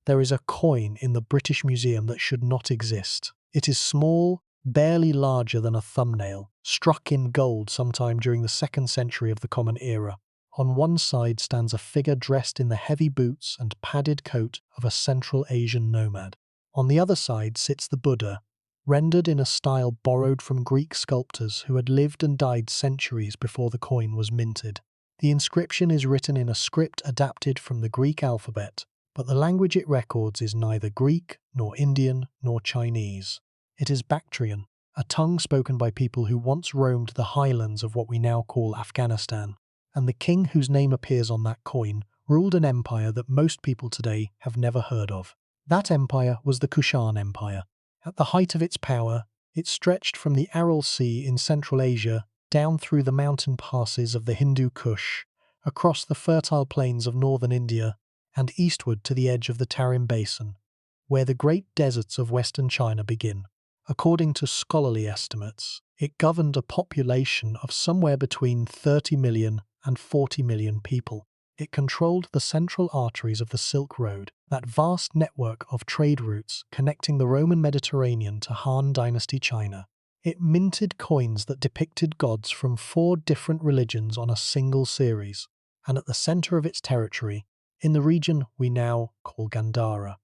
there is a coin in the British Museum that should not exist. It is small, barely larger than a thumbnail, struck in gold sometime during the 2nd century of the Common Era. On one side stands a figure dressed in the heavy boots and padded coat of a Central Asian nomad. On the other side sits the Buddha, rendered in a style borrowed from Greek sculptors who had lived and died centuries before the coin was minted. The inscription is written in a script adapted from the Greek alphabet, but the language it records is neither Greek, nor Indian, nor Chinese. It is Bactrian, a tongue spoken by people who once roamed the highlands of what we now call Afghanistan, and the king whose name appears on that coin ruled an empire that most people today have never heard of. That empire was the Kushan Empire. At the height of its power, it stretched from the Aral Sea in Central Asia down through the mountain passes of the Hindu Kush, across the fertile plains of northern India, and eastward to the edge of the Tarim Basin, where the great deserts of western China begin. According to scholarly estimates, it governed a population of somewhere between 30 million and 40 million people. It controlled the central arteries of the Silk Road, that vast network of trade routes connecting the Roman Mediterranean to Han Dynasty China. It minted coins that depicted gods from 4 different religions on a single series, and at the center of its territory, in the region we now call Gandhara,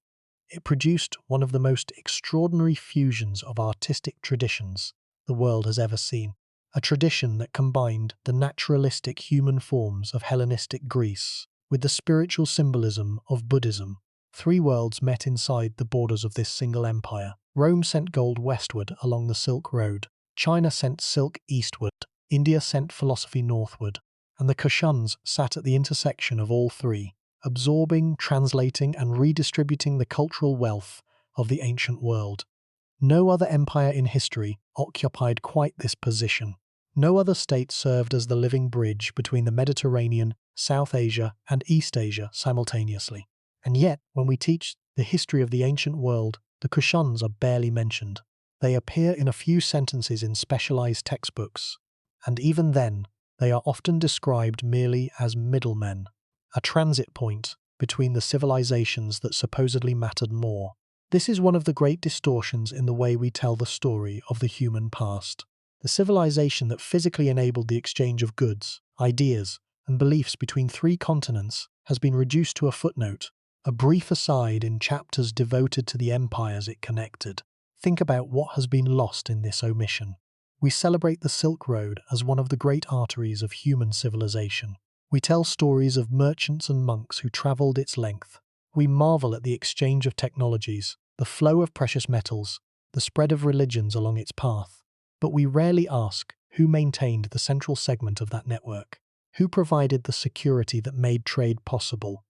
it produced one of the most extraordinary fusions of artistic traditions the world has ever seen. A tradition that combined the naturalistic human forms of Hellenistic Greece with the spiritual symbolism of Buddhism. 3 worlds met inside the borders of this single empire. Rome sent gold westward along the Silk Road, China sent silk eastward, India sent philosophy northward, and the Kushans sat at the intersection of all 3, absorbing, translating, and redistributing the cultural wealth of the ancient world. No other empire in history occupied quite this position. No other state served as the living bridge between the Mediterranean, South Asia, and East Asia simultaneously. And yet, when we teach the history of the ancient world, the Kushans are barely mentioned. They appear in a few sentences in specialized textbooks, and even then, they are often described merely as middlemen, a transit point between the civilizations that supposedly mattered more. This is one of the great distortions in the way we tell the story of the human past. The civilization that physically enabled the exchange of goods, ideas, and beliefs between 3 continents has been reduced to a footnote, a brief aside in chapters devoted to the empires it connected. Think about what has been lost in this omission. We celebrate the Silk Road as one of the great arteries of human civilization. We tell stories of merchants and monks who traveled its length. We marvel at the exchange of technologies, the flow of precious metals, the spread of religions along its path. But we rarely ask who maintained the central segment of that network, who provided the security that made trade possible,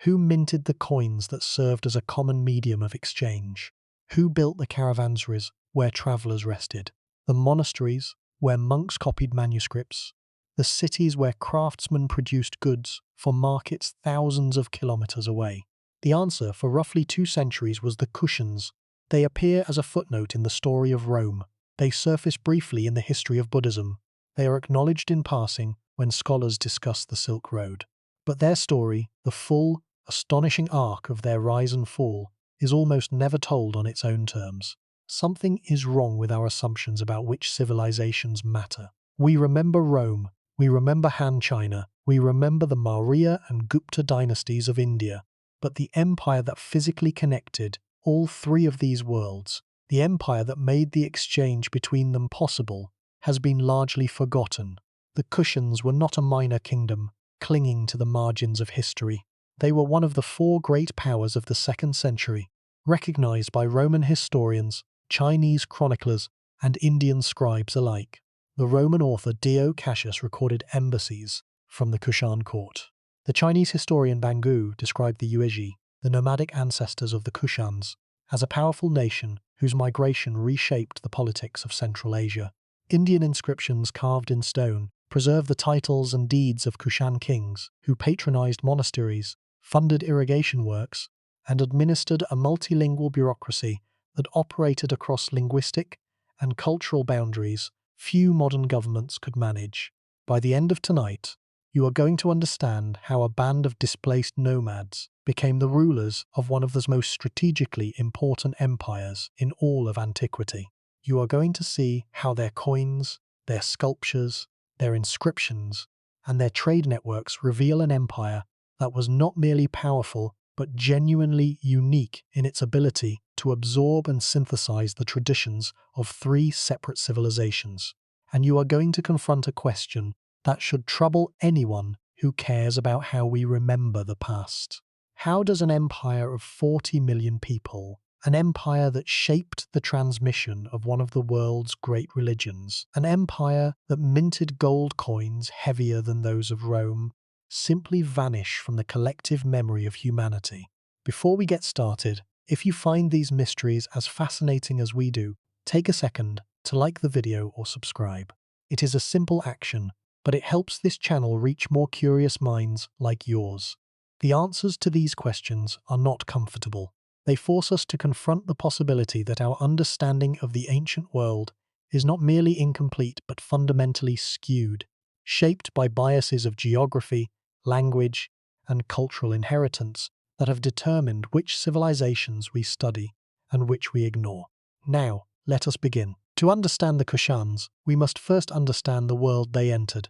who minted the coins that served as a common medium of exchange, who built the caravanserais where travelers rested, the monasteries where monks copied manuscripts, the cities where craftsmen produced goods for markets thousands of kilometers away. The answer for roughly 2 centuries was the Kushans. They appear as a footnote in the story of Rome. They surface briefly in the history of Buddhism. They are acknowledged in passing when scholars discuss the Silk Road. But their story, the full, astonishing arc of their rise and fall, is almost never told on its own terms. Something is wrong with our assumptions about which civilizations matter. We remember Rome, we remember Han China, we remember the Maurya and Gupta dynasties of India, but the empire that physically connected all 3 of these worlds, the empire that made the exchange between them possible, has been largely forgotten. The Kushans were not a minor kingdom, clinging to the margins of history. They were one of the 4 great powers of the 2nd century, recognized by Roman historians, Chinese chroniclers, and Indian scribes alike. The Roman author Dio Cassius recorded embassies from the Kushan court. The Chinese historian Bangu described the Yuezhi, the nomadic ancestors of the Kushans, as a powerful nation whose migration reshaped the politics of Central Asia. Indian inscriptions carved in stone preserve the titles and deeds of Kushan kings who patronized monasteries, funded irrigation works, and administered a multilingual bureaucracy that operated across linguistic and cultural boundaries few modern governments could manage. By the end of tonight, you are going to understand how a band of displaced nomads became the rulers of one of the most strategically important empires in all of antiquity. You are going to see how their coins, their sculptures, their inscriptions, and their trade networks reveal an empire that was not merely powerful but genuinely unique in its ability to absorb and synthesize the traditions of three separate civilizations. And you are going to confront a question that should trouble anyone who cares about how we remember the past. How does an empire of 40 million people, an empire that shaped the transmission of one of the world's great religions, an empire that minted gold coins heavier than those of Rome, simply vanish from the collective memory of humanity? Before we get started, if you find these mysteries as fascinating as we do, take a second to like the video or subscribe. It is a simple action, but it helps this channel reach more curious minds like yours. The answers to these questions are not comfortable. They force us to confront the possibility that our understanding of the ancient world is not merely incomplete but fundamentally skewed, shaped by biases of geography, language, and cultural inheritance that have determined which civilizations we study and which we ignore. Now, let us begin. To understand the Kushans, we must first understand the world they entered.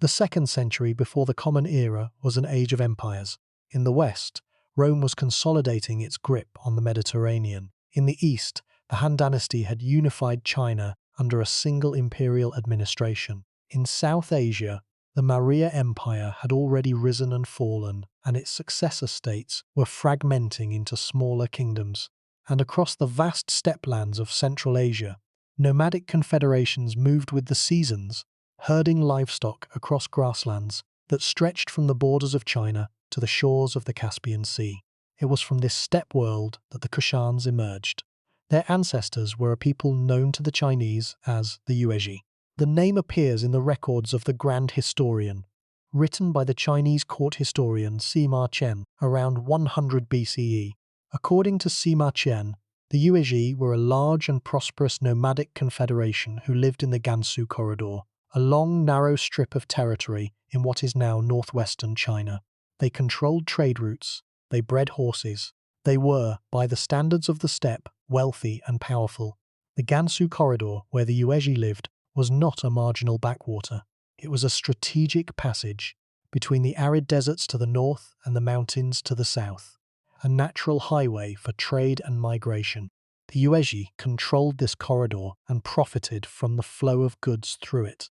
The 2nd century before the Common Era was an age of empires. In the west, Rome was consolidating its grip on the Mediterranean. In the east, the Han dynasty had unified China under a single imperial administration. In South Asia, the Maurya Empire had already risen and fallen, and its successor states were fragmenting into smaller kingdoms. And across the vast steppelands of Central Asia, nomadic confederations moved with the seasons, herding livestock across grasslands that stretched from the borders of China to the shores of the Caspian Sea. It was from this steppe world that the Kushans emerged. Their ancestors were a people known to the Chinese as the Yuezhi. The name appears in the records of the Grand Historian, written by the Chinese court historian Sima Qian around 100 BCE. According to Sima Qian, the Yuezhi were a large and prosperous nomadic confederation who lived in the Gansu corridor, a long, narrow strip of territory in what is now northwestern China. They controlled trade routes, they bred horses. They were, by the standards of the steppe, wealthy and powerful. The Gansu corridor, where the Yuezhi lived, was not a marginal backwater. It was a strategic passage between the arid deserts to the north and the mountains to the south, a natural highway for trade and migration. The Yuezhi controlled this corridor and profited from the flow of goods through it.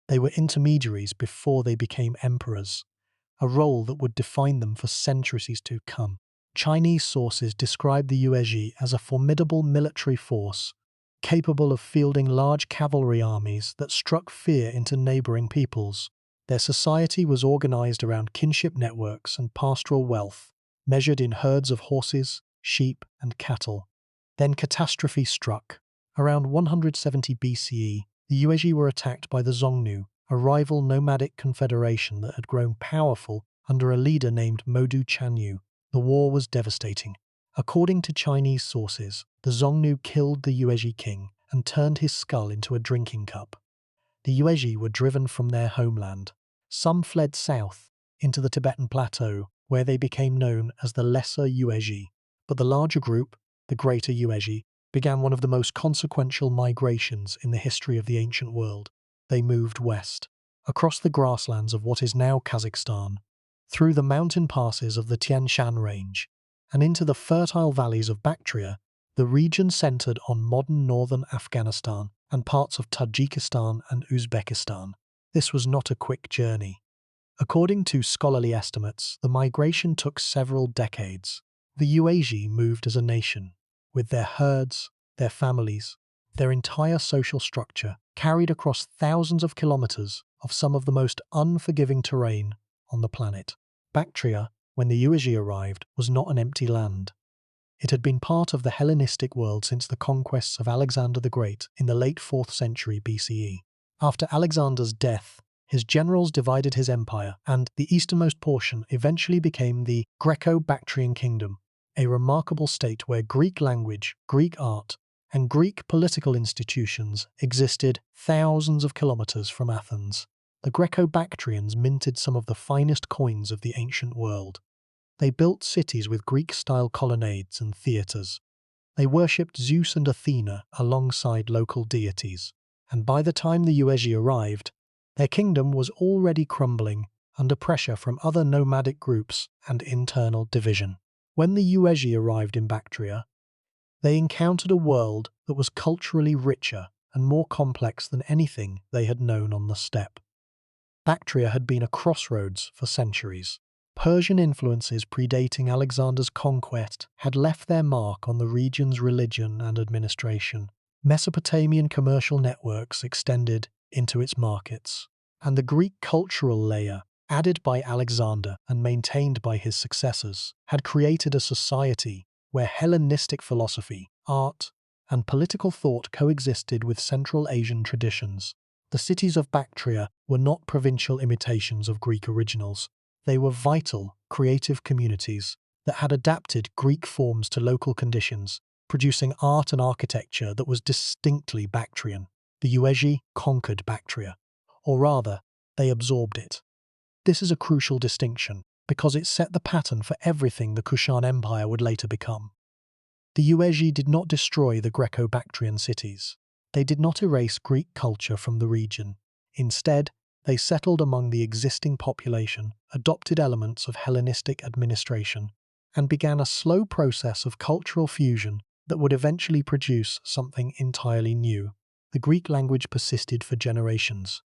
They were intermediaries before they became emperors, a role that would define them for centuries to come. Chinese sources describe the Yuezhi as a formidable military force, capable of fielding large cavalry armies that struck fear into neighboring peoples. Their society was organized around kinship networks and pastoral wealth, measured in herds of horses, sheep, and cattle. Then catastrophe struck. Around 170 BCE, the Yuezhi were attacked by the Xiongnu, a rival nomadic confederation that had grown powerful under a leader named Modu Chanyu. The war was devastating. According to Chinese sources, the Xiongnu killed the Yuezhi king and turned his skull into a drinking cup. The Yuezhi were driven from their homeland. Some fled south into the Tibetan plateau, where they became known as the Lesser Yuezhi. But the larger group, the Greater Yuezhi, began one of the most consequential migrations in the history of the ancient world. They moved west, across the grasslands of what is now Kazakhstan, through the mountain passes of the Tian Shan range, and into the fertile valleys of Bactria. The region centered on modern northern Afghanistan and parts of Tajikistan and Uzbekistan. This was not a quick journey. According to scholarly estimates, the migration took several decades. The Yuezhi moved as a nation, with their herds, their families, their entire social structure, carried across thousands of kilometers of some of the most unforgiving terrain on the planet. Bactria, when the Yuezhi arrived, was not an empty land. It had been part of the Hellenistic world since the conquests of Alexander the Great in the late 4th century BCE. After Alexander's death, his generals divided his empire, and the easternmost portion eventually became the Greco-Bactrian Kingdom, a remarkable state where Greek language, Greek art, and Greek political institutions existed thousands of kilometers from Athens. the Greco-Bactrians minted some of the finest coins of the ancient world. They built cities with Greek-style colonnades and theatres. They worshipped Zeus and Athena alongside local deities, and by the time the Yuezhi arrived, their kingdom was already crumbling under pressure from other nomadic groups and internal division. When the Yuezhi arrived in Bactria, they encountered a world that was culturally richer and more complex than anything they had known on the steppe. Bactria had been a crossroads for centuries. Persian influences predating Alexander's conquest had left their mark on the region's religion and administration. Mesopotamian commercial networks extended into its markets, and the Greek cultural layer, added by Alexander and maintained by his successors, had created a society where Hellenistic philosophy, art, and political thought coexisted with Central Asian traditions. The cities of Bactria were not provincial imitations of Greek originals. They were vital, creative communities that had adapted Greek forms to local conditions, producing art and architecture that was distinctly Bactrian. The Yuezhi conquered Bactria, or rather, they absorbed it. This is a crucial distinction, because it set the pattern for everything the Kushan Empire would later become. The Yuezhi did not destroy the Greco-Bactrian cities. They did not erase Greek culture from the region. Instead, they settled among the existing population, adopted elements of Hellenistic administration, and began a slow process of cultural fusion that would eventually produce something entirely new. The Greek language persisted for generations.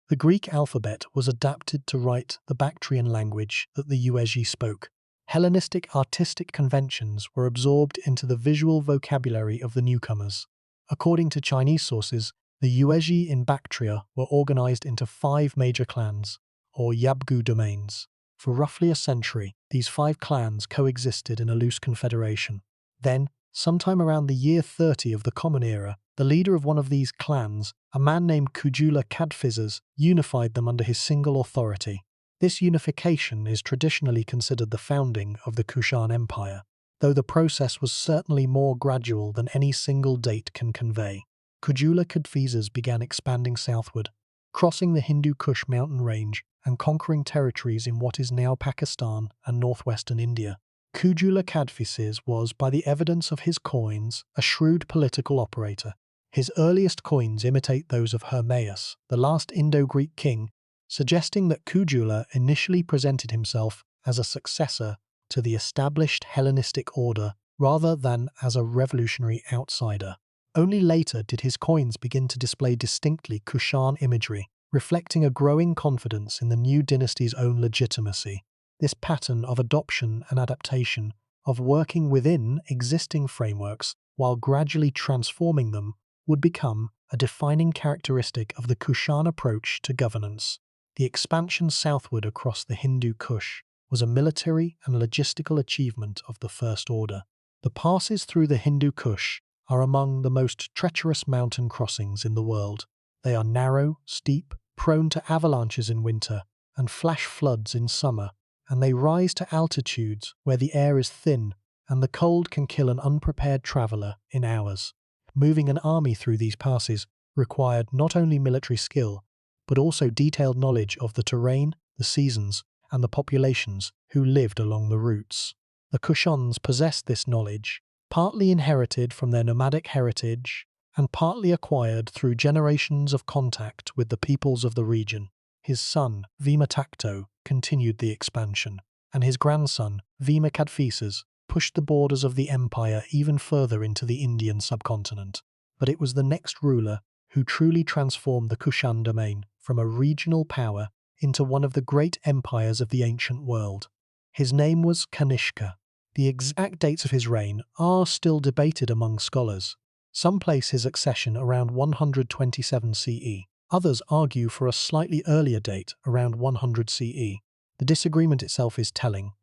The Greek alphabet was adapted to write the Bactrian language that the Yuezhi spoke. Hellenistic artistic conventions were absorbed into the visual vocabulary of the newcomers. According to Chinese sources, the Yuezhi in Bactria were organized into 5 major clans, or Yabgu domains. For roughly a century, these 5 clans coexisted in a loose confederation. Then, sometime around the year 30 of the Common Era, the leader of one of these clans, a man named Kujula Kadphises, unified them under his single authority. This unification is traditionally considered the founding of the Kushan Empire, though the process was certainly more gradual than any single date can convey. Kujula Kadphises began expanding southward, crossing the Hindu Kush mountain range and conquering territories in what is now Pakistan and northwestern India. Kujula Kadphises was, by the evidence of his coins, a shrewd political operator. His earliest coins imitate those of Hermaeus, the last Indo-Greek king, suggesting that Kujula initially presented himself as a successor to the established Hellenistic order rather than as a revolutionary outsider. Only later did his coins begin to display distinctly Kushan imagery, reflecting a growing confidence in the new dynasty's own legitimacy. This pattern of adoption and adaptation, of working within existing frameworks while gradually transforming them, would become a defining characteristic of the Kushan approach to governance. The expansion southward across the Hindu Kush was a military and logistical achievement of the First Order. The passes through the Hindu Kush are among the most treacherous mountain crossings in the world. They are narrow, steep, prone to avalanches in winter and flash floods in summer, and they rise to altitudes where the air is thin and the cold can kill an unprepared traveller in hours. Moving an army through these passes required not only military skill, but also detailed knowledge of the terrain, the seasons, and the populations who lived along the routes. The Kushans possessed this knowledge, partly inherited from their nomadic heritage and partly acquired through generations of contact with the peoples of the region. His son, Vimatakto, continued the expansion, and his grandson, Vimakadphises, pushed the borders of the empire even further into the Indian subcontinent. But it was the next ruler who truly transformed the Kushan domain from a regional power into one of the great empires of the ancient world. His name was Kanishka. The exact dates of his reign are still debated among scholars. Some place his accession around 127 CE. Others argue for a slightly earlier date, around 100 CE. The disagreement itself is telling,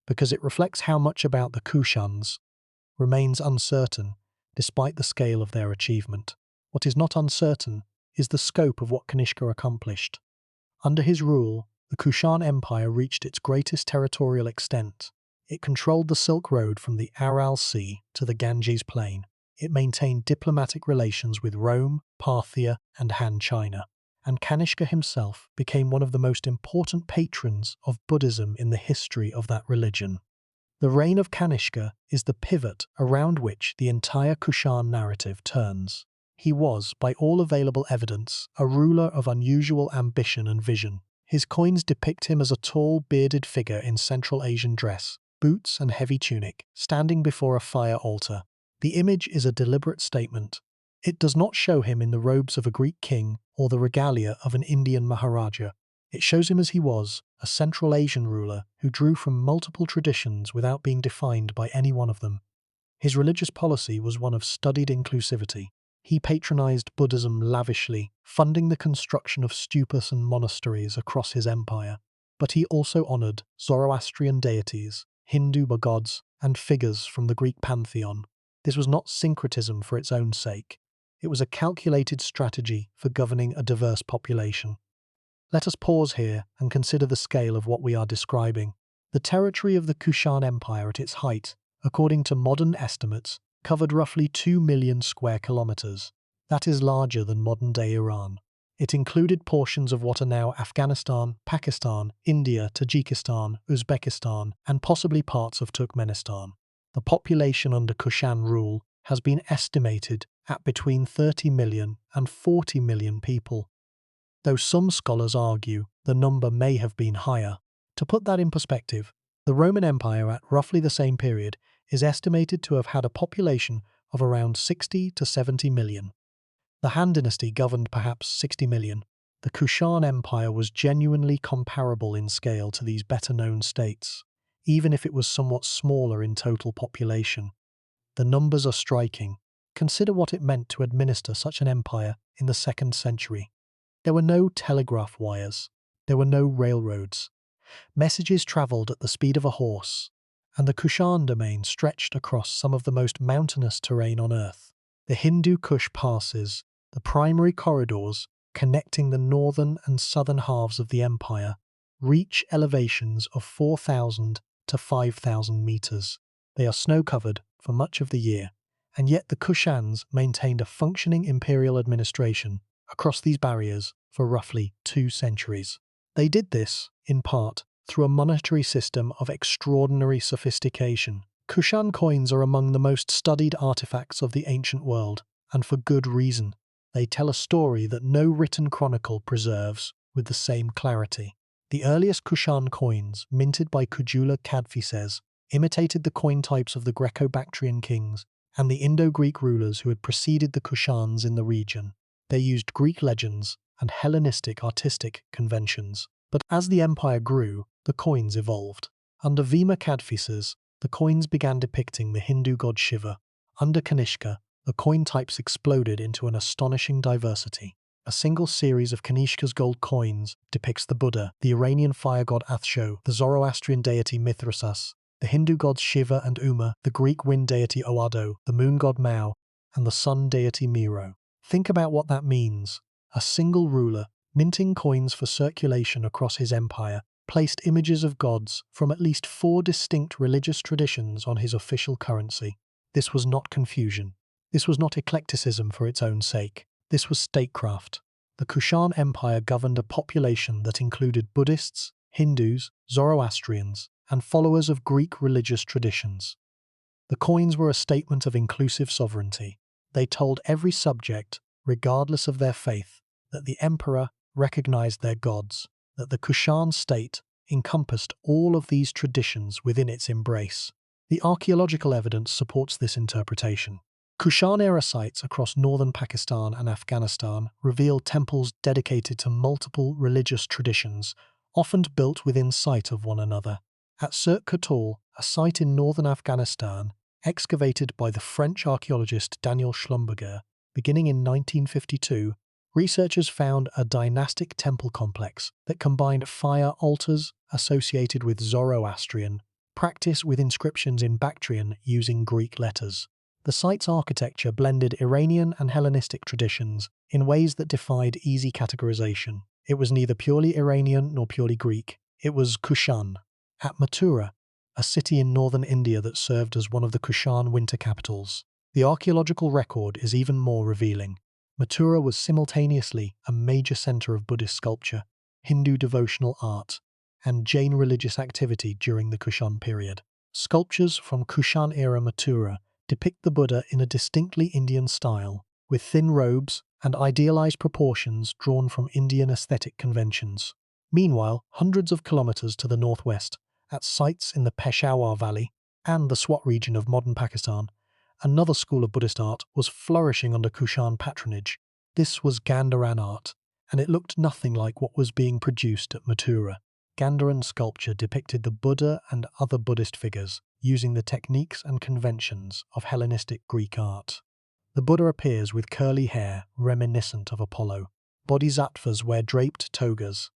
because it reflects how much about the Kushans remains uncertain despite the scale of their achievement. What is not uncertain is the scope of what Kanishka accomplished. Under his rule, the Kushan Empire reached its greatest territorial extent. It controlled the Silk Road from the Aral Sea to the Ganges Plain. It maintained diplomatic relations with Rome, Parthia, and Han China, and Kanishka himself became one of the most important patrons of Buddhism in the history of that religion. The reign of Kanishka is the pivot around which the entire Kushan narrative turns. He was, by all available evidence, a ruler of unusual ambition and vision. His coins depict him as a tall, bearded figure in Central Asian dress, boots and heavy tunic, standing before a fire altar. The image is a deliberate statement. It does not show him in the robes of a Greek king or the regalia of an Indian Maharaja. It shows him as he was, a Central Asian ruler who drew from multiple traditions without being defined by any one of them. His religious policy was one of studied inclusivity. He patronized Buddhism lavishly, funding the construction of stupas and monasteries across his empire. But he also honored Zoroastrian deities, Hindu gods, and figures from the Greek pantheon. This was not syncretism for its own sake. It was a calculated strategy for governing a diverse population. Let us pause here and consider the scale of what we are describing. The territory of the Kushan Empire at its height, according to modern estimates, covered roughly 2 million square kilometers. That is larger than modern-day Iran. It included portions of what are now Afghanistan, Pakistan, India, Tajikistan, Uzbekistan, and possibly parts of Turkmenistan. The population under Kushan rule has been estimated at between 30 million and 40 million people, though some scholars argue the number may have been higher. To put that in perspective, the Roman Empire at roughly the same period is estimated to have had a population of around 60 to 70 million. The Han dynasty governed perhaps 60 million. The Kushan Empire was genuinely comparable in scale to these better-known states, even if it was somewhat smaller in total population. The numbers are striking. Consider what it meant to administer such an empire in the 2nd century. There were no telegraph wires. There were no railroads. Messages travelled at the speed of a horse, and the Kushan domain stretched across some of the most mountainous terrain on Earth. The Hindu Kush passes, the primary corridors connecting the northern and southern halves of the empire, reach elevations of 4,000 to 5,000 meters. They are snow-covered for much of the year, and yet the Kushans maintained a functioning imperial administration across these barriers for roughly 2 centuries. They did this, in part, through a monetary system of extraordinary sophistication. Kushan coins are among the most studied artifacts of the ancient world, and for good reason. They tell a story that no written chronicle preserves with the same clarity. The earliest Kushan coins, minted by Kujula Kadphises, imitated the coin types of the Greco-Bactrian kings and the Indo-Greek rulers who had preceded the Kushans in the region. They used Greek legends and Hellenistic artistic conventions. But as the empire grew, the coins evolved. Under Vima Kadphises, the coins began depicting the Hindu god Shiva. Under Kanishka, the coin types exploded into an astonishing diversity. A single series of Kanishka's gold coins depicts the Buddha, the Iranian fire god Athsho, the Zoroastrian deity Mithrasas, the Hindu gods Shiva and Uma, the Greek wind deity Oado, the moon god Mao, and the sun deity Miro. Think about what that means. A single ruler, minting coins for circulation across his empire, placed images of gods from at least 4 distinct religious traditions on his official currency. This was not confusion. This was not eclecticism for its own sake. This was statecraft. The Kushan Empire governed a population that included Buddhists, Hindus, Zoroastrians, and followers of Greek religious traditions. The coins were a statement of inclusive sovereignty. They told every subject, regardless of their faith, that the emperor recognized their gods, that the Kushan state encompassed all of these traditions within its embrace. The archaeological evidence supports this interpretation. Kushan-era sites across northern Pakistan and Afghanistan reveal temples dedicated to multiple religious traditions, often built within sight of one another. At Surt Kotal, a site in northern Afghanistan, excavated by the French archaeologist Daniel Schlumberger, beginning in 1952, researchers found a dynastic temple complex that combined fire altars associated with Zoroastrian practice with inscriptions in Bactrian using Greek letters. The site's architecture blended Iranian and Hellenistic traditions in ways that defied easy categorization. It was neither purely Iranian nor purely Greek. It was Kushan. At Mathura, a city in northern India that served as one of the Kushan winter capitals, the archaeological record is even more revealing. Mathura was simultaneously a major center of Buddhist sculpture, Hindu devotional art, and Jain religious activity during the Kushan period. Sculptures from Kushan-era Mathura depict the Buddha in a distinctly Indian style, with thin robes and idealized proportions drawn from Indian aesthetic conventions. Meanwhile, hundreds of kilometers to the northwest, at sites in the Peshawar Valley and the Swat region of modern Pakistan, another school of Buddhist art was flourishing under Kushan patronage. This was Gandharan art, and it looked nothing like what was being produced at Mathura. Gandharan sculpture depicted the Buddha and other Buddhist figures using the techniques and conventions of Hellenistic Greek art. The Buddha appears with curly hair reminiscent of Apollo. Bodhisattvas wear draped togas.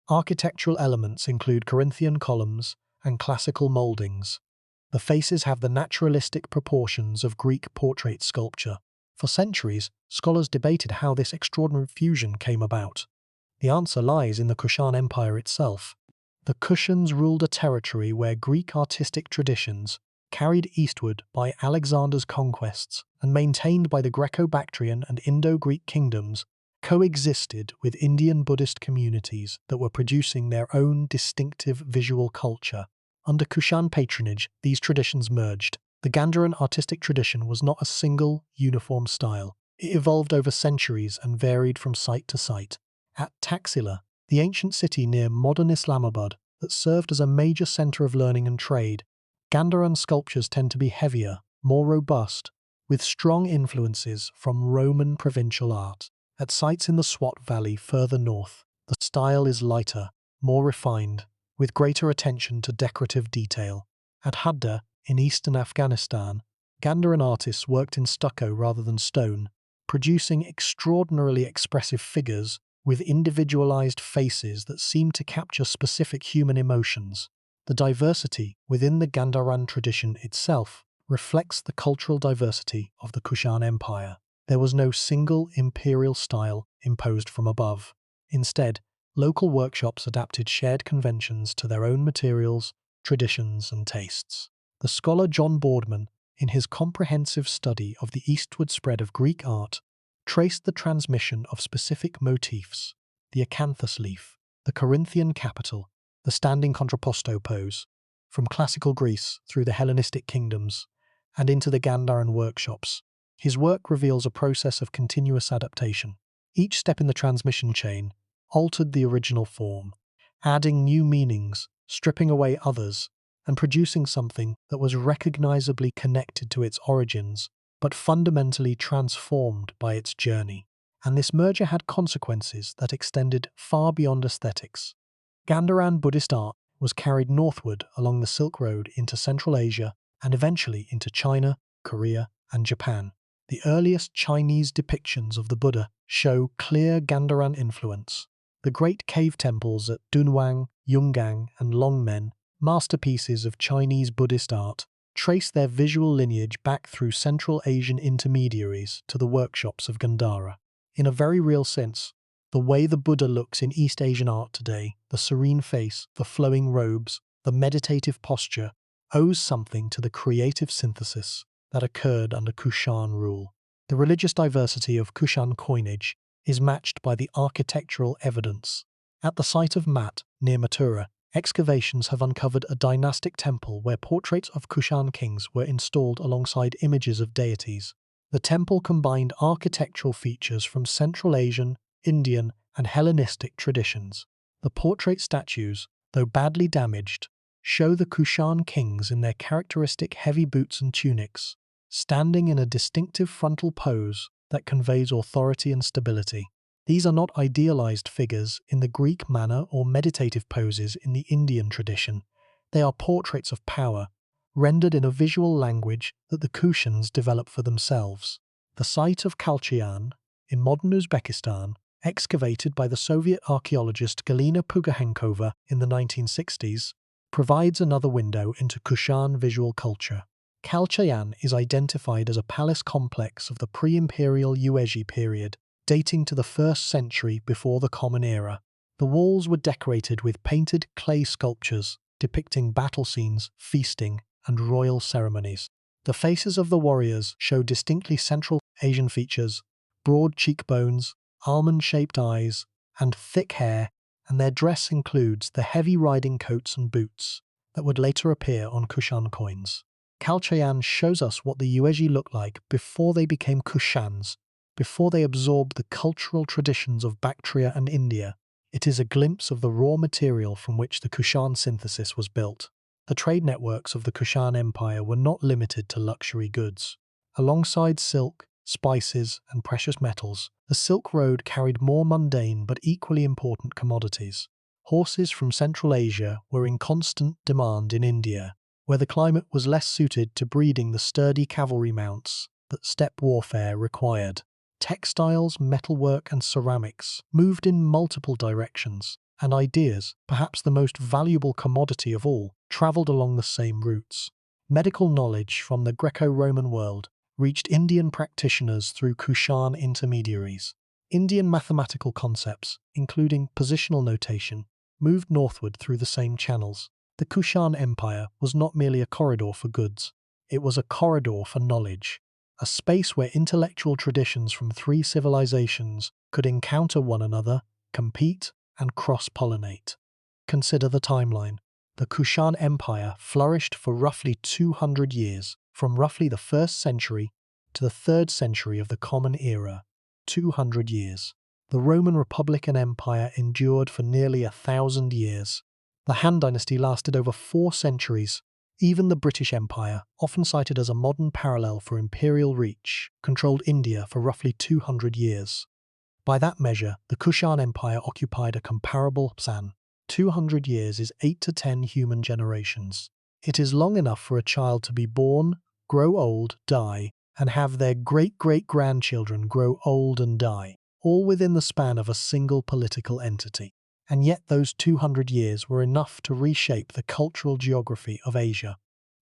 Architectural elements include Corinthian columns and classical mouldings. The faces have the naturalistic proportions of Greek portrait sculpture. For centuries, scholars debated how this extraordinary fusion came about. The answer lies in the Kushan Empire itself. The Kushans ruled a territory where Greek artistic traditions, carried eastward by Alexander's conquests and maintained by the Greco-Bactrian and Indo-Greek kingdoms, coexisted with Indian Buddhist communities that were producing their own distinctive visual culture. Under Kushan patronage, these traditions merged. The Gandharan artistic tradition was not a single, uniform style. It evolved over centuries and varied from site to site. At Taxila, the ancient city near modern Islamabad that served as a major center of learning and trade, Gandharan sculptures tend to be heavier, more robust, with strong influences from Roman provincial art. At sites in the Swat Valley further north, the style is lighter, more refined, with greater attention to decorative detail. At Hadda, in eastern Afghanistan, Gandharan artists worked in stucco rather than stone, producing extraordinarily expressive figures with individualized faces that seem to capture specific human emotions. The diversity within the Gandharan tradition itself reflects the cultural diversity of the Kushan Empire. There was no single imperial style imposed from above. Instead, local workshops adapted shared conventions to their own materials, traditions, and tastes. The scholar John Boardman, in his comprehensive study of the eastward spread of Greek art, traced the transmission of specific motifs: the acanthus leaf, the Corinthian capital, the standing contrapposto pose, from classical Greece through the Hellenistic kingdoms and into the Gandharan workshops. His work reveals a process of continuous adaptation. Each step in the transmission chain altered the original form, adding new meanings, stripping away others, and producing something that was recognizably connected to its origins, but fundamentally transformed by its journey. And this merger had consequences that extended far beyond aesthetics. Gandharan Buddhist art was carried northward along the Silk Road into Central Asia and eventually into China, Korea, and Japan. The earliest Chinese depictions of the Buddha show clear Gandharan influence. The great cave temples at Dunhuang, Yungang, and Longmen, masterpieces of Chinese Buddhist art, trace their visual lineage back through Central Asian intermediaries to the workshops of Gandhara. In a very real sense, the way the Buddha looks in East Asian art today, the serene face, the flowing robes, the meditative posture, owes something to the creative synthesis that occurred under Kushan rule. The religious diversity of Kushan coinage is matched by the architectural evidence. At the site of Mat, near Mathura, excavations have uncovered a dynastic temple where portraits of Kushan kings were installed alongside images of deities. The temple combined architectural features from Central Asian, Indian, and Hellenistic traditions. The portrait statues, though badly damaged, show the Kushan kings in their characteristic heavy boots and tunics, standing in a distinctive frontal pose that conveys authority and stability. These are not idealized figures in the Greek manner or meditative poses in the Indian tradition. They are portraits of power, rendered in a visual language that the Kushans develop for themselves. The site of Kalchayan, in modern Uzbekistan, excavated by the Soviet archaeologist Galina Pugachenkova in the 1960s, provides another window into Kushan visual culture. Kalchayan is identified as a palace complex of the pre-imperial Yuezhi period, dating to the 1st century before the Common Era. The walls were decorated with painted clay sculptures depicting battle scenes, feasting, and royal ceremonies. The faces of the warriors show distinctly Central Asian features, broad cheekbones, almond-shaped eyes, and thick hair, and their dress includes the heavy riding coats and boots that would later appear on Kushan coins. Kalchayan shows us what the Yuezhi looked like before they became Kushans, before they absorbed the cultural traditions of Bactria and India. It is a glimpse of the raw material from which the Kushan synthesis was built. The trade networks of the Kushan Empire were not limited to luxury goods. Alongside silk, spices, and precious metals, the Silk Road carried more mundane but equally important commodities. Horses from Central Asia were in constant demand in India, where the climate was less suited to breeding the sturdy cavalry mounts that steppe warfare required. Textiles, metalwork, and ceramics moved in multiple directions, and ideas, perhaps the most valuable commodity of all, travelled along the same routes. Medical knowledge from the Greco-Roman world reached Indian practitioners through Kushan intermediaries. Indian mathematical concepts, including positional notation, moved northward through the same channels. The Kushan Empire was not merely a corridor for goods, it was a corridor for knowledge, a space where intellectual traditions from three civilizations could encounter one another, compete, and cross-pollinate. Consider the timeline. The Kushan Empire flourished for roughly 200 years, from roughly the 1st century to the 3rd century of the Common Era. 200 years. The Roman Republican Empire endured for nearly 1,000 years. The Han Dynasty lasted over 4 centuries. Even the British Empire, often cited as a modern parallel for imperial reach, controlled India for roughly 200 years. By that measure, the Kushan Empire occupied a comparable span. 200 years is 8 to 10 human generations. It is long enough for a child to be born, grow old, die, and have their great-great-grandchildren grow old and die, all within the span of a single political entity. And yet those 200 years were enough to reshape the cultural geography of Asia.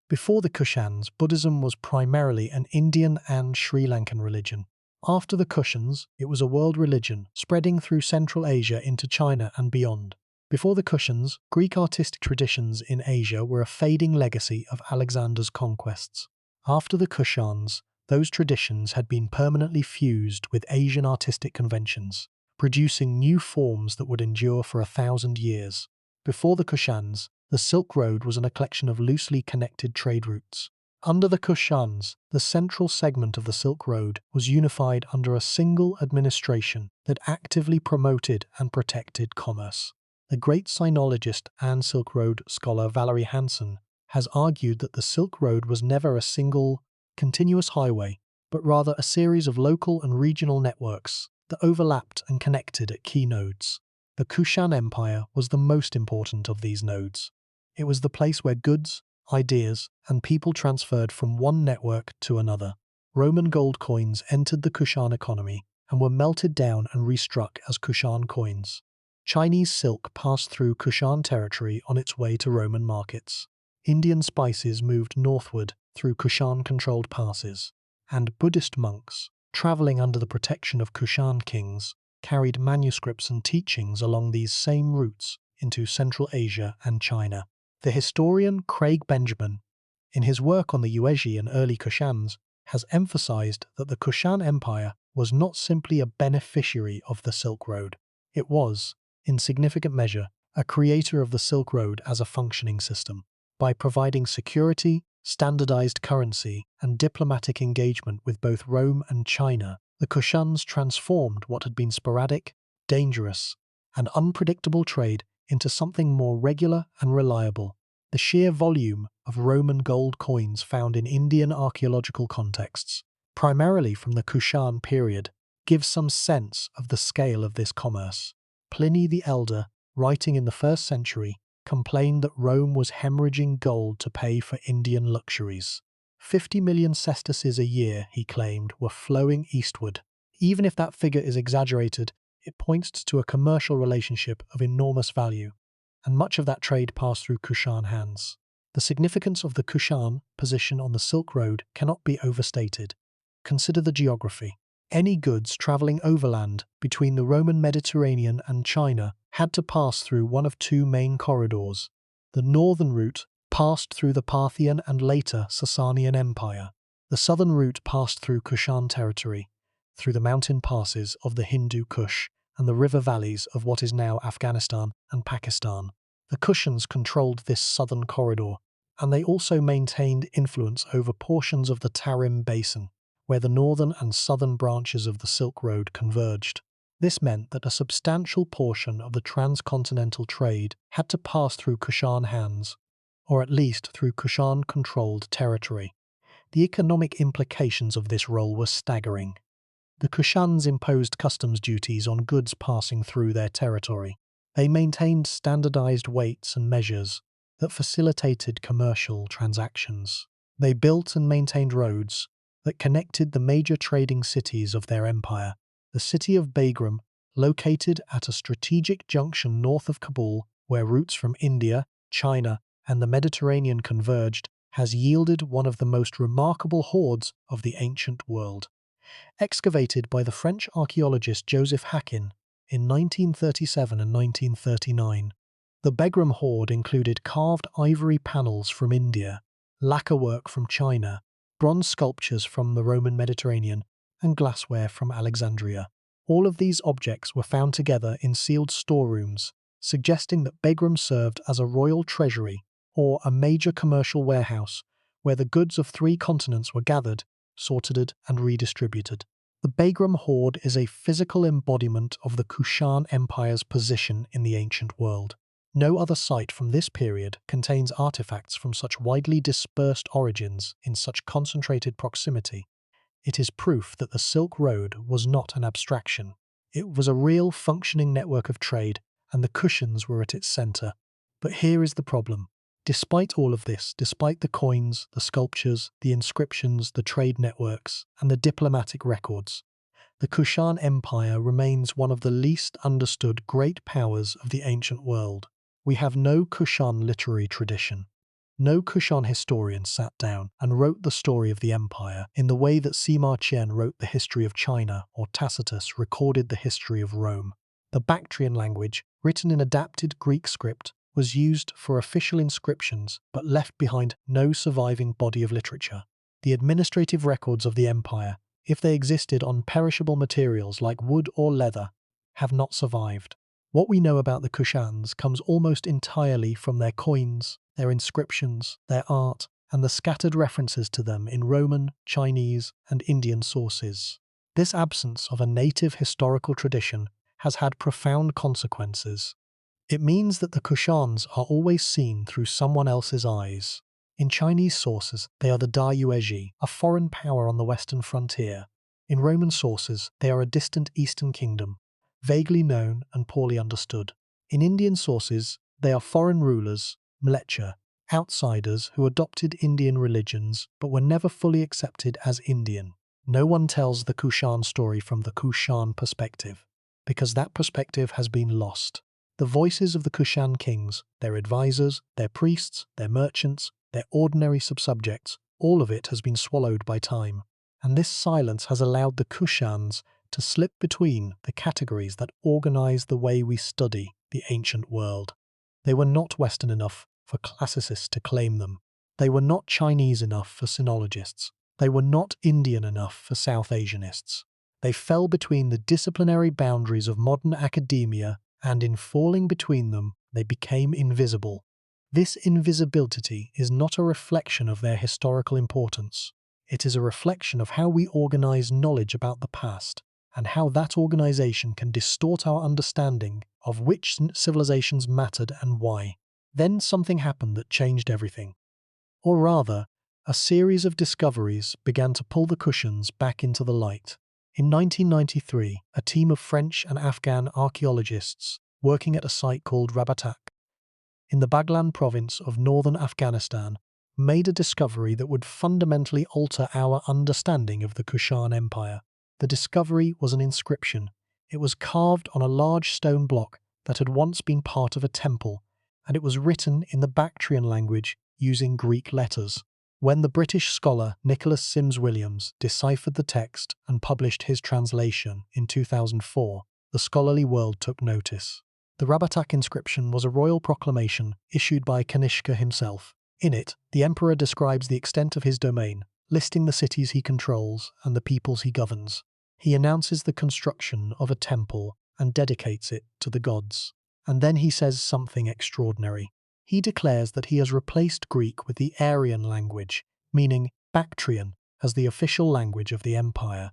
Before the Kushans, Buddhism was primarily an Indian and Sri Lankan religion. After the Kushans, it was a world religion, spreading through Central Asia into China and beyond. Before the Kushans, Greek artistic traditions in Asia were a fading legacy of Alexander's conquests. After the Kushans, those traditions had been permanently fused with Asian artistic conventions, producing new forms that would endure for 1,000 years. Before the Kushans, the Silk Road was a collection of loosely connected trade routes. Under the Kushans, the central segment of the Silk Road was unified under a single administration that actively promoted and protected commerce. The great sinologist and Silk Road scholar Valerie Hansen has argued that the Silk Road was never a single, continuous highway, but rather a series of local and regional networks that overlapped and connected at key nodes. The Kushan Empire was the most important of these nodes. It was the place where goods, ideas, and people transferred from one network to another. Roman gold coins entered the Kushan economy and were melted down and restruck as Kushan coins. Chinese silk passed through Kushan territory on its way to Roman markets. Indian spices moved northward through Kushan-controlled passes, and Buddhist monks, travelling under the protection of Kushan kings, carried manuscripts and teachings along these same routes into Central Asia and China. The historian Craig Benjamin, in his work on the Yuezhi and early Kushans, has emphasized that the Kushan Empire was not simply a beneficiary of the Silk Road. It was, in significant measure, a creator of the Silk Road as a functioning system. By providing security, standardized currency, and diplomatic engagement with both Rome and China, the Kushans transformed what had been sporadic, dangerous, and unpredictable trade into something more regular and reliable. The sheer volume of Roman gold coins found in Indian archaeological contexts, primarily from the Kushan period, gives some sense of the scale of this commerce. Pliny the Elder, writing in the 1st century, complained that Rome was hemorrhaging gold to pay for Indian luxuries. 50 million sesterces a year, he claimed, were flowing eastward. Even if that figure is exaggerated, it points to a commercial relationship of enormous value, and much of that trade passed through Kushan hands. The significance of the Kushan position on the Silk Road cannot be overstated. Consider the geography. Any goods travelling overland between the Roman Mediterranean and China had to pass through one of two main corridors. The northern route passed through the Parthian and later Sasanian Empire. The southern route passed through Kushan territory. through the mountain passes of the Hindu Kush and the river valleys of what is now Afghanistan and Pakistan. The Kushans controlled this southern corridor, and they also maintained influence over portions of the Tarim Basin, where the northern and southern branches of the Silk Road converged. This meant that a substantial portion of the transcontinental trade had to pass through Kushan hands, or at least through Kushan-controlled territory. The economic implications of this role were staggering. The Kushans imposed customs duties on goods passing through their territory. They maintained standardized weights and measures that facilitated commercial transactions. They built and maintained roads that connected the major trading cities of their empire. The city of Bagram, located at a strategic junction north of Kabul, where routes from India, China, and the Mediterranean converged, has yielded one of the most remarkable hoards of the ancient world. Excavated by the French archaeologist Joseph Hakin in 1937 and 1939, the Bagram hoard included carved ivory panels from India, lacquer work from China, bronze sculptures from the Roman Mediterranean, and glassware from Alexandria. All of these objects were found together in sealed storerooms, suggesting that Bagram served as a royal treasury or a major commercial warehouse where the goods of 3 continents were gathered, sorted, and redistributed. The Bagram hoard is a physical embodiment of the Kushan Empire's position in the ancient world. No other site from this period contains artifacts from such widely dispersed origins in such concentrated proximity. It is proof that the Silk Road was not an abstraction. It was a real functioning network of trade, and the Kushans were at its center. But here is the problem. Despite all of this, despite the coins, the sculptures, the inscriptions, the trade networks, and the diplomatic records, the Kushan Empire remains one of the least understood great powers of the ancient world. We have no Kushan literary tradition. No Kushan historian sat down and wrote the story of the empire in the way that Sima Qian wrote the history of China or Tacitus recorded the history of Rome. The Bactrian language, written in adapted Greek script, was used for official inscriptions but left behind no surviving body of literature. The administrative records of the empire, if they existed on perishable materials like wood or leather, have not survived. What we know about the Kushans comes almost entirely from their coins, their inscriptions, their art, and the scattered references to them in Roman, Chinese, and Indian sources. This absence of a native historical tradition has had profound consequences. It means that the Kushans are always seen through someone else's eyes. In Chinese sources, they are the Yuezhi, a foreign power on the western frontier. In Roman sources, they are a distant eastern kingdom, vaguely known and poorly understood. In Indian sources, they are foreign rulers, mlecha, outsiders who adopted Indian religions but were never fully accepted as Indian. No one tells the Kushan story from the Kushan perspective, because that perspective has been lost. The voices of the Kushan kings, their advisors, their priests, their merchants, their ordinary subsubjects, all of it has been swallowed by time. And this silence has allowed the Kushans to slip between the categories that organize the way we study the ancient world. They were not Western enough for classicists to claim them. They were not Chinese enough for sinologists. They were not Indian enough for South Asianists. They fell between the disciplinary boundaries of modern academia, and in falling between them, they became invisible. This invisibility is not a reflection of their historical importance. It is a reflection of how we organize knowledge about the past, and how that organization can distort our understanding of which civilizations mattered and why. Then something happened that changed everything. Or rather, a series of discoveries began to pull the Kushans back into the light. In 1993, a team of French and Afghan archaeologists working at a site called Rabatak in the Baghlan province of northern Afghanistan made a discovery that would fundamentally alter our understanding of the Kushan Empire. The discovery was an inscription. It was carved on a large stone block that had once been part of a temple, and it was written in the Bactrian language using Greek letters. When the British scholar Nicholas Sims Williams deciphered the text and published his translation in 2004, the scholarly world took notice. The Rabatak inscription was a royal proclamation issued by Kanishka himself. In it, the emperor describes the extent of his domain, listing the cities he controls and the peoples he governs. He announces the construction of a temple and dedicates it to the gods. And then he says something extraordinary. He declares that he has replaced Greek with the Aryan language, meaning Bactrian, as the official language of the empire.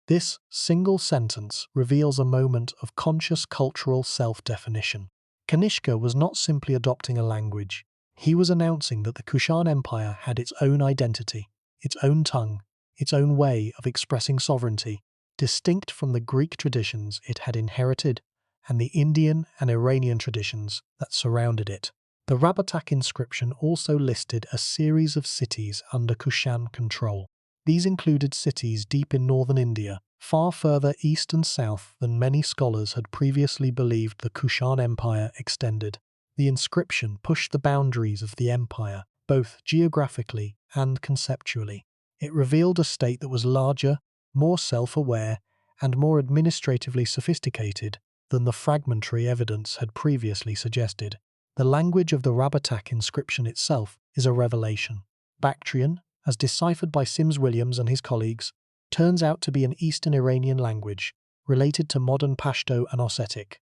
This single sentence reveals a moment of conscious cultural self-definition. Kanishka was not simply adopting a language. He was announcing that the Kushan Empire had its own identity, its own tongue, its own way of expressing sovereignty, distinct from the Greek traditions it had inherited and the Indian and Iranian traditions that surrounded it. The Rabatak inscription also listed a series of cities under Kushan control. These included cities deep in northern India, far further east and south than many scholars had previously believed the Kushan Empire extended. The inscription pushed the boundaries of the empire, both geographically and conceptually. It revealed a state that was larger, more self-aware, and more administratively sophisticated than the fragmentary evidence had previously suggested. The language of the Rabatak inscription itself is a revelation. Bactrian, as deciphered by Sims Williams and his colleagues, turns out to be an Eastern Iranian language, related to modern Pashto and Ossetic.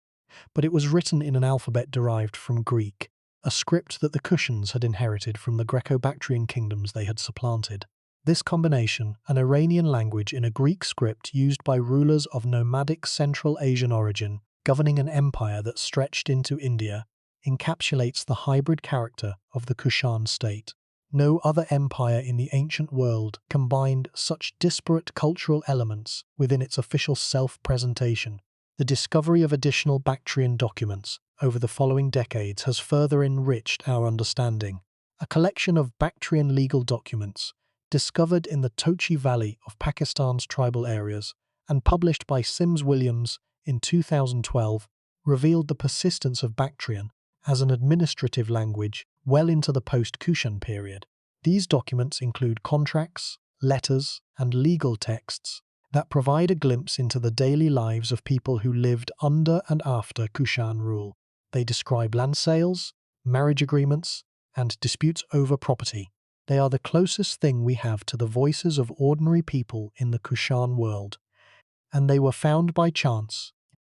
But it was written in an alphabet derived from Greek, a script that the Kushans had inherited from the Greco-Bactrian kingdoms they had supplanted. This combination, an Iranian language in a Greek script used by rulers of nomadic Central Asian origin, governing an empire that stretched into India, encapsulates the hybrid character of the Kushan state. No other empire in the ancient world combined such disparate cultural elements within its official self-presentation. The discovery of additional Bactrian documents over the following decades has further enriched our understanding. A collection of Bactrian legal documents, discovered in the Tochi Valley of Pakistan's tribal areas and published by Sims Williams in 2012, revealed the persistence of Bactrian as an administrative language well into the post-Kushan period. These documents include contracts, letters, and legal texts that provide a glimpse into the daily lives of people who lived under and after Kushan rule. They describe land sales, marriage agreements, and disputes over property. They are the closest thing we have to the voices of ordinary people in the Kushan world, and they were found by chance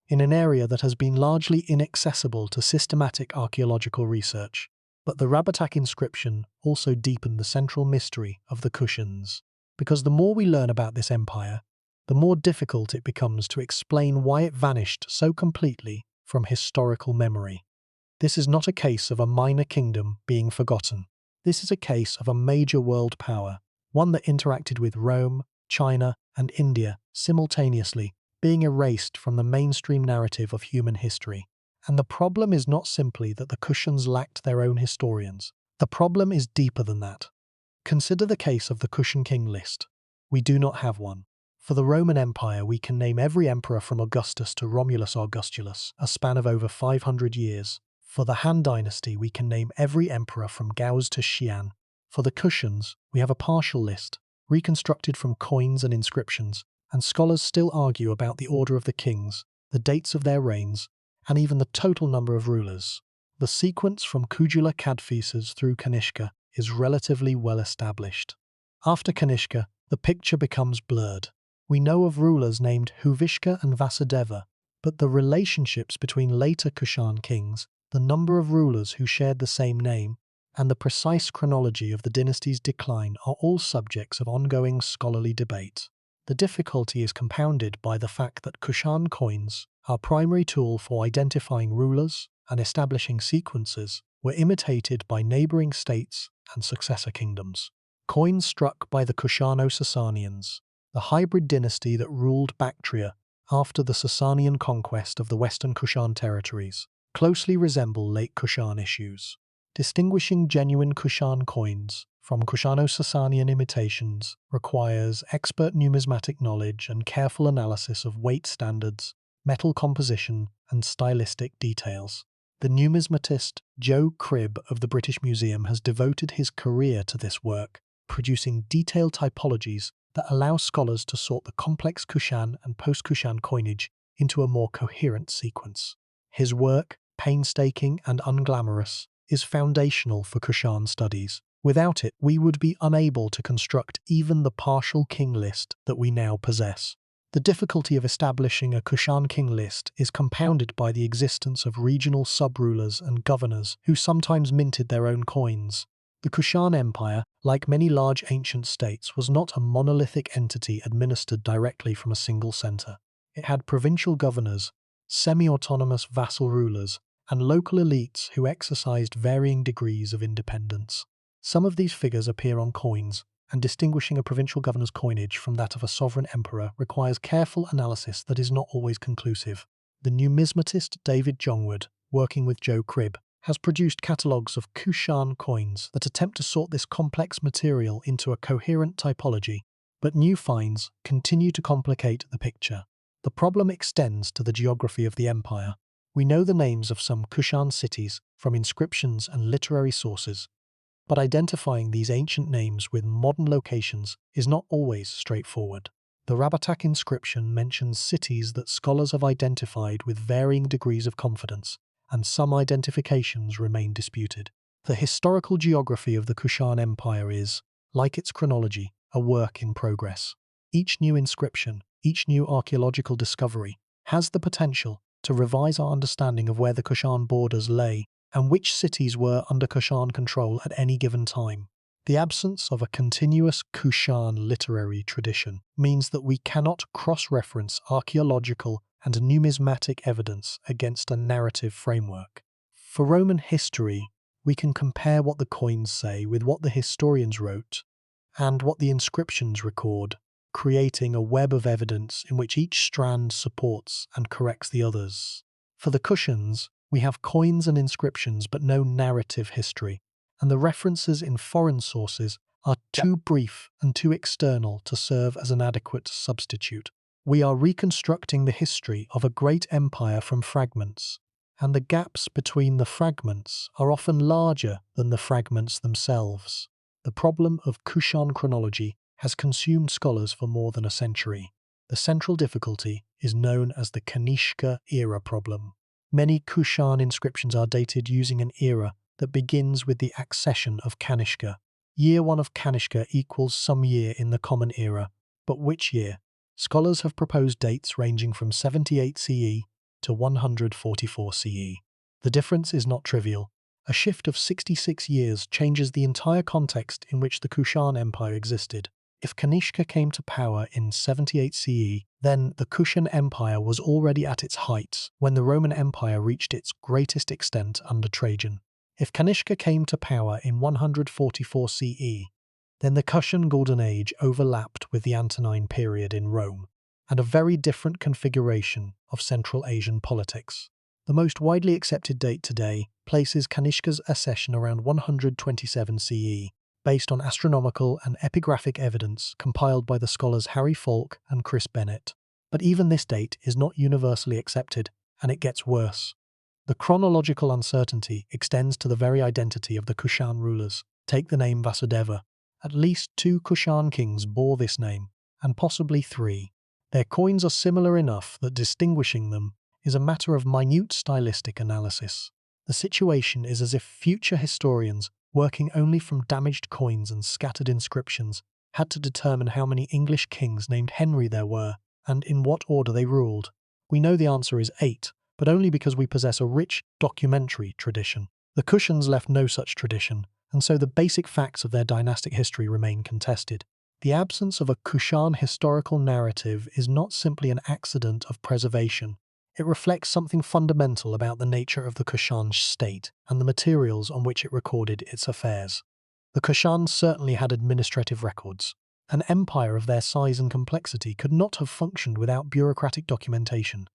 in an area that has been largely inaccessible to systematic archaeological research. But the Rabatak inscription also deepened the central mystery of the Kushans, because the more we learn about this empire, the more difficult it becomes to explain why it vanished so completely from historical memory. This is not a case of a minor kingdom being forgotten. This is a case of a major world power, one that interacted with Rome, China, and India simultaneously, being erased from the mainstream narrative of human history. And the problem is not simply that the Kushans lacked their own historians. The problem is deeper than that. Consider the case of the Kushan king list. We do not have one. For the Roman Empire, we can name every emperor from Augustus to Romulus Augustulus, a span of over 500 years. For the Han dynasty, we can name every emperor from Gaoz to Xian. For the Kushans, we have a partial list, reconstructed from coins and inscriptions, and scholars still argue about the order of the kings, the dates of their reigns, and even the total number of rulers. The sequence from Kujula Kadphises through Kanishka is relatively well established. After Kanishka, the picture becomes blurred. We know of rulers named Huvishka and Vasudeva, but the relationships between later Kushan kings, the number of rulers who shared the same name, and the precise chronology of the dynasty's decline are all subjects of ongoing scholarly debate. The difficulty is compounded by the fact that Kushan coins, our primary tool for identifying rulers and establishing sequences, were imitated by neighbouring states and successor kingdoms. Coins struck by the Kushano-Sasanians, the hybrid dynasty that ruled Bactria after the Sasanian conquest of the western Kushan territories, closely resemble late Kushan issues. Distinguishing genuine Kushan coins from Kushano-Sasanian imitations requires expert numismatic knowledge and careful analysis of weight standards, metal composition, and stylistic details. The numismatist Joe Cribb of the British Museum has devoted his career to this work, producing detailed typologies that allow scholars to sort the complex Kushan and post-Kushan coinage into a more coherent sequence. His work, painstaking and unglamorous, is foundational for Kushan studies. Without it, we would be unable to construct even the partial king list that we now possess. The difficulty of establishing a Kushan king list is compounded by the existence of regional sub-rulers and governors who sometimes minted their own coins. The Kushan Empire, like many large ancient states, was not a monolithic entity administered directly from a single center. It had provincial governors, semi-autonomous vassal rulers, and local elites who exercised varying degrees of independence. Some of these figures appear on coins, and distinguishing a provincial governor's coinage from that of a sovereign emperor requires careful analysis that is not always conclusive. The numismatist David Jongwood, working with Joe Cribb, has produced catalogues of Kushan coins that attempt to sort this complex material into a coherent typology, but new finds continue to complicate the picture. The problem extends to the geography of the empire. We know the names of some Kushan cities from inscriptions and literary sources, but identifying these ancient names with modern locations is not always straightforward. The Rabatak inscription mentions cities that scholars have identified with varying degrees of confidence, and some identifications remain disputed. The historical geography of the Kushan Empire is, like its chronology, a work in progress. Each new inscription, each new archaeological discovery, has the potential to revise our understanding of where the Kushan borders lay and which cities were under Kushan control at any given time. The absence of a continuous Kushan literary tradition means that we cannot cross-reference archaeological and numismatic evidence against a narrative framework. For Roman history, we can compare what the coins say with what the historians wrote and what the inscriptions record, creating a web of evidence in which each strand supports and corrects the others. For the Kushans, we have coins and inscriptions but no narrative history, and the references in foreign sources are too brief and too external to serve as an adequate substitute. We are reconstructing the history of a great empire from fragments, and the gaps between the fragments are often larger than the fragments themselves. The problem of Kushan chronology has consumed scholars for more than a century. The central difficulty is known as the Kanishka era problem. Many Kushan inscriptions are dated using an era that begins with the accession of Kanishka. Year 1 of Kanishka equals some year in the Common Era, but which year? Scholars have proposed dates ranging from 78 CE to 144 CE. The difference is not trivial. A shift of 66 years changes the entire context in which the Kushan Empire existed. If Kanishka came to power in 78 CE, then the Kushan Empire was already at its height when the Roman Empire reached its greatest extent under Trajan. If Kanishka came to power in 144 CE, then the Kushan Golden Age overlapped with the Antonine period in Rome, and a very different configuration of Central Asian politics. The most widely accepted date today places Kanishka's accession around 127 CE, based on astronomical and epigraphic evidence compiled by the scholars Harry Falk and Chris Bennett. But even this date is not universally accepted, and it gets worse. The chronological uncertainty extends to the very identity of the Kushan rulers. Take the name Vasudeva. At least 2 Kushan kings bore this name, and possibly 3. Their coins are similar enough that distinguishing them is a matter of minute stylistic analysis. The situation is as if future historians, working only from damaged coins and scattered inscriptions, had to determine how many English kings named Henry there were, and in what order they ruled. We know the answer is 8, but only because we possess a rich documentary tradition. The Kushans left no such tradition, and so the basic facts of their dynastic history remain contested. The absence of a Kushan historical narrative is not simply an accident of preservation. It reflects something fundamental about the nature of the Kushan state and the materials on which it recorded its affairs. The Kushans certainly had administrative records. An empire of their size and complexity could not have functioned without bureaucratic documentation,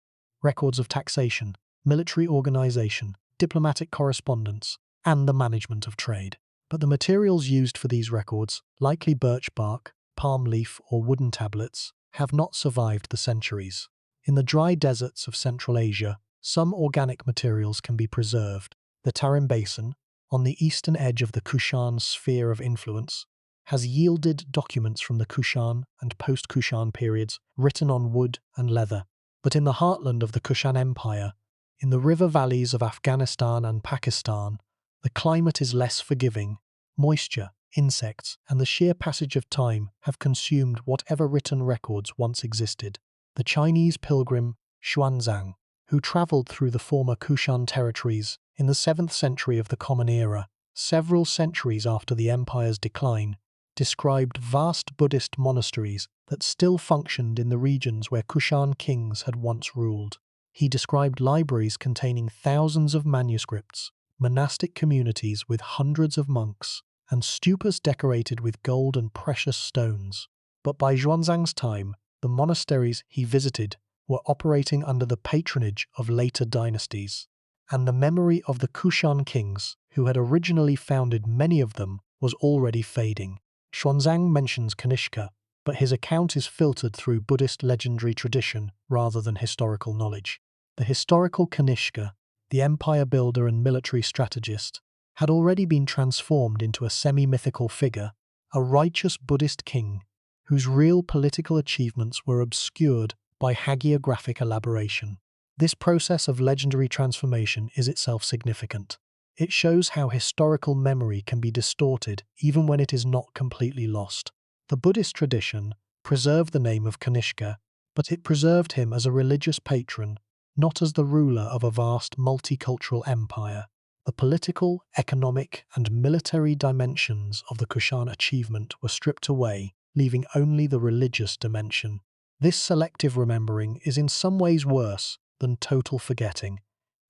records of taxation, military organization, diplomatic correspondence, and the management of trade. But the materials used for these records, likely birch bark, palm leaf, or wooden tablets, have not survived the centuries. In the dry deserts of Central Asia, some organic materials can be preserved. The Tarim Basin, on the eastern edge of the Kushan sphere of influence, has yielded documents from the Kushan and post-Kushan periods written on wood and leather. But in the heartland of the Kushan Empire, in the river valleys of Afghanistan and Pakistan, the climate is less forgiving. Moisture, insects, and the sheer passage of time have consumed whatever written records once existed. the Chinese pilgrim Xuanzang, who travelled through the former Kushan territories in the 7th century of the Common Era, several centuries after the empire's decline, described vast Buddhist monasteries that still functioned in the regions where Kushan kings had once ruled. He described libraries containing thousands of manuscripts, monastic communities with hundreds of monks, and stupas decorated with gold and precious stones. But by Xuanzang's time, the monasteries he visited were operating under the patronage of later dynasties, and the memory of the Kushan kings, who had originally founded many of them, was already fading. Xuanzang mentions Kanishka, but his account is filtered through Buddhist legendary tradition rather than historical knowledge. The historical Kanishka, the empire builder and military strategist, had already been transformed into a semi-mythical figure, a righteous Buddhist king whose real political achievements were obscured by hagiographic elaboration. This process of legendary transformation is itself significant. It shows how historical memory can be distorted even when it is not completely lost. The Buddhist tradition preserved the name of Kanishka, but it preserved him as a religious patron, not as the ruler of a vast multicultural empire. The political, economic, and military dimensions of the Kushan achievement were stripped away, leaving only the religious dimension. This selective remembering is in some ways worse than total forgetting,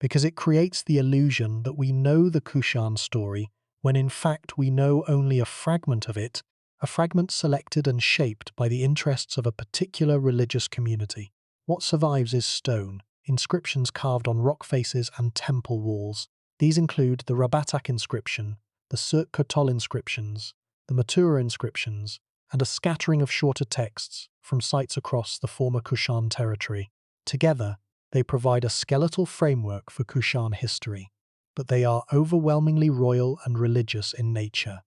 because it creates the illusion that we know the Kushan story when in fact we know only a fragment of it, a fragment selected and shaped by the interests of a particular religious community. What survives is stone, inscriptions carved on rock faces and temple walls. These include the Rabatak inscription, the Surt Kotol inscriptions, the Mathura inscriptions, and a scattering of shorter texts from sites across the former Kushan territory. Together, they provide a skeletal framework for Kushan history, but they are overwhelmingly royal and religious in nature.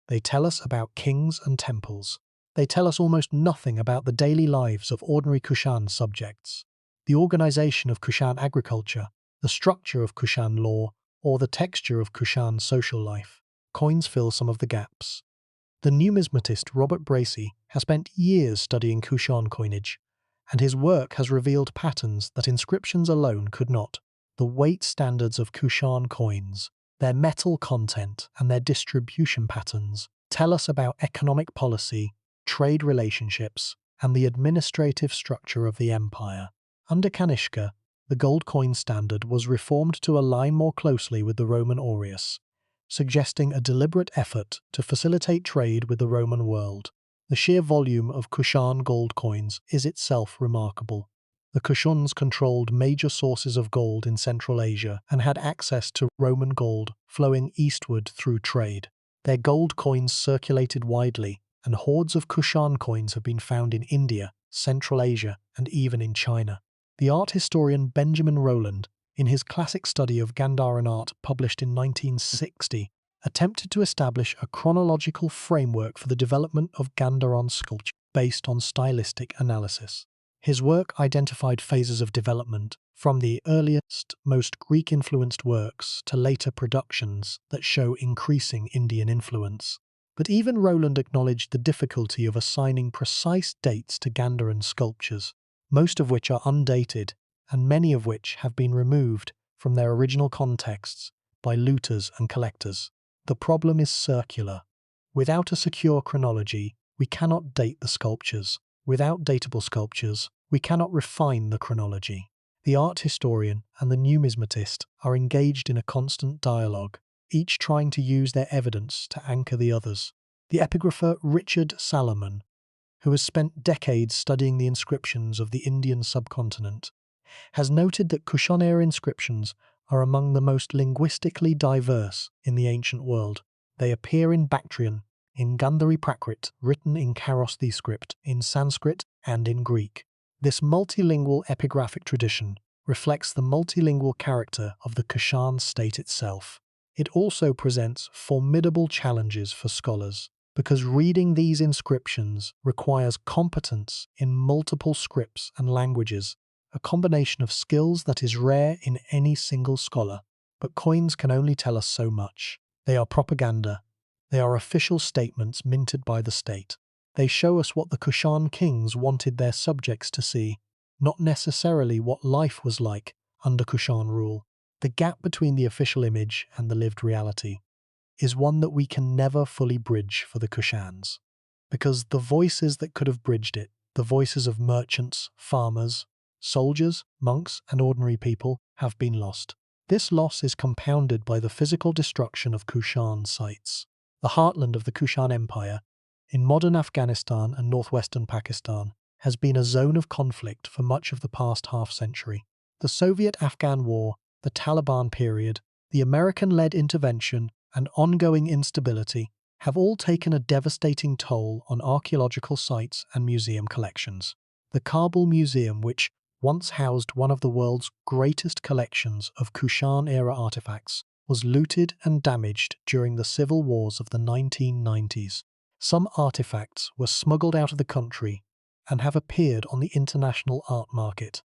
They tell us about kings and temples. They tell us almost nothing about the daily lives of ordinary Kushan subjects, the organization of Kushan agriculture, the structure of Kushan law, or the texture of Kushan social life. Coins fill some of the gaps. The numismatist Robert Bracy has spent years studying Kushan coinage, and his work has revealed patterns that inscriptions alone could not. The weight standards of Kushan coins, their metal content, and their distribution patterns tell us about economic policy, trade relationships, and the administrative structure of the empire. Under Kanishka, the gold coin standard was reformed to align more closely with the Roman aureus, suggesting a deliberate effort to facilitate trade with the Roman world. The sheer volume of Kushan gold coins is itself remarkable. The Kushans controlled major sources of gold in Central Asia and had access to Roman gold flowing eastward through trade. Their gold coins circulated widely, and hordes of Kushan coins have been found in India, Central Asia, and even in China. The art historian Benjamin Rowland, in his classic study of Gandharan art published in 1960, attempted to establish a chronological framework for the development of Gandharan sculpture based on stylistic analysis. His work identified phases of development, from the earliest, most Greek-influenced works to later productions that show increasing Indian influence. But even Rowland acknowledged the difficulty of assigning precise dates to Gandharan sculptures, most of which are undated, and many of which have been removed from their original contexts by looters and collectors. The problem is circular. Without a secure chronology, we cannot date the sculptures. Without datable sculptures, we cannot refine the chronology. The art historian and the numismatist are engaged in a constant dialogue, each trying to use their evidence to anchor the others. The epigrapher Richard Salomon, who has spent decades studying the inscriptions of the Indian subcontinent, has noted that Kushan-era inscriptions are among the most linguistically diverse in the ancient world. They appear in Bactrian, in Gandhari Prakrit, written in Kharosthi script, in Sanskrit, and in Greek. This multilingual epigraphic tradition reflects the multilingual character of the Kushan state itself. It also presents formidable challenges for scholars, because reading these inscriptions requires competence in multiple scripts and languages, a combination of skills that is rare in any single scholar. But coins can only tell us so much. They are propaganda. They are official statements minted by the state. They show us what the Kushan kings wanted their subjects to see. not necessarily what life was like under Kushan rule. The gap between the official image and the lived reality is one that we can never fully bridge for the Kushans, because the voices that could have bridged it, the voices of merchants, farmers, soldiers, monks, and ordinary people, have been lost. This loss is compounded by the physical destruction of Kushan sites. The heartland of the Kushan Empire, in modern Afghanistan and northwestern Pakistan, has been a zone of conflict for much of the past half-century. The Soviet-Afghan War, the Taliban period, the American-led intervention, and ongoing instability have all taken a devastating toll on archaeological sites and museum collections. The Kabul Museum, which once housed one of the world's greatest collections of Kushan-era artifacts, was looted and damaged during the civil wars of the 1990s. Some artifacts were smuggled out of the country and have appeared on the international art market.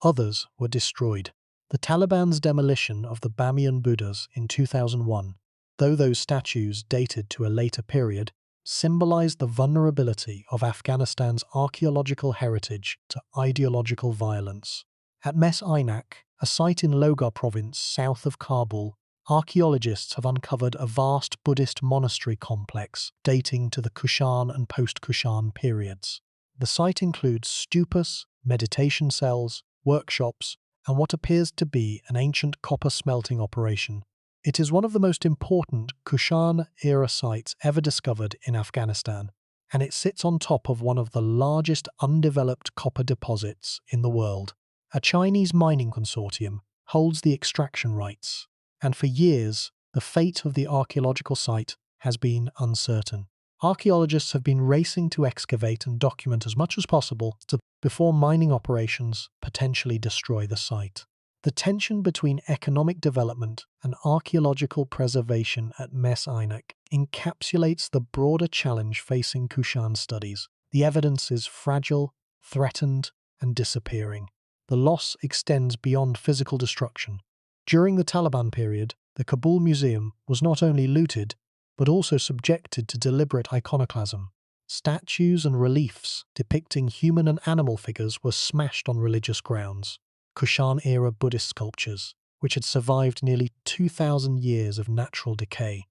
Others were destroyed. The Taliban's demolition of the Bamiyan Buddhas in 2001, though those statues dated to a later period, symbolized the vulnerability of Afghanistan's archaeological heritage to ideological violence. At Mes Aynak, a site in Logar province south of Kabul, archaeologists have uncovered a vast Buddhist monastery complex dating to the Kushan and post-Kushan periods. The site includes stupas, meditation cells, workshops, and what appears to be an ancient copper smelting operation. It is one of the most important Kushan-era sites ever discovered in Afghanistan, and it sits on top of one of the largest undeveloped copper deposits in the world. A Chinese mining consortium holds the extraction rights, and for years, the fate of the archaeological site has been uncertain. Archaeologists have been racing to excavate and document as much as possible before mining operations potentially destroy the site. The tension between economic development and archaeological preservation at Mes Aynak encapsulates the broader challenge facing Kushan studies. The evidence is fragile, threatened, and disappearing. The loss extends beyond physical destruction. During the Taliban period, the Kabul Museum was not only looted, but also subjected to deliberate iconoclasm. Statues and reliefs depicting human and animal figures were smashed on religious grounds. Kushan-era Buddhist sculptures, which had survived nearly 2,000 years of natural decay,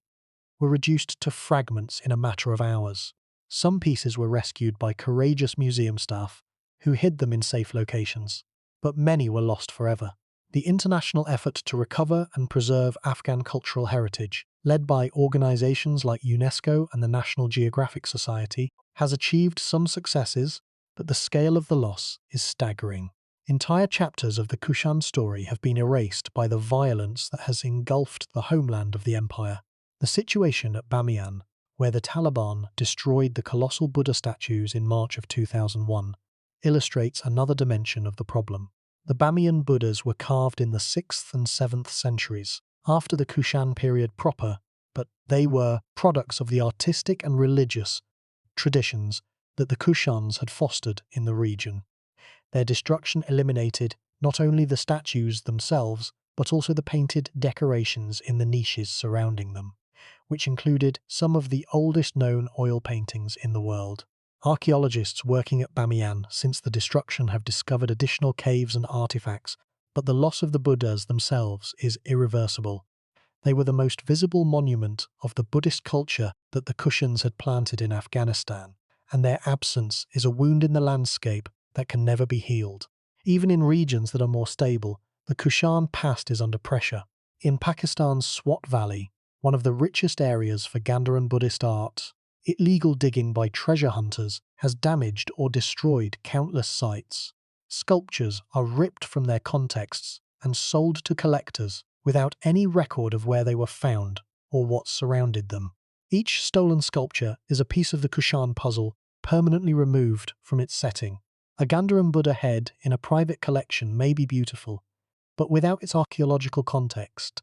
were reduced to fragments in a matter of hours. Some pieces were rescued by courageous museum staff, who hid them in safe locations, but many were lost forever. The international effort to recover and preserve Afghan cultural heritage, led by organizations like UNESCO and the National Geographic Society, has achieved some successes, but the scale of the loss is staggering. Entire chapters of the Kushan story have been erased by the violence that has engulfed the homeland of the empire. The situation at Bamiyan, where the Taliban destroyed the colossal Buddha statues in March of 2001, illustrates another dimension of the problem. The Bamiyan Buddhas were carved in the 6th and 7th centuries, after the Kushan period proper, but they were products of the artistic and religious traditions that the Kushans had fostered in the region. Their destruction eliminated not only the statues themselves, but also the painted decorations in the niches surrounding them, which included some of the oldest known oil paintings in the world. Archaeologists working at Bamiyan since the destruction have discovered additional caves and artifacts, but the loss of the Buddhas themselves is irreversible. They were the most visible monument of the Buddhist culture that the Kushans had planted in Afghanistan, and their absence is a wound in the landscape that can never be healed. Even in regions that are more stable, the Kushan past is under pressure. In Pakistan's Swat Valley, one of the richest areas for Gandharan Buddhist art, illegal digging by treasure hunters has damaged or destroyed countless sites. Sculptures are ripped from their contexts and sold to collectors without any record of where they were found or what surrounded them. Each stolen sculpture is a piece of the Kushan puzzle permanently removed from its setting. A Gandharan Buddha head in a private collection may be beautiful, but without its archaeological context,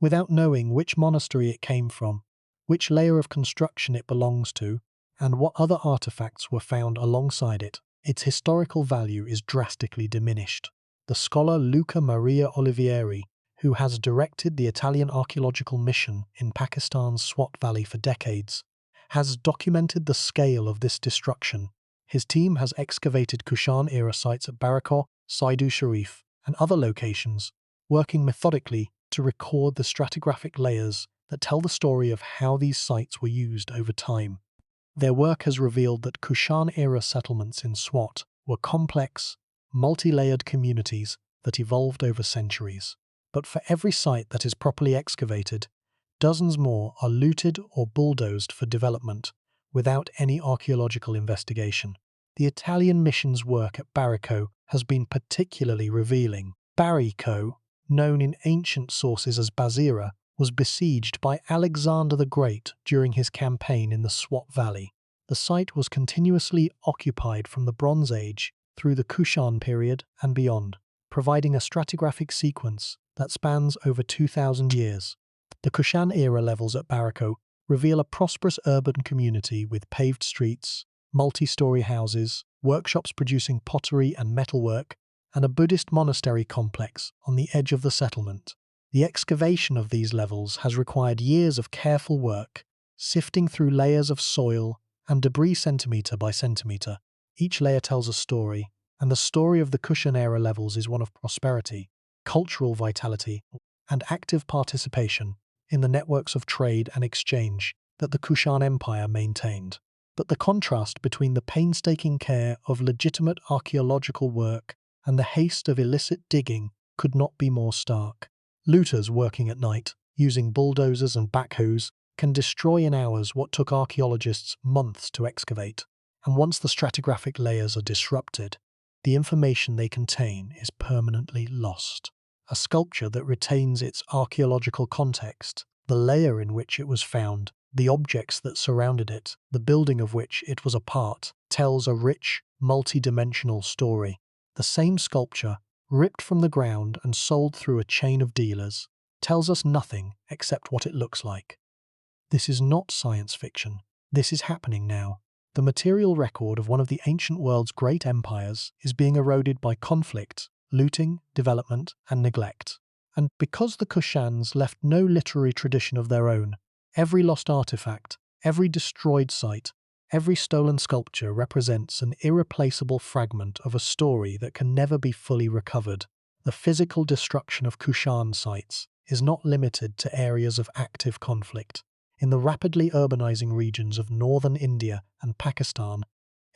without knowing which monastery it came from, which layer of construction it belongs to, and what other artifacts were found alongside it, its historical value is drastically diminished. The scholar Luca Maria Olivieri, who has directed the Italian archaeological mission in Pakistan's Swat Valley for decades, has documented the scale of this destruction His team has excavated Kushan-era sites at Barakah, Saidu Sharif, and other locations, working methodically to record the stratigraphic layers that tell the story of how these sites were used over time. Their work has revealed that Kushan-era settlements in Swat were complex, multi-layered communities that evolved over centuries. But for every site that is properly excavated, dozens more are looted or bulldozed for development without any archaeological investigation. The Italian mission's work at Barico has been particularly revealing. Barico, known in ancient sources as Basira, was besieged by Alexander the Great during his campaign in the Swat Valley. The site was continuously occupied from the Bronze Age through the Kushan period and beyond, providing a stratigraphic sequence that spans over 2,000 years. The Kushan-era levels at Barico reveal a prosperous urban community with paved streets, multi-story houses, workshops producing pottery and metalwork, and a Buddhist monastery complex on the edge of the settlement. The excavation of these levels has required years of careful work, sifting through layers of soil and debris centimetre by centimetre. Each layer tells a story, and the story of the Kushan-era levels is one of prosperity, cultural vitality, and active participation in the networks of trade and exchange that the Kushan Empire maintained. But the contrast between the painstaking care of legitimate archaeological work and the haste of illicit digging could not be more stark. Looters working at night, using bulldozers and backhoes, can destroy in hours what took archaeologists months to excavate. And once the stratigraphic layers are disrupted, the information they contain is permanently lost. A sculpture that retains its archaeological context, the layer in which it was found, the objects that surrounded it, the building of which it was a part, tells a rich, multi-dimensional story. The same sculpture, ripped from the ground and sold through a chain of dealers, tells us nothing except what it looks like. This is not science fiction. This is happening now. The material record of one of the ancient world's great empires is being eroded by conflict, looting, development, and neglect. And because the Kushans left no literary tradition of their own, every lost artifact, every destroyed site, every stolen sculpture represents an irreplaceable fragment of a story that can never be fully recovered. The physical destruction of Kushan sites is not limited to areas of active conflict. In the rapidly urbanizing regions of northern India and Pakistan,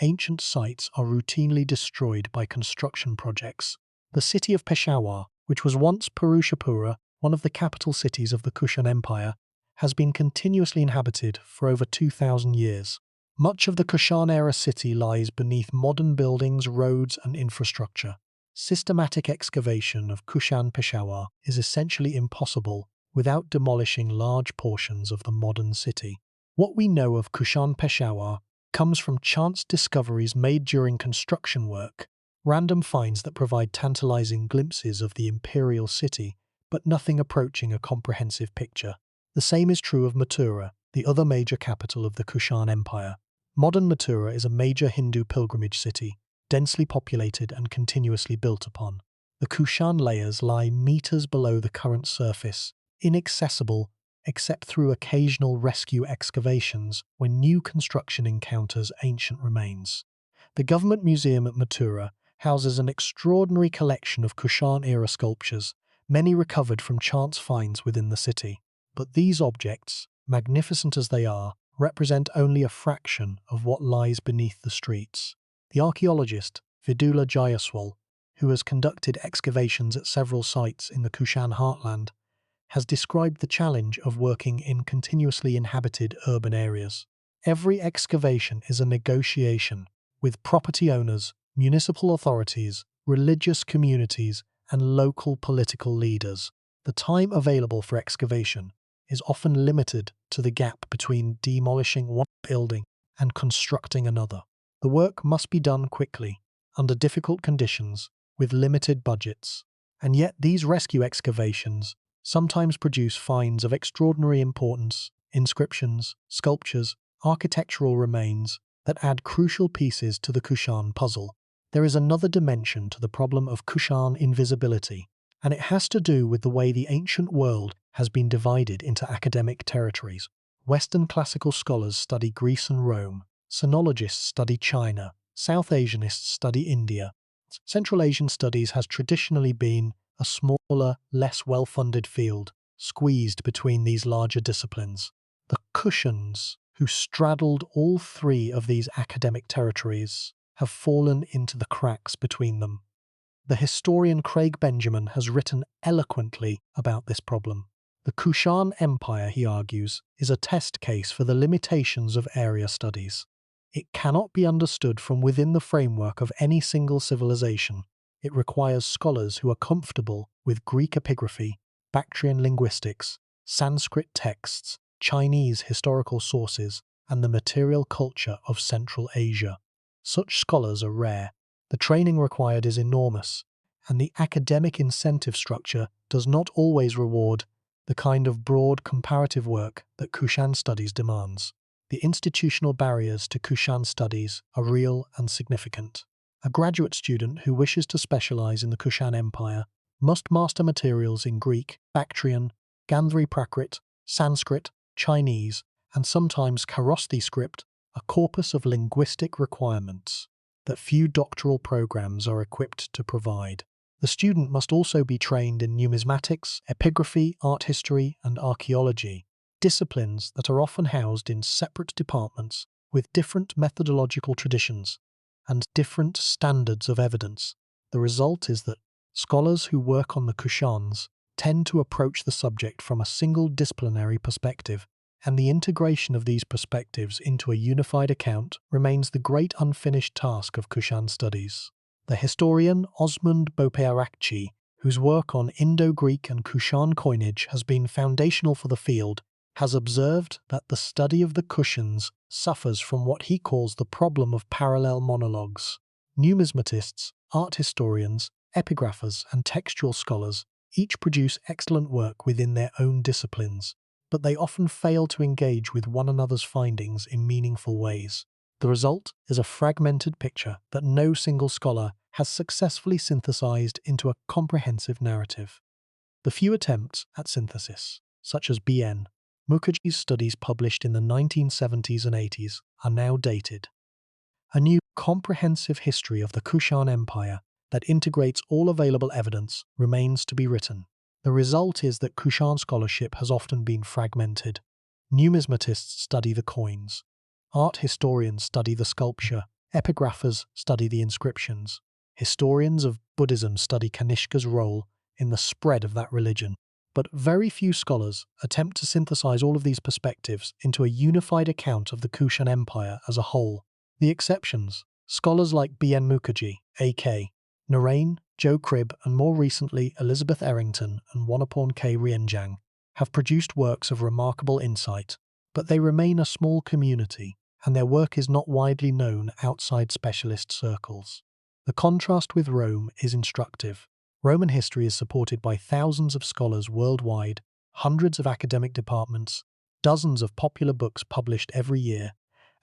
ancient sites are routinely destroyed by construction projects. The city of Peshawar, which was once Purushapura, one of the capital cities of the Kushan Empire, has been continuously inhabited for over 2,000 years. Much of the Kushan-era city lies beneath modern buildings, roads, and infrastructure. Systematic excavation of Kushan Peshawar is essentially impossible without demolishing large portions of the modern city. What we know of Kushan Peshawar comes from chance discoveries made during construction work, random finds that provide tantalizing glimpses of the imperial city, but nothing approaching a comprehensive picture. The same is true of Mathura, the other major capital of the Kushan Empire. Modern Mathura is a major Hindu pilgrimage city, densely populated and continuously built upon. The Kushan layers lie meters below the current surface, inaccessible except through occasional rescue excavations when new construction encounters ancient remains. The government museum at Mathura houses an extraordinary collection of Kushan-era sculptures, many recovered from chance finds within the city. But these objects, magnificent as they are, represent only a fraction of what lies beneath the streets. The archaeologist Vidula Jayaswal, who has conducted excavations at several sites in the Kushan heartland, has described the challenge of working in continuously inhabited urban areas. Every excavation is a negotiation with property owners, municipal authorities, religious communities, and local political leaders. The time available for excavation is often limited to the gap between demolishing one building and constructing another. The work must be done quickly, under difficult conditions, with limited budgets. And yet these rescue excavations sometimes produce finds of extraordinary importance, inscriptions, sculptures, architectural remains that add crucial pieces to the Kushan puzzle. There is another dimension to the problem of Kushan invisibility, and it has to do with the way the ancient world has been divided into academic territories. Western classical scholars study Greece and Rome, sinologists study China, South Asianists study India. Central Asian studies has traditionally been a smaller, less well-funded field, squeezed between these larger disciplines. The Kushans, who straddled all three of these academic territories, have fallen into the cracks between them. The historian Craig Benjamin has written eloquently about this problem. The Kushan Empire, he argues, is a test case for the limitations of area studies. It cannot be understood from within the framework of any single civilization. It requires scholars who are comfortable with Greek epigraphy, Bactrian linguistics, Sanskrit texts, Chinese historical sources, and the material culture of Central Asia. Such scholars are rare. The training required is enormous, and the academic incentive structure does not always reward the kind of broad comparative work that Kushan studies demands. The institutional barriers to Kushan studies are real and significant. A graduate student who wishes to specialize in the Kushan Empire must master materials in Greek, Bactrian, Gandhari Prakrit, Sanskrit, Chinese, and sometimes Kharosthi script, a corpus of linguistic requirements that few doctoral programs are equipped to provide. The student must also be trained in numismatics, epigraphy, art history, and archaeology, disciplines that are often housed in separate departments with different methodological traditions and different standards of evidence. The result is that scholars who work on the Kushans tend to approach the subject from a single disciplinary perspective, and the integration of these perspectives into a unified account remains the great unfinished task of Kushan studies. The historian Osmund Bopearakchi, whose work on Indo-Greek and Kushan coinage has been foundational for the field, has observed that the study of the Kushans suffers from what he calls the problem of parallel monologues. Numismatists, art historians, epigraphers, and textual scholars each produce excellent work within their own disciplines, but they often fail to engage with one another's findings in meaningful ways. The result is a fragmented picture that no single scholar has successfully synthesized into a comprehensive narrative. The few attempts at synthesis, such as B.N. Mukherjee's studies published in the 1970s and 80s, are now dated. A new comprehensive history of the Kushan Empire that integrates all available evidence remains to be written. The result is that Kushan scholarship has often been fragmented. Numismatists study the coins. Art historians study the sculpture. Epigraphers study the inscriptions. Historians of Buddhism study Kanishka's role in the spread of that religion. But very few scholars attempt to synthesize all of these perspectives into a unified account of the Kushan Empire as a whole. The exceptions, scholars like B.N. Mukherjee, A.K. Narain, Joe Cribb, and more recently Elizabeth Errington and Wanaporn K. Rienjang, have produced works of remarkable insight, but they remain a small community, and their work is not widely known outside specialist circles. The contrast with Rome is instructive. Roman history is supported by thousands of scholars worldwide, hundreds of academic departments, dozens of popular books published every year,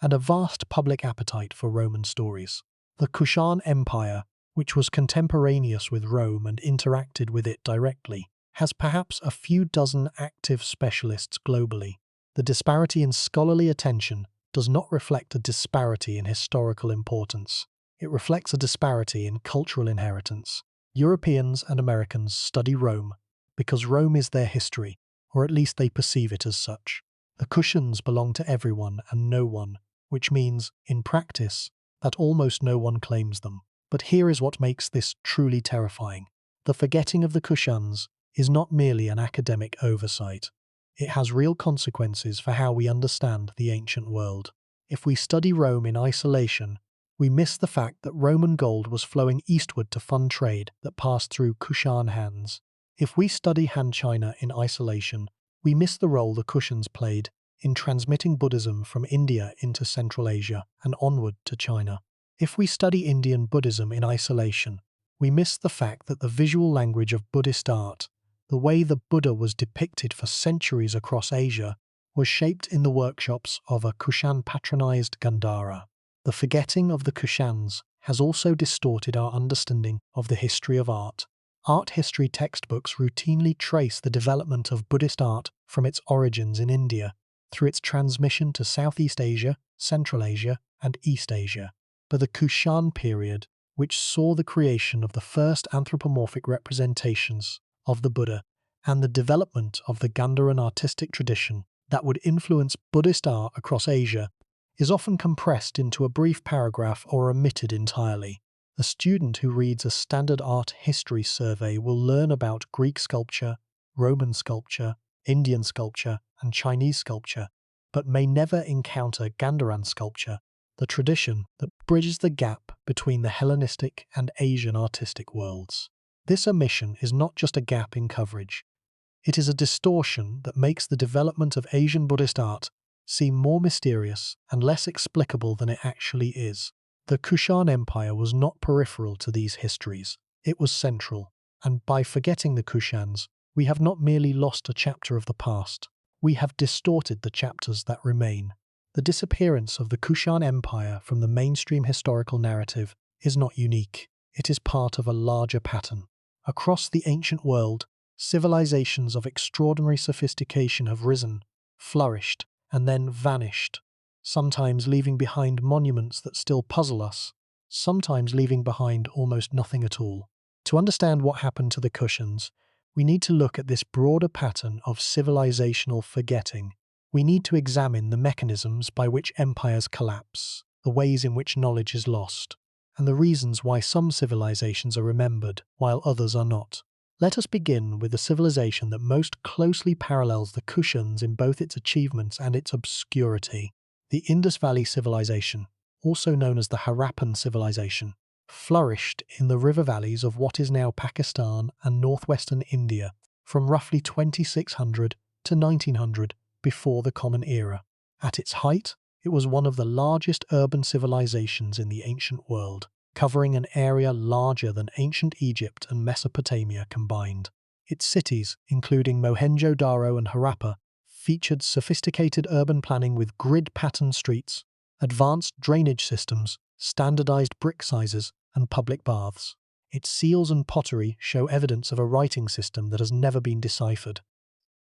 and a vast public appetite for Roman stories. The Kushan Empire, which was contemporaneous with Rome and interacted with it directly, has perhaps a few dozen active specialists globally. The disparity in scholarly attention does not reflect a disparity in historical importance. It reflects a disparity in cultural inheritance. Europeans and Americans study Rome because Rome is their history, or at least they perceive it as such. The Kushans belong to everyone and no one, which means, in practice, that almost no one claims them. But here is what makes this truly terrifying. The forgetting of the Kushans is not merely an academic oversight. It has real consequences for how we understand the ancient world. If we study Rome in isolation, we miss the fact that Roman gold was flowing eastward to fund trade that passed through Kushan hands. If we study Han China in isolation, we miss the role the Kushans played in transmitting Buddhism from India into Central Asia and onward to China. If we study Indian Buddhism in isolation, we miss the fact that the visual language of Buddhist art, the way the Buddha was depicted for centuries across Asia, was shaped in the workshops of a Kushan-patronized Gandhara. The forgetting of the Kushans has also distorted our understanding of the history of art. Art history textbooks routinely trace the development of Buddhist art from its origins in India, through its transmission to Southeast Asia, Central Asia, and East Asia. but the Kushan period, which saw the creation of the first anthropomorphic representations of the Buddha and the development of the Gandharan artistic tradition that would influence Buddhist art across Asia, is often compressed into a brief paragraph or omitted entirely. A student who reads a standard art history survey will learn about Greek sculpture, Roman sculpture, Indian sculpture, and Chinese sculpture, but may never encounter Gandharan sculpture, the tradition that bridges the gap between the Hellenistic and Asian artistic worlds. This omission is not just a gap in coverage. It is a distortion that makes the development of Asian Buddhist art seem more mysterious and less explicable than it actually is. The Kushan Empire was not peripheral to these histories, it was central, and by forgetting the Kushans, we have not merely lost a chapter of the past, we have distorted the chapters that remain. The disappearance of the Kushan Empire from the mainstream historical narrative is not unique, it is part of a larger pattern. Across the ancient world, civilizations of extraordinary sophistication have risen, flourished, and then vanished, sometimes leaving behind monuments that still puzzle us, sometimes leaving behind almost nothing at all. To understand what happened to the Kushans, we need to look at this broader pattern of civilizational forgetting. We need to examine the mechanisms by which empires collapse, the ways in which knowledge is lost, and the reasons why some civilizations are remembered while others are not. Let us begin with the civilization that most closely parallels the Kushans in both its achievements and its obscurity. The Indus Valley Civilization, also known as the Harappan Civilization, flourished in the river valleys of what is now Pakistan and northwestern India from roughly 2600 to 1900 before the Common Era. At its height, it was one of the largest urban civilizations in the ancient world, covering an area larger than ancient Egypt and Mesopotamia combined. Its cities, including Mohenjo-Daro and Harappa, featured sophisticated urban planning with grid-pattern streets, advanced drainage systems, standardized brick sizes, and public baths. Its seals and pottery show evidence of a writing system that has never been deciphered.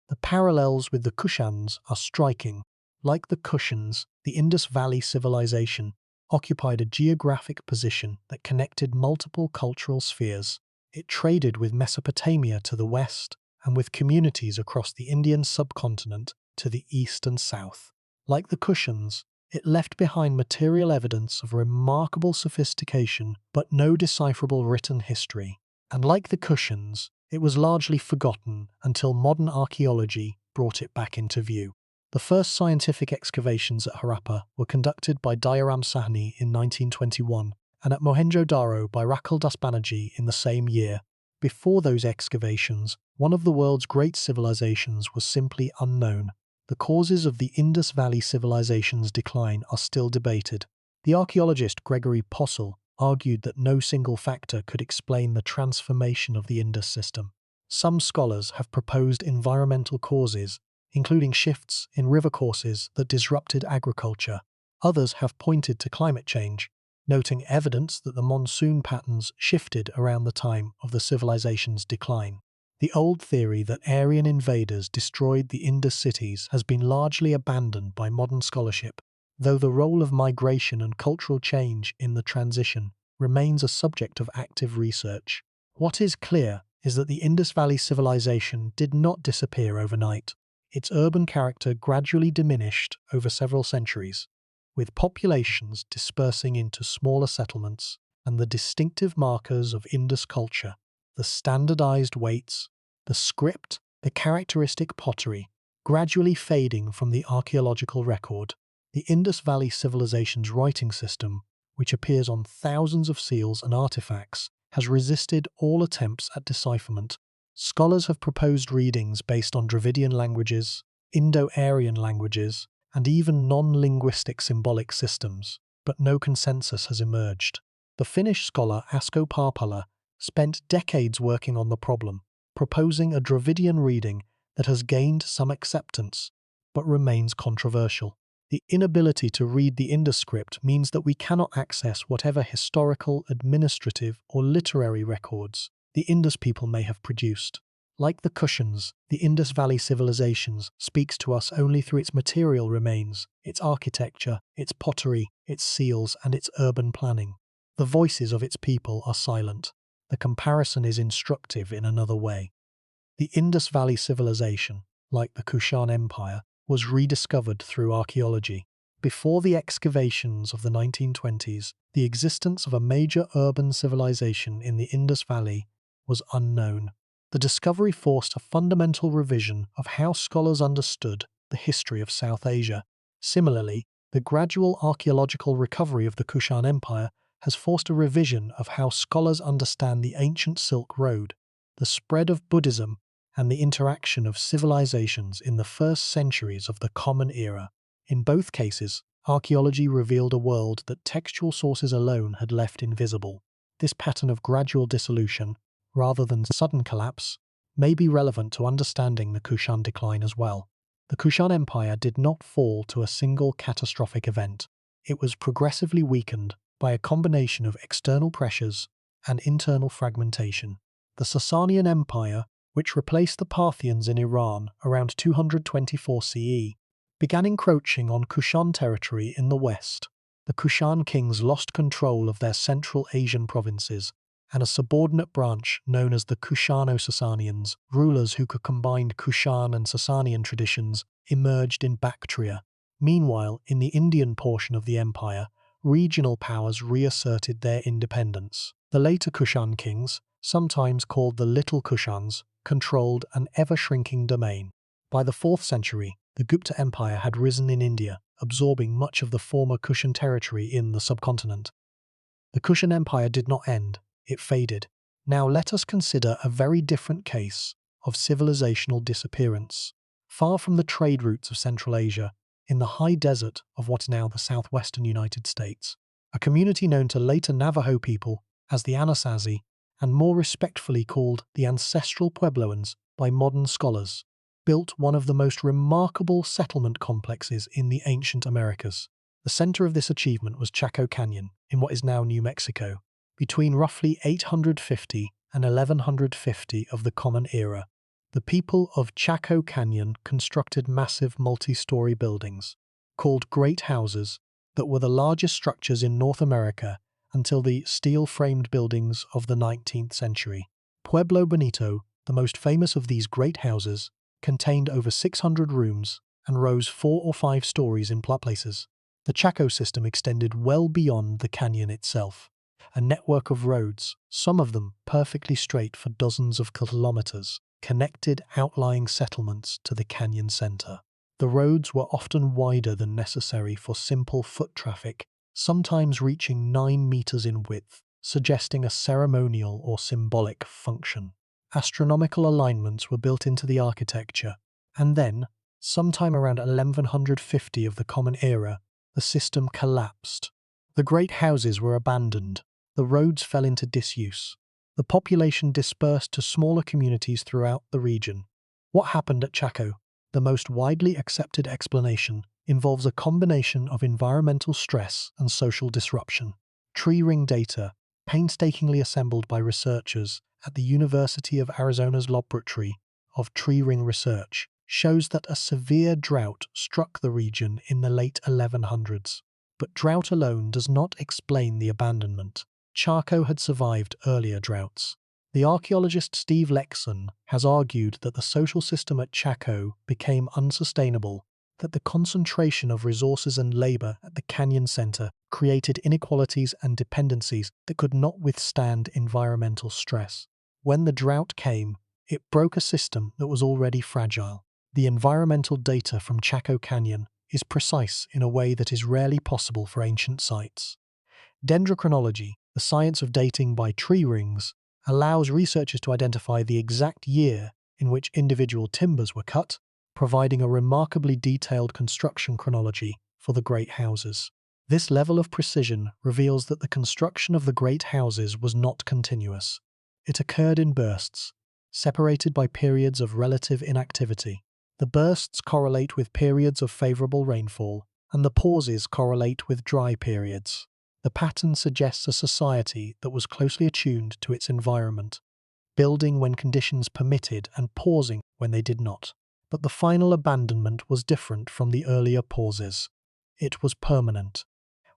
The parallels with the Kushans are striking. Like the Kushans, the Indus Valley Civilization occupied a geographic position that connected multiple cultural spheres. It traded with Mesopotamia to the west and with communities across the Indian subcontinent to the east and south. Like the Kushans, it left behind material evidence of remarkable sophistication but no decipherable written history. And like the Kushans, it was largely forgotten until modern archaeology brought it back into view. The first scientific excavations at Harappa were conducted by Dayaram Sahni in 1921 and at Mohenjo-Daro by Rakul Das Banerjee in the same year. Before those excavations, one of the world's great civilizations was simply unknown. The causes of the Indus Valley Civilization's decline are still debated. The archaeologist Gregory Possehl argued that no single factor could explain the transformation of the Indus system. Some scholars have proposed environmental causes, including shifts in river courses that disrupted agriculture. Others have pointed to climate change, noting evidence that the monsoon patterns shifted around the time of the civilization's decline. The old theory that Aryan invaders destroyed the Indus cities has been largely abandoned by modern scholarship, though the role of migration and cultural change in the transition remains a subject of active research. What is clear is that the Indus Valley Civilization did not disappear overnight. Its urban character gradually diminished over several centuries, with populations dispersing into smaller settlements and the distinctive markers of Indus culture, the standardized weights, the script, the characteristic pottery, gradually fading from the archaeological record. The Indus Valley Civilization's writing system, which appears on thousands of seals and artifacts, has resisted all attempts at decipherment. Scholars have proposed readings based on Dravidian languages, Indo-Aryan languages, and even non-linguistic symbolic systems, but no consensus has emerged. The Finnish scholar Asko Parpala spent decades working on the problem, proposing a Dravidian reading that has gained some acceptance, but remains controversial. The inability to read the Indus script means that we cannot access whatever historical, administrative, or literary records the Indus people may have produced. Like the Kushans, the Indus Valley civilizations speaks to us only through its material remains, its architecture, its pottery, its seals, and its urban planning. The voices of its people are silent. The comparison is instructive in another way. The Indus Valley civilization, like the Kushan Empire, was rediscovered through archaeology. Before the excavations of the 1920s, the existence of a major urban civilization in the Indus Valley was unknown. The discovery forced a fundamental revision of how scholars understood the history of South Asia. Similarly, the gradual archaeological recovery of the Kushan Empire has forced a revision of how scholars understand the ancient Silk Road, the spread of Buddhism, and the interaction of civilizations in the first centuries of the Common Era. In both cases, archaeology revealed a world that textual sources alone had left invisible. This pattern of gradual dissolution, rather than sudden collapse, may be relevant to understanding the Kushan decline as well. The Kushan Empire did not fall to a single catastrophic event. It was progressively weakened by a combination of external pressures and internal fragmentation. The Sasanian Empire, which replaced the Parthians in Iran around 224 CE, began encroaching on Kushan territory in the west. The Kushan kings lost control of their Central Asian provinces, and a subordinate branch known as the Kushano-Sasanians, rulers who could combine Kushan and Sasanian traditions, emerged in Bactria. Meanwhile, in the Indian portion of the empire, regional powers reasserted their independence. The later Kushan kings, sometimes called the Little Kushans, controlled an ever-shrinking domain. By the 4th century, the Gupta Empire had risen in India, absorbing much of the former Kushan territory in the subcontinent. The Kushan Empire did not end, it faded. Now let us consider a very different case of civilizational disappearance. Far from the trade routes of Central Asia, in the high desert of what is now the southwestern United States, a community known to later Navajo people as the Anasazi, and more respectfully called the ancestral Puebloans by modern scholars, built one of the most remarkable settlement complexes in the ancient Americas. The center of this achievement was Chaco Canyon, in what is now New Mexico, between roughly 850 and 1150 of the Common Era. The people of Chaco Canyon constructed massive multi-story buildings, called Great Houses, that were the largest structures in North America until the steel-framed buildings of the 19th century. Pueblo Bonito, the most famous of these great houses, contained over 600 rooms and rose 4 or 5 stories in places. The Chaco system extended well beyond the canyon itself. A network of roads, some of them perfectly straight for dozens of kilometers, connected outlying settlements to the canyon center. The roads were often wider than necessary for simple foot traffic, sometimes reaching 9 meters in width, suggesting a ceremonial or symbolic function. Astronomical alignments were built into the architecture, and then, sometime around 1150 of the Common Era, the system collapsed. The great houses were abandoned. The roads fell into disuse. The population dispersed to smaller communities throughout the region. What happened at Chaco? The most widely accepted explanation involves a combination of environmental stress and social disruption. Tree ring data, painstakingly assembled by researchers at the University of Arizona's Laboratory of Tree Ring Research, shows that a severe drought struck the region in the late 1100s. But drought alone does not explain the abandonment. Chaco had survived earlier droughts. The archaeologist Steve Lexon has argued that the social system at Chaco became unsustainable, that the concentration of resources and labor at the canyon center created inequalities and dependencies that could not withstand environmental stress. When the drought came, it broke a system that was already fragile. The environmental data from Chaco Canyon is precise in a way that is rarely possible for ancient sites. Dendrochronology, the science of dating by tree rings, allows researchers to identify the exact year in which individual timbers were cut, providing a remarkably detailed construction chronology for the great houses. This level of precision reveals that the construction of the great houses was not continuous. It occurred in bursts, separated by periods of relative inactivity. The bursts correlate with periods of favorable rainfall, and the pauses correlate with dry periods. The pattern suggests a society that was closely attuned to its environment. building when conditions permitted and pausing when they did not. But the final abandonment was different from the earlier pauses. It was permanent.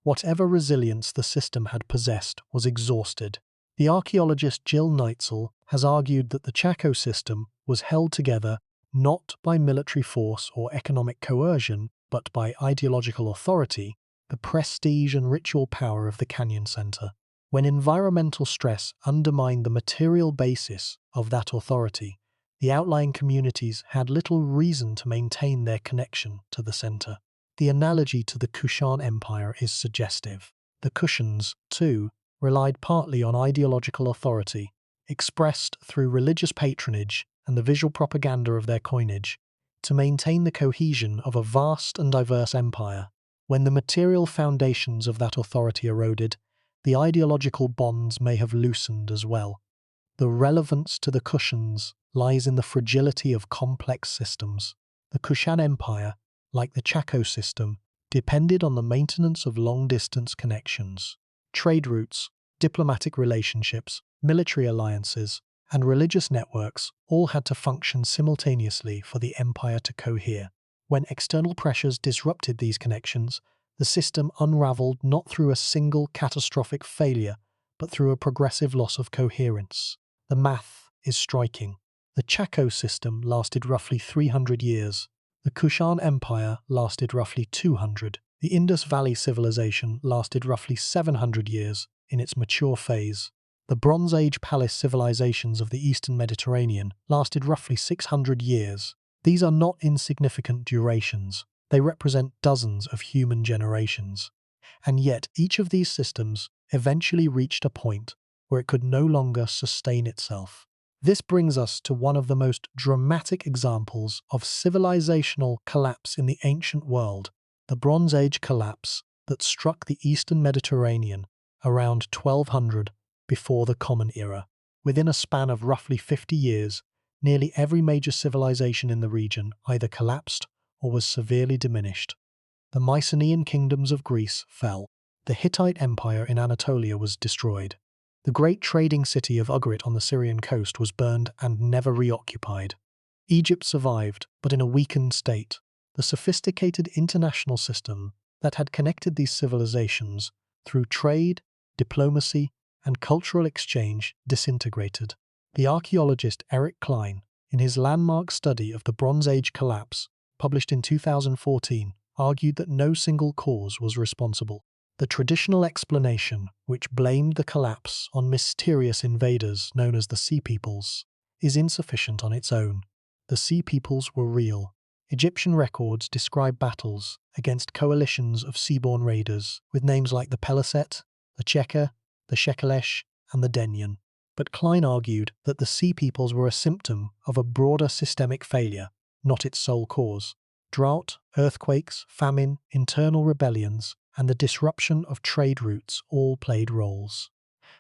Whatever resilience the system had possessed was exhausted. The archaeologist Jill Neitzel has argued that the Chaco system was held together not by military force or economic coercion, but by ideological authority, the prestige and ritual power of the canyon center. When environmental stress undermined the material basis of that authority, the outlying communities had little reason to maintain their connection to the center. The analogy to the Kushan Empire is suggestive. The Kushans, too, relied partly on ideological authority, expressed through religious patronage and the visual propaganda of their coinage, to maintain the cohesion of a vast and diverse empire. When the material foundations of that authority eroded, the ideological bonds may have loosened as well. The relevance to the Kushans lies in the fragility of complex systems. The Kushan Empire, like the Chaco system, depended on the maintenance of long-distance connections. Trade routes, diplomatic relationships, military alliances, and religious networks all had to function simultaneously for the empire to cohere. When external pressures disrupted these connections, the system unraveled not through a single catastrophic failure, but through a progressive loss of coherence. The math is striking. The Chaco system lasted roughly 300 years. The Kushan Empire lasted roughly 200. The Indus Valley Civilization lasted roughly 700 years in its mature phase. The Bronze Age palace civilizations of the Eastern Mediterranean lasted roughly 600 years. These are not insignificant durations. They represent dozens of human generations. And yet each of these systems eventually reached a point where it could no longer sustain itself. This brings us to one of the most dramatic examples of civilizational collapse in the ancient world, the Bronze Age collapse that struck the Eastern Mediterranean around 1200 before the Common Era. Within a span of roughly 50 years, nearly every major civilization in the region either collapsed or was severely diminished. The Mycenaean kingdoms of Greece fell. The Hittite Empire in Anatolia was destroyed. The great trading city of Ugarit on the Syrian coast was burned and never reoccupied. Egypt survived, but in a weakened state. The sophisticated international system that had connected these civilizations through trade, diplomacy, and cultural exchange disintegrated. The archaeologist Eric Klein, in his landmark study of the Bronze Age collapse, published in 2014, argued that no single cause was responsible. The traditional explanation, which blamed the collapse on mysterious invaders known as the Sea Peoples, is insufficient on its own. The Sea Peoples were real. Egyptian records describe battles against coalitions of seaborne raiders with names like the Peliset, the Cheka, the Shekelesh, and the Denyen. But Klein argued that the Sea Peoples were a symptom of a broader systemic failure, not its sole cause. Drought, earthquakes, famine, internal rebellions, and the disruption of trade routes all played roles.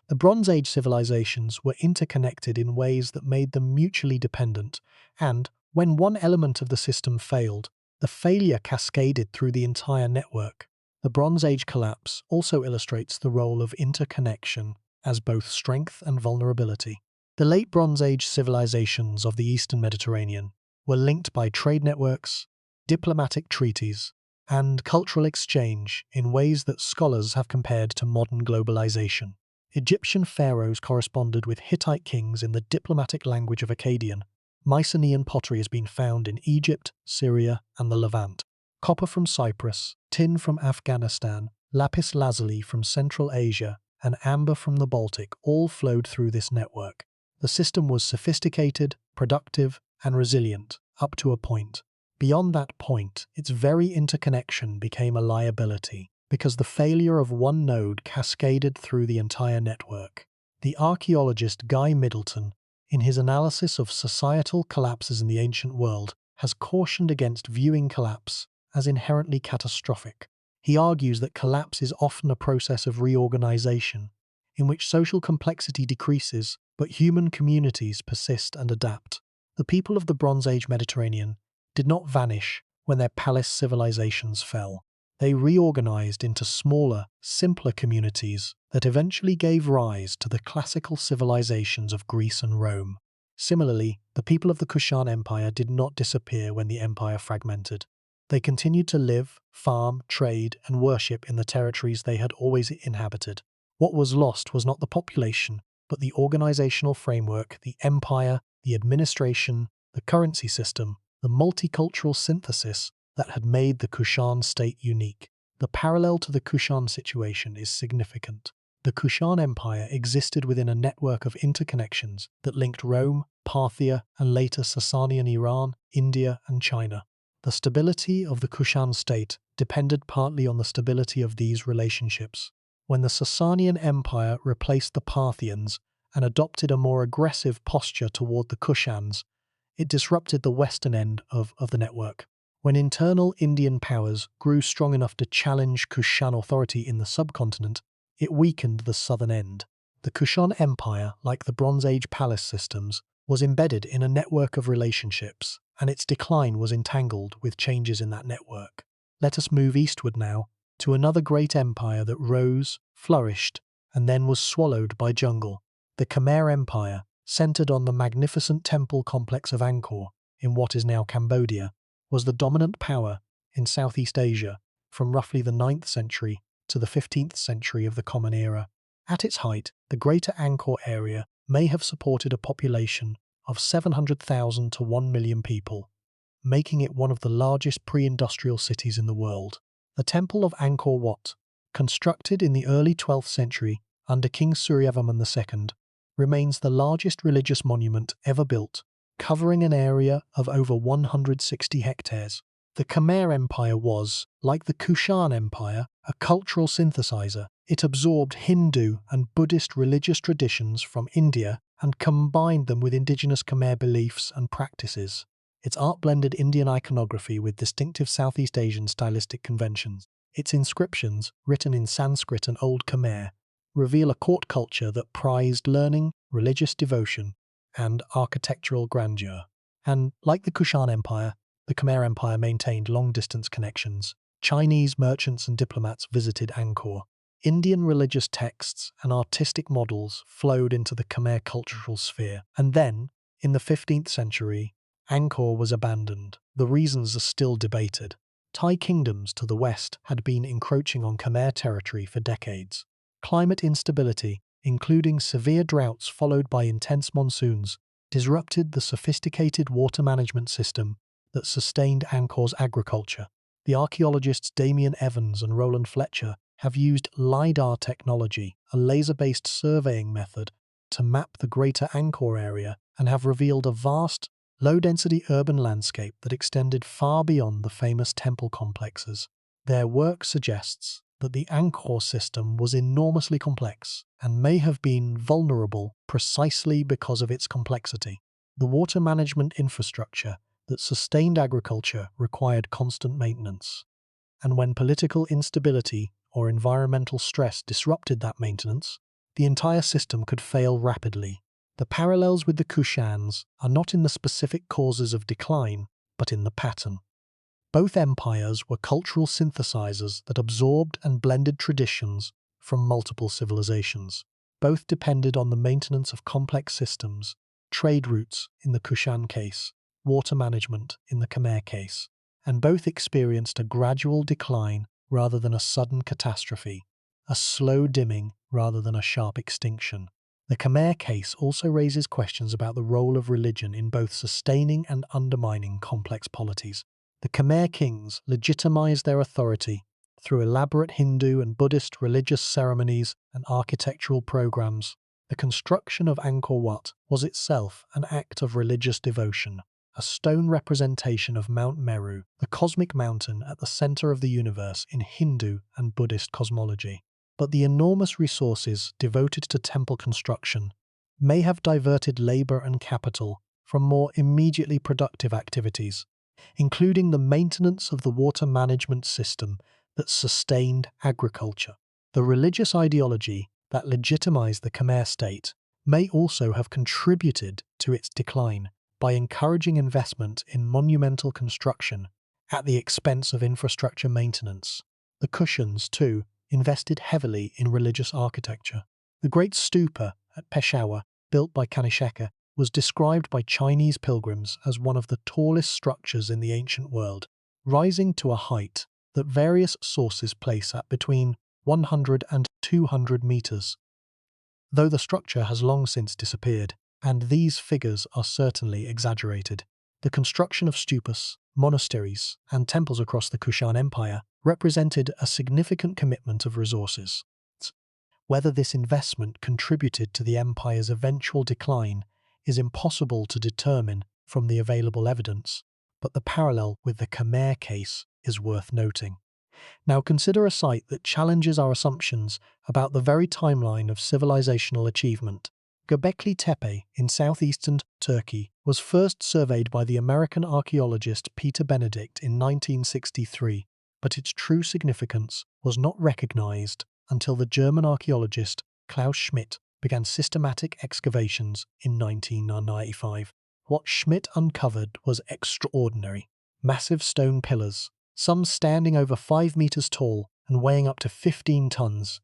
The Bronze Age civilizations were interconnected in ways that made them mutually dependent, and, when one element of the system failed, the failure cascaded through the entire network. The Bronze Age collapse also illustrates the role of interconnection as both strength and vulnerability. The late Bronze Age civilizations of the Eastern Mediterranean were linked by trade networks, diplomatic treaties, and cultural exchange in ways that scholars have compared to modern globalization. Egyptian pharaohs corresponded with Hittite kings in the diplomatic language of Akkadian. Mycenaean pottery has been found in Egypt, Syria, and the Levant. Copper from Cyprus, tin from Afghanistan, lapis lazuli from Central Asia, and amber from the Baltic all flowed through this network. The system was sophisticated, productive, and resilient, up to a point. Beyond that point, its very interconnection became a liability, because the failure of one node cascaded through the entire network. The archaeologist Guy Middleton, in his analysis of societal collapses in the ancient world, has cautioned against viewing collapse as inherently catastrophic. He argues that collapse is often a process of reorganization, in which social complexity decreases, but human communities persist and adapt. The people of the Bronze Age Mediterranean did not vanish when their palace civilizations fell. They reorganized into smaller, simpler communities that eventually gave rise to the classical civilizations of Greece and Rome. Similarly, the people of the Kushan Empire did not disappear when the empire fragmented. They continued to live, farm, trade, and worship in the territories they had always inhabited. What was lost was not the population, but the organizational framework, the empire, the administration, the currency system, the multicultural synthesis that had made the Kushan state unique. The parallel to the Kushan situation is significant. The Kushan Empire existed within a network of interconnections that linked Rome, Parthia, and later Sasanian Iran, India, and China. The stability of the Kushan state depended partly on the stability of these relationships. When the Sasanian Empire replaced the Parthians and adopted a more aggressive posture toward the Kushans, it disrupted the western end of the network. When internal Indian powers grew strong enough to challenge Kushan authority in the subcontinent, it weakened the southern end. The Kushan Empire, like the Bronze Age palace systems, was embedded in a network of relationships, and its decline was entangled with changes in that network. Let us move eastward now, to another great empire that rose, flourished, and then was swallowed by jungle. The Khmer Empire, centered on the magnificent temple complex of Angkor, in what is now Cambodia, was the dominant power in Southeast Asia from roughly the 9th century to the 15th century of the Common Era. At its height, the Greater Angkor area may have supported a population of 700,000 to 1 million people, making it one of the largest pre-industrial cities in the world. The Temple of Angkor Wat, constructed in the early 12th century under King Suryavarman II, remains the largest religious monument ever built, covering an area of over 160 hectares. The Khmer Empire was, like the Kushan Empire, a cultural synthesizer. It absorbed Hindu and Buddhist religious traditions from India and combined them with indigenous Khmer beliefs and practices. Its art blended Indian iconography with distinctive Southeast Asian stylistic conventions. Its inscriptions, written in Sanskrit and Old Khmer, reveal a court culture that prized learning, religious devotion, and architectural grandeur. And, like the Kushan Empire, the Khmer Empire maintained long-distance connections. Chinese merchants and diplomats visited Angkor. Indian religious texts and artistic models flowed into the Khmer cultural sphere. And then, in the 15th century, Angkor was abandoned. The reasons are still debated. Thai kingdoms to the west had been encroaching on Khmer territory for decades. Climate instability, including severe droughts followed by intense monsoons, disrupted the sophisticated water management system that sustained Angkor's agriculture. The archaeologists Damien Evans and Roland Fletcher have used LiDAR technology, a laser-based surveying method, to map the greater Angkor area and have revealed a vast, low-density urban landscape that extended far beyond the famous temple complexes. Their work suggests that the Angkor system was enormously complex and may have been vulnerable precisely because of its complexity. The water management infrastructure that sustained agriculture required constant maintenance, and when political instability or environmental stress disrupted that maintenance, the entire system could fail rapidly. The parallels with the Kushans are not in the specific causes of decline, but in the pattern. Both empires were cultural synthesizers that absorbed and blended traditions from multiple civilizations. Both depended on the maintenance of complex systems, trade routes in the Kushan case, water management in the Khmer case, and both experienced a gradual decline rather than a sudden catastrophe, a slow dimming rather than a sharp extinction. The Khmer case also raises questions about the role of religion in both sustaining and undermining complex polities. The Khmer kings legitimized their authority through elaborate Hindu and Buddhist religious ceremonies and architectural programs. The construction of Angkor Wat was itself an act of religious devotion, a stone representation of Mount Meru, the cosmic mountain at the center of the universe in Hindu and Buddhist cosmology. But the enormous resources devoted to temple construction may have diverted labor and capital from more immediately productive activities, including the maintenance of the water management system that sustained agriculture. The religious ideology that legitimized the Khmer state may also have contributed to its decline by encouraging investment in monumental construction at the expense of infrastructure maintenance. The Kushans, too, invested heavily in religious architecture. The Great Stupa at Peshawar, built by Kanishka, was described by Chinese pilgrims as one of the tallest structures in the ancient world, rising to a height that various sources place at between 100 and 200 meters. Though the structure has long since disappeared, and these figures are certainly exaggerated, the construction of stupas, monasteries, and temples across the Kushan Empire represented a significant commitment of resources. Whether this investment contributed to the empire's eventual decline is impossible to determine from the available evidence, but the parallel with the Khmer case is worth noting. Now consider a site that challenges our assumptions about the very timeline of civilizational achievement. Göbekli Tepe in southeastern Turkey was first surveyed by the American archaeologist Peter Benedict in 1963, but its true significance was not recognized until the German archaeologist Klaus Schmidt began systematic excavations in 1995. What Schmidt uncovered was extraordinary. Massive stone pillars, some standing over 5 meters tall and weighing up to 15 tons,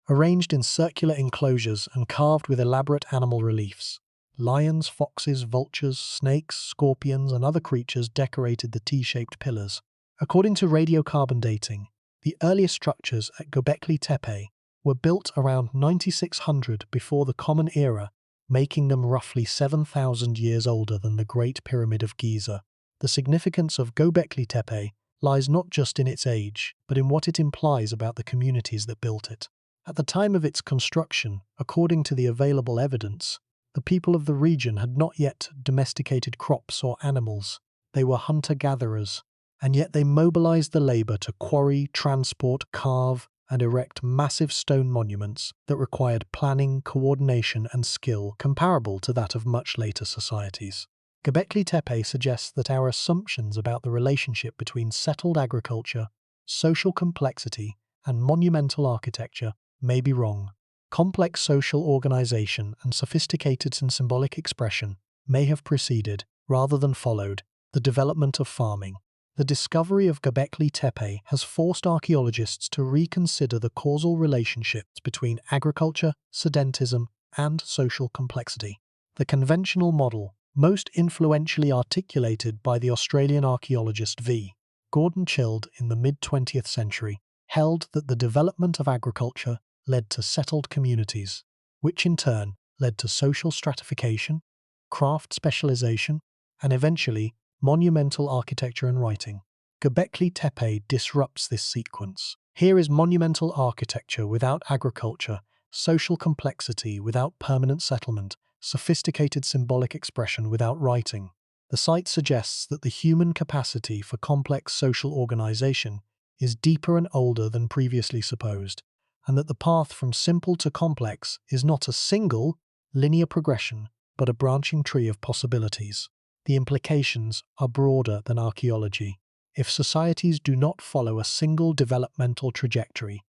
arranged in circular enclosures and carved with elaborate animal reliefs. Lions, foxes, vultures, snakes, scorpions, and other creatures decorated the T-shaped pillars. According to radiocarbon dating, the earliest structures at Göbekli Tepe were built around 9600 before the Common Era, making them roughly 7,000 years older than the Great Pyramid of Giza. The significance of Göbekli Tepe lies not just in its age, but in what it implies about the communities that built it. At the time of its construction, according to the available evidence, the people of the region had not yet domesticated crops or animals. They were hunter-gatherers, and yet they mobilized the labor to quarry, transport, carve, and erect massive stone monuments that required planning, coordination, and skill comparable to that of much later societies. Göbekli Tepe suggests that our assumptions about the relationship between settled agriculture, social complexity, and monumental architecture may be wrong. Complex social organization and sophisticated and symbolic expression may have preceded, rather than followed, the development of farming. The discovery of Göbekli Tepe has forced archaeologists to reconsider the causal relationships between agriculture, sedentism, and social complexity. The conventional model, most influentially articulated by the Australian archaeologist V. Gordon Childe in the mid-20th century, held that the development of agriculture led to settled communities, which in turn led to social stratification, craft specialization, and eventually monumental architecture and writing. Göbekli Tepe disrupts this sequence. Here is monumental architecture without agriculture, social complexity without permanent settlement, sophisticated symbolic expression without writing. The site suggests that the human capacity for complex social organization is deeper and older than previously supposed, and that the path from simple to complex is not a single, linear progression, but a branching tree of possibilities. The implications are broader than archaeology. If societies do not follow a single developmental trajectory,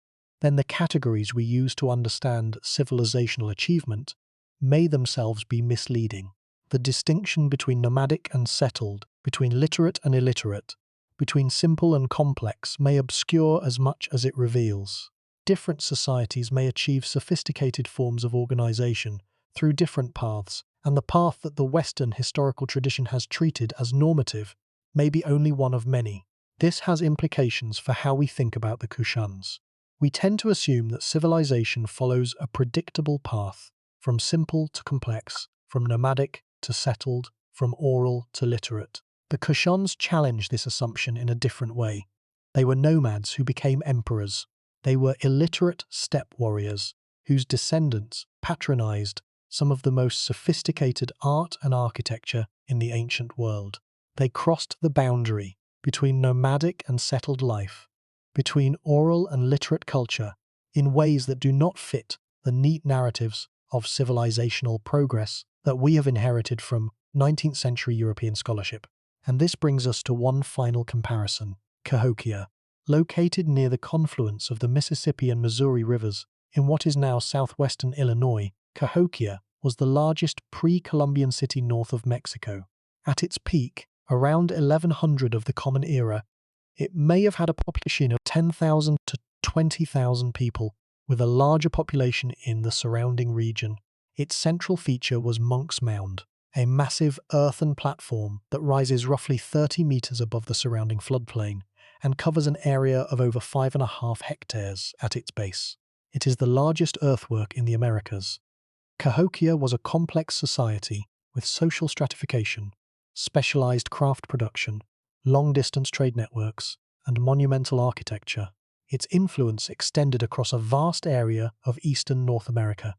then the categories we use to understand civilizational achievement may themselves be misleading. The distinction between nomadic and settled, between literate and illiterate, between simple and complex may obscure as much as it reveals. Different societies may achieve sophisticated forms of organization through different paths, and the path that the Western historical tradition has treated as normative may be only one of many. This has implications for how we think about the Kushans. We tend to assume that civilization follows a predictable path, from simple to complex, from nomadic to settled, from oral to literate. The Kushans challenge this assumption in a different way. They were nomads who became emperors. They were illiterate steppe warriors, whose descendants patronized some of the most sophisticated art and architecture in the ancient world. They crossed the boundary between nomadic and settled life, between oral and literate culture, in ways that do not fit the neat narratives of civilizational progress that we have inherited from 19th century European scholarship. And this brings us to one final comparison: Cahokia. Located near the confluence of the Mississippi and Missouri rivers in what is now southwestern Illinois, Cahokia was the largest pre-Columbian city north of Mexico. At its peak, around 1100 of the Common Era, It may have had a population of 10,000 to 20,000 people, with a larger population in the surrounding region. Its central feature was Monk's Mound, a massive earthen platform that rises roughly 30 meters above the surrounding floodplain and covers an area of over 5.5 hectares at its base. It is the largest earthwork in the Americas. Cahokia was a complex society with social stratification, specialized craft production, long-distance trade networks, and monumental architecture. Its influence extended across a vast area of eastern North America,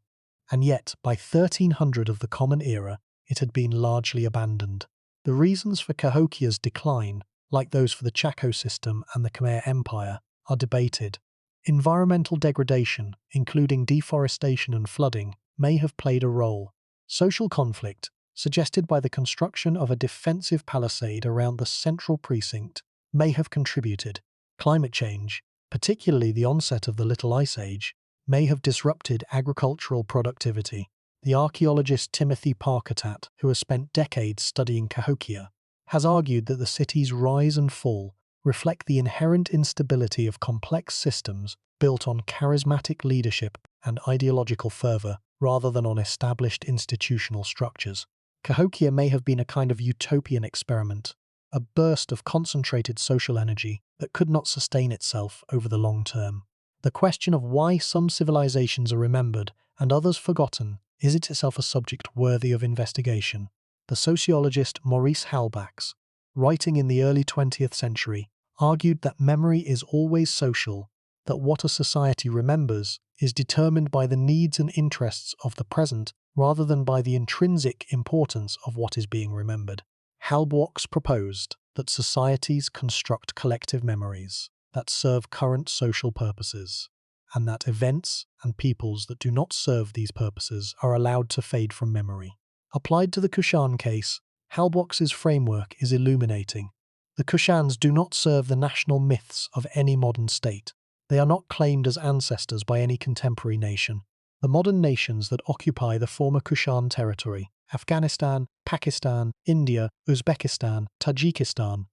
and yet by 1300 of the Common Era, it had been largely abandoned. The reasons for Cahokia's decline, like those for the Chaco system and the Khmer Empire, are debated. Environmental degradation, including deforestation and flooding, may have played a role. Social conflict, suggested by the construction of a defensive palisade around the central precinct, may have contributed. Climate change, particularly the onset of the Little Ice Age, may have disrupted agricultural productivity. The archaeologist Timothy Parkertat, who has spent decades studying Cahokia, has argued that the city's rise and fall reflect the inherent instability of complex systems built on charismatic leadership and ideological fervor rather than on established institutional structures. Cahokia may have been a kind of utopian experiment, a burst of concentrated social energy that could not sustain itself over the long term. The question of why some civilizations are remembered and others forgotten is itself a subject worthy of investigation. The sociologist Maurice Halbachs, writing in the early 20th century, argued that memory is always social, that what a society remembers is determined by the needs and interests of the present rather than by the intrinsic importance of what is being remembered. Halbachs proposed that societies construct collective memories that serve current social purposes, and that events and peoples that do not serve these purposes are allowed to fade from memory. Applied to the Kushan case, Halbachs's framework is illuminating. The Kushans do not serve the national myths of any modern state. They are not claimed as ancestors by any contemporary nation. The modern nations that occupy the former Kushan territory, Afghanistan, Pakistan, India, Uzbekistan, Tajikistan,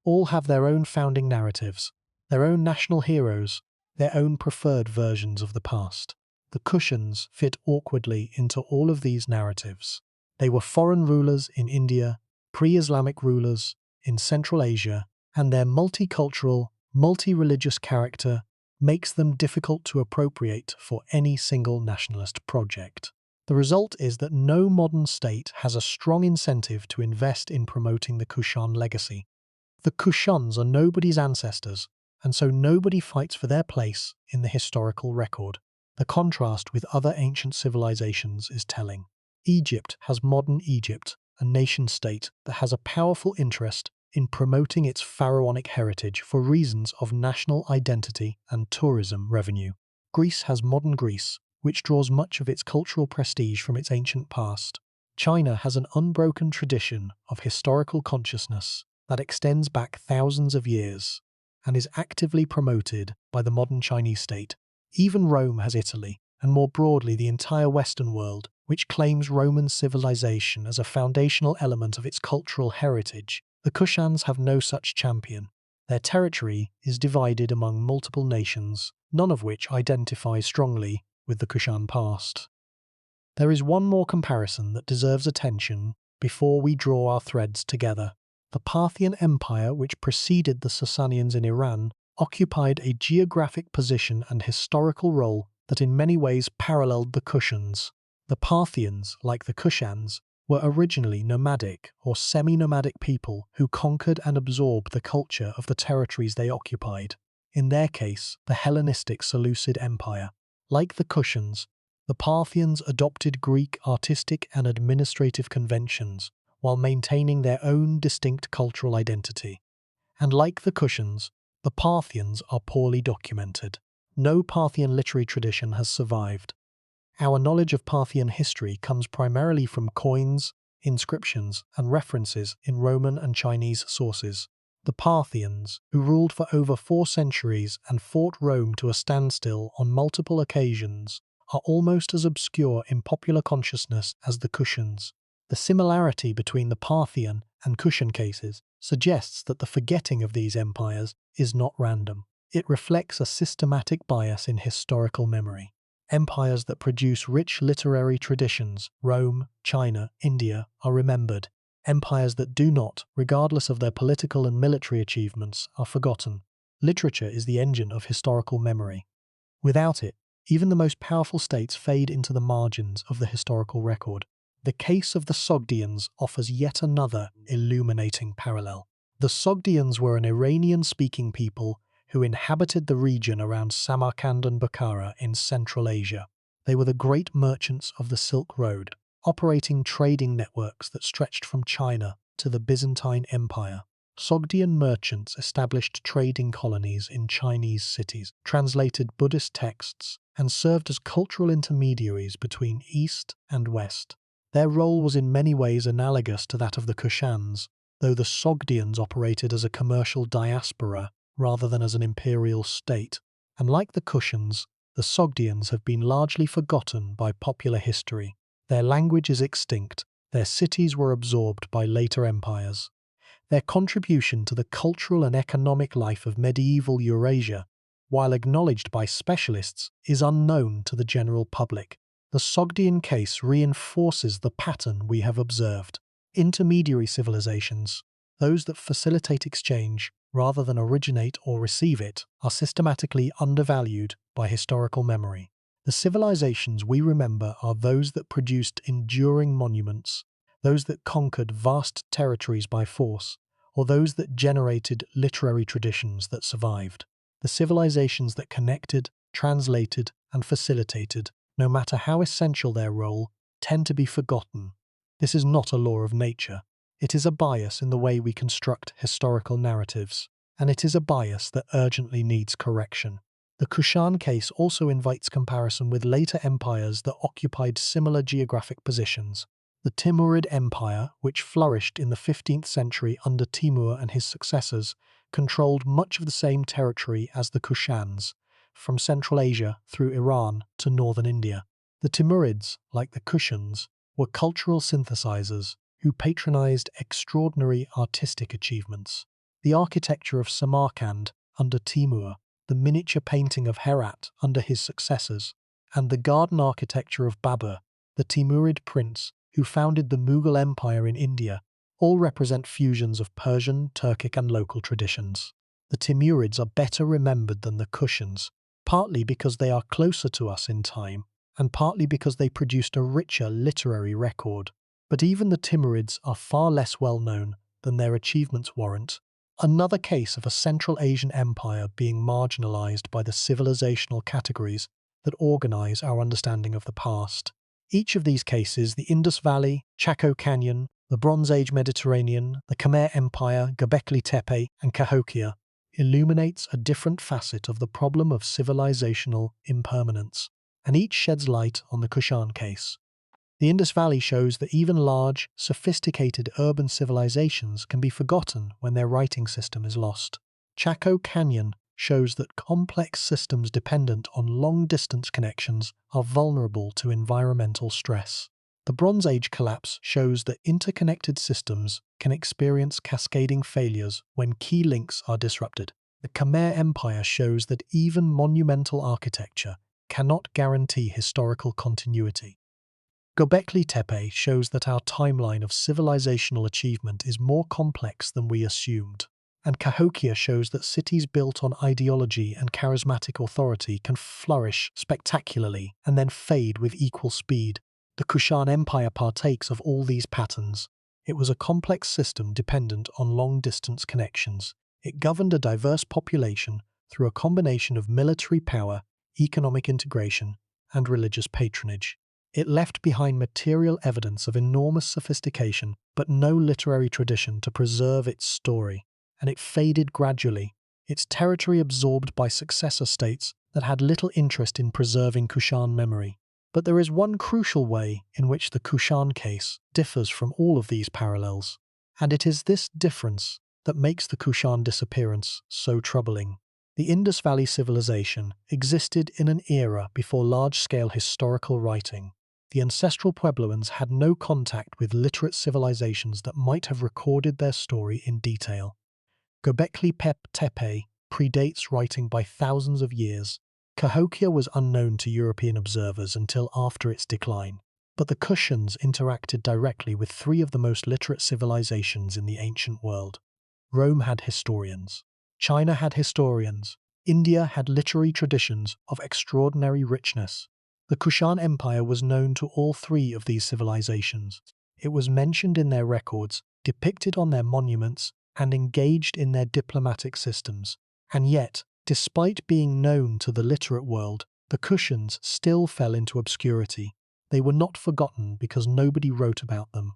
all have their own founding narratives, their own national heroes, their own preferred versions of the past. The Kushans fit awkwardly into all of these narratives. They were foreign rulers in India, pre-Islamic rulers in Central Asia, and their multicultural, multi-religious character makes them difficult to appropriate for any single nationalist project. The result is that no modern state has a strong incentive to invest in promoting the Kushan legacy. The Kushans are nobody's ancestors, and so nobody fights for their place in the historical record. The contrast with other ancient civilizations is telling. Egypt has modern Egypt, a nation-state that has a powerful interest in promoting its pharaonic heritage for reasons of national identity and tourism revenue. Greece has modern Greece, which draws much of its cultural prestige from its ancient past. China has an unbroken tradition of historical consciousness that extends back thousands of years and is actively promoted by the modern Chinese state. Even Rome has Italy, and more broadly the entire Western world, which claims Roman civilization as a foundational element of its cultural heritage. The Kushans have no such champion. Their territory is divided among multiple nations, none of which identify strongly with the Kushan past. There is one more comparison that deserves attention before we draw our threads together. The Parthian Empire, which preceded the Sasanians in Iran, occupied a geographic position and historical role that in many ways paralleled the Kushans. The Parthians, like the Kushans, were originally nomadic or semi-nomadic people who conquered and absorbed the culture of the territories they occupied. In their case, the Hellenistic Seleucid Empire. Like the Kushans, the Parthians adopted Greek artistic and administrative conventions while maintaining their own distinct cultural identity. And like the Kushans, the Parthians are poorly documented. No Parthian literary tradition has survived. Our knowledge of Parthian history comes primarily from coins, inscriptions, and references in Roman and Chinese sources. The Parthians, who ruled for over 4 centuries and fought Rome to a standstill on multiple occasions, are almost as obscure in popular consciousness as the Kushans. The similarity between the Parthian and Kushan cases suggests that the forgetting of these empires is not random. It reflects a systematic bias in historical memory. Empires that produce rich literary traditions, Rome, China, India, are remembered. Empires that do not, regardless of their political and military achievements, are forgotten. Literature is the engine of historical memory. Without it, even the most powerful states fade into the margins of the historical record. The case of the Sogdians offers yet another illuminating parallel. The Sogdians were an Iranian-speaking people who inhabited the region around Samarkand and Bukhara in Central Asia. They were the great merchants of the Silk Road, operating trading networks that stretched from China to the Byzantine Empire. Sogdian merchants established trading colonies in Chinese cities, translated Buddhist texts, and served as cultural intermediaries between East and West. Their role was in many ways analogous to that of the Kushans, though the Sogdians operated as a commercial diaspora rather than as an imperial state. And like the Kushans, the Sogdians have been largely forgotten by popular history. Their language is extinct, their cities were absorbed by later empires. Their contribution to the cultural and economic life of medieval Eurasia, while acknowledged by specialists, is unknown to the general public. The Sogdian case reinforces the pattern we have observed. Intermediary civilizations, those that facilitate exchange rather than originate or receive it, are systematically undervalued by historical memory. The civilizations we remember are those that produced enduring monuments, those that conquered vast territories by force, or those that generated literary traditions that survived. The civilizations that connected, translated, and facilitated, no matter how essential their role, tend to be forgotten. This is not a law of nature. It is a bias in the way we construct historical narratives, and it is a bias that urgently needs correction. The Kushan case also invites comparison with later empires that occupied similar geographic positions. The Timurid Empire, which flourished in the 15th century under Timur and his successors, controlled much of the same territory as the Kushans, from Central Asia through Iran to northern India. The Timurids, like the Kushans, were cultural synthesizers who patronized extraordinary artistic achievements. The architecture of Samarkand under Timur, the miniature painting of Herat under his successors, and the garden architecture of Babur, the Timurid prince who founded the Mughal Empire in India, all represent fusions of Persian, Turkic, and local traditions. The Timurids are better remembered than the Kushans, partly because they are closer to us in time, and partly because they produced a richer literary record. But even the Timurids are far less well known than their achievements warrant. Another case of a Central Asian empire being marginalized by the civilizational categories that organize our understanding of the past. Each of these cases, the Indus Valley, Chaco Canyon, the Bronze Age Mediterranean, the Khmer Empire, Göbekli Tepe, and Cahokia, illuminates a different facet of the problem of civilizational impermanence, and each sheds light on the Kushan case. The Indus Valley shows that even large, sophisticated urban civilizations can be forgotten when their writing system is lost. Chaco Canyon shows that complex systems dependent on long-distance connections are vulnerable to environmental stress. The Bronze Age collapse shows that interconnected systems can experience cascading failures when key links are disrupted. The Khmer Empire shows that even monumental architecture cannot guarantee historical continuity. Göbekli Tepe shows that our timeline of civilizational achievement is more complex than we assumed. And Cahokia shows that cities built on ideology and charismatic authority can flourish spectacularly and then fade with equal speed. The Kushan Empire partakes of all these patterns. It was a complex system dependent on long-distance connections. It governed a diverse population through a combination of military power, economic integration, and religious patronage. It left behind material evidence of enormous sophistication, but no literary tradition to preserve its story, and it faded gradually, its territory absorbed by successor states that had little interest in preserving Kushan memory. But there is one crucial way in which the Kushan case differs from all of these parallels, and it is this difference that makes the Kushan disappearance so troubling. The Indus Valley civilization existed in an era before large-scale historical writing. The ancestral Puebloans had no contact with literate civilizations that might have recorded their story in detail. Göbekli Tepe predates writing by thousands of years. Cahokia was unknown to European observers until after its decline, but the Kushans interacted directly with three of the most literate civilizations in the ancient world. Rome had historians. China had historians. India had literary traditions of extraordinary richness. The Kushan Empire was known to all three of these civilizations. It was mentioned in their records, depicted on their monuments, and engaged in their diplomatic systems. And yet, despite being known to the literate world, the Kushans still fell into obscurity. They were not forgotten because nobody wrote about them.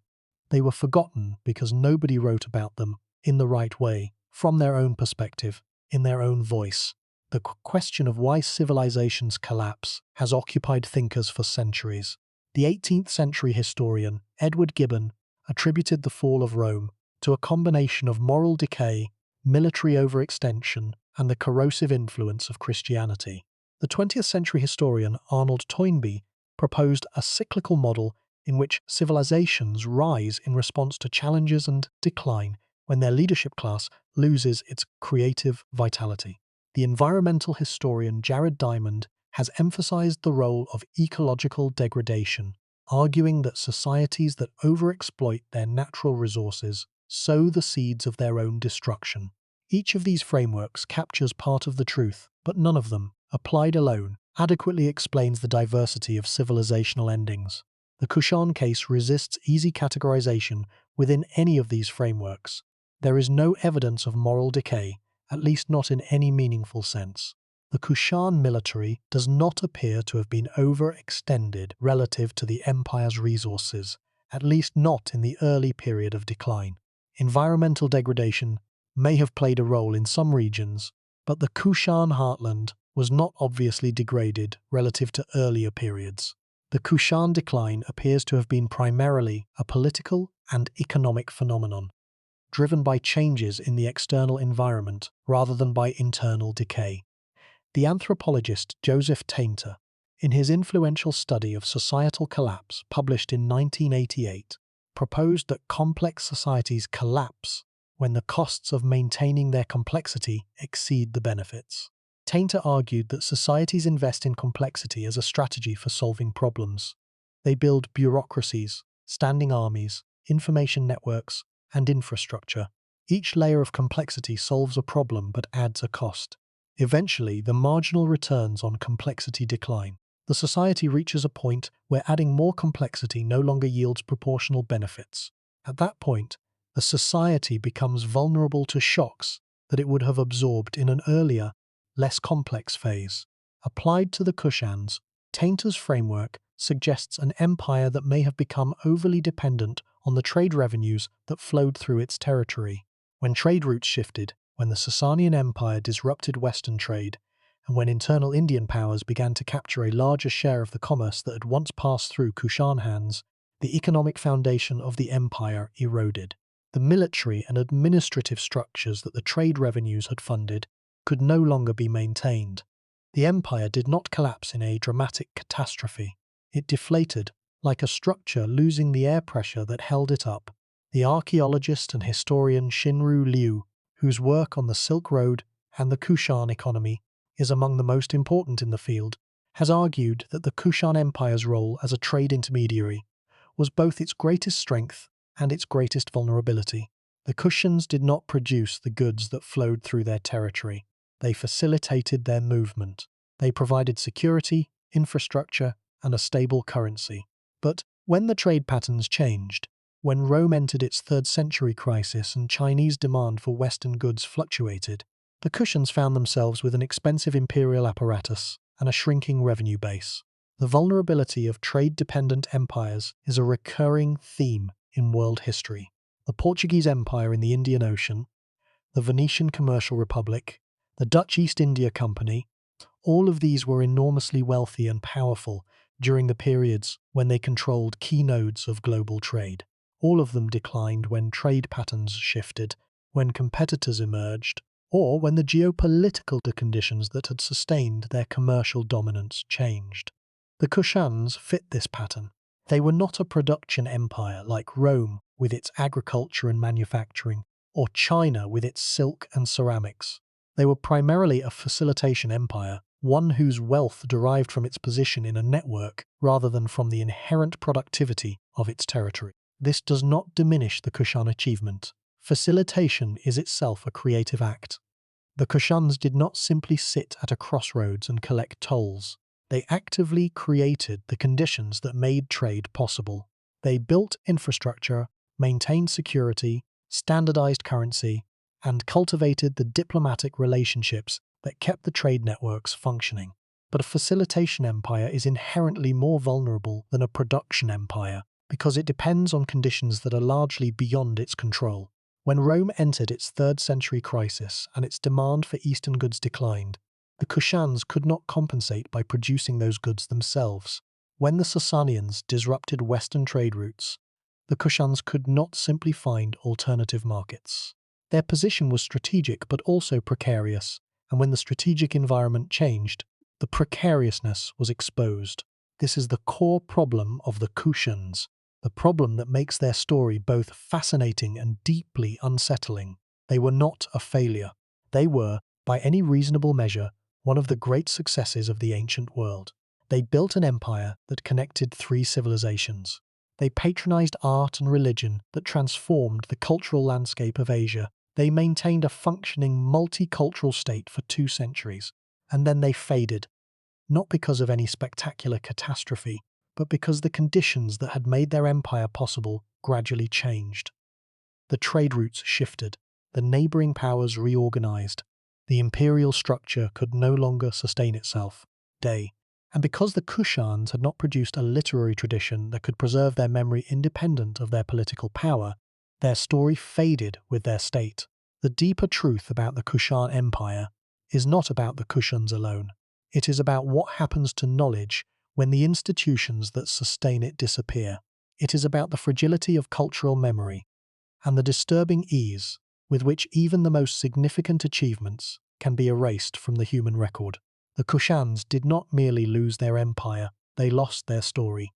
They were forgotten because nobody wrote about them in the right way, from their own perspective, in their own voice. The question of why civilizations collapse has occupied thinkers for centuries. The 18th century historian Edward Gibbon attributed the fall of Rome to a combination of moral decay, military overextension, and the corrosive influence of Christianity. The 20th century historian Arnold Toynbee proposed a cyclical model in which civilizations rise in response to challenges and decline when their leadership class loses its creative vitality. The environmental historian Jared Diamond has emphasized the role of ecological degradation, arguing that societies that overexploit their natural resources sow the seeds of their own destruction. Each of these frameworks captures part of the truth, but none of them, applied alone, adequately explains the diversity of civilizational endings. The Kushan case resists easy categorization within any of these frameworks. There is no evidence of moral decay, at least not in any meaningful sense. The Kushan military does not appear to have been overextended relative to the empire's resources, at least not in the early period of decline. Environmental degradation may have played a role in some regions, but the Kushan heartland was not obviously degraded relative to earlier periods. The Kushan decline appears to have been primarily a political and economic phenomenon, driven by changes in the external environment rather than by internal decay. The anthropologist Joseph Tainter, in his influential study of societal collapse published in 1988, proposed that complex societies collapse when the costs of maintaining their complexity exceed the benefits. Tainter argued that societies invest in complexity as a strategy for solving problems. They build bureaucracies, standing armies, information networks, and infrastructure. Each layer of complexity solves a problem but adds a cost. Eventually, the marginal returns on complexity decline. The society reaches a point where adding more complexity no longer yields proportional benefits. At that point, the society becomes vulnerable to shocks that it would have absorbed in an earlier, less complex phase. Applied to the Kushans, Tainter's framework suggests an empire that may have become overly dependent on the trade revenues that flowed through its territory. When trade routes shifted, when the Sasanian Empire disrupted Western trade, and when internal Indian powers began to capture a larger share of the commerce that had once passed through Kushan hands, the economic foundation of the empire eroded. The military and administrative structures that the trade revenues had funded could no longer be maintained. The empire did not collapse in a dramatic catastrophe. It deflated, like a structure losing the air pressure that held it up. The archaeologist and historian Xinru Liu, whose work on the Silk Road and the Kushan economy is among the most important in the field, has argued that the Kushan Empire's role as a trade intermediary was both its greatest strength and its greatest vulnerability. The Kushans did not produce the goods that flowed through their territory. They facilitated their movement. They provided security, infrastructure, and a stable currency. But when the trade patterns changed, when Rome entered its 3rd century crisis and Chinese demand for Western goods fluctuated, the Kushans found themselves with an expensive imperial apparatus and a shrinking revenue base. The vulnerability of trade-dependent empires is a recurring theme in world history. The Portuguese Empire in the Indian Ocean, the Venetian Commercial Republic, the Dutch East India Company, all of these were enormously wealthy and powerful during the periods when they controlled key nodes of global trade. All of them declined when trade patterns shifted, when competitors emerged, or when the geopolitical conditions that had sustained their commercial dominance changed. The Kushans fit this pattern. They were not a production empire like Rome with its agriculture and manufacturing, or China with its silk and ceramics. They were primarily a facilitation empire, one whose wealth derived from its position in a network rather than from the inherent productivity of its territory. This does not diminish the Kushan achievement. Facilitation is itself a creative act. The Kushans did not simply sit at a crossroads and collect tolls. They actively created the conditions that made trade possible. They built infrastructure, maintained security, standardized currency, and cultivated the diplomatic relationships that kept the trade networks functioning. But a facilitation empire is inherently more vulnerable than a production empire because it depends on conditions that are largely beyond its control. When Rome entered its 3rd century crisis and its demand for Eastern goods declined, the Kushans could not compensate by producing those goods themselves. When the Sasanians disrupted Western trade routes, the Kushans could not simply find alternative markets. Their position was strategic but also precarious, and when the strategic environment changed, the precariousness was exposed. This is the core problem of the Kushans, the problem that makes their story both fascinating and deeply unsettling. They were not a failure. They were, by any reasonable measure, one of the great successes of the ancient world. They built an empire that connected 3 civilizations. They patronized art and religion that transformed the cultural landscape of Asia. They maintained a functioning multicultural state for 2 centuries, and then they faded, not because of any spectacular catastrophe, but because the conditions that had made their empire possible gradually changed. The trade routes shifted, the neighboring powers reorganized, the imperial structure could no longer sustain itself. And because the Kushans had not produced a literary tradition that could preserve their memory independent of their political power, their story faded with their state. The deeper truth about the Kushan Empire is not about the Kushans alone. It is about what happens to knowledge when the institutions that sustain it disappear. It is about the fragility of cultural memory and the disturbing ease with which even the most significant achievements can be erased from the human record. The Kushans did not merely lose their empire, they lost their story,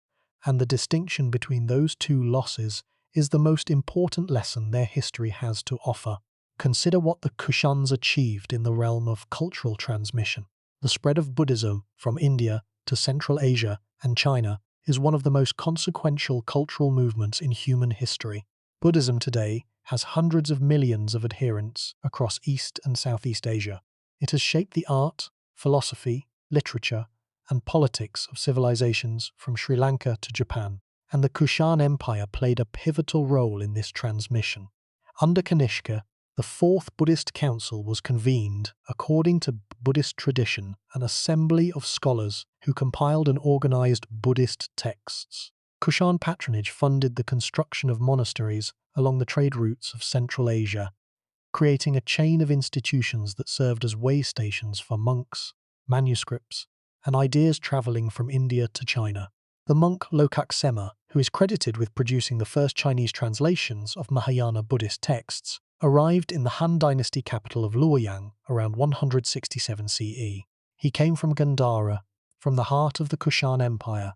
and the distinction between those 2 losses is the most important lesson their history has to offer. Consider what the Kushans achieved in the realm of cultural transmission. The spread of Buddhism from India to Central Asia and China is one of the most consequential cultural movements in human history. Buddhism today has hundreds of millions of adherents across East and Southeast Asia. It has shaped the art, philosophy, literature, and politics of civilizations from Sri Lanka to Japan, and the Kushan Empire played a pivotal role in this transmission. Under Kanishka, the 4th Buddhist Council was convened, according to Buddhist tradition, an assembly of scholars who compiled and organized Buddhist texts. Kushan patronage funded the construction of monasteries along the trade routes of Central Asia, creating a chain of institutions that served as way stations for monks, manuscripts, and ideas traveling from India to China. The monk Lokaksema, who is credited with producing the first Chinese translations of Mahayana Buddhist texts, arrived in the Han Dynasty capital of Luoyang around 167 CE. He came from Gandhara, from the heart of the Kushan Empire.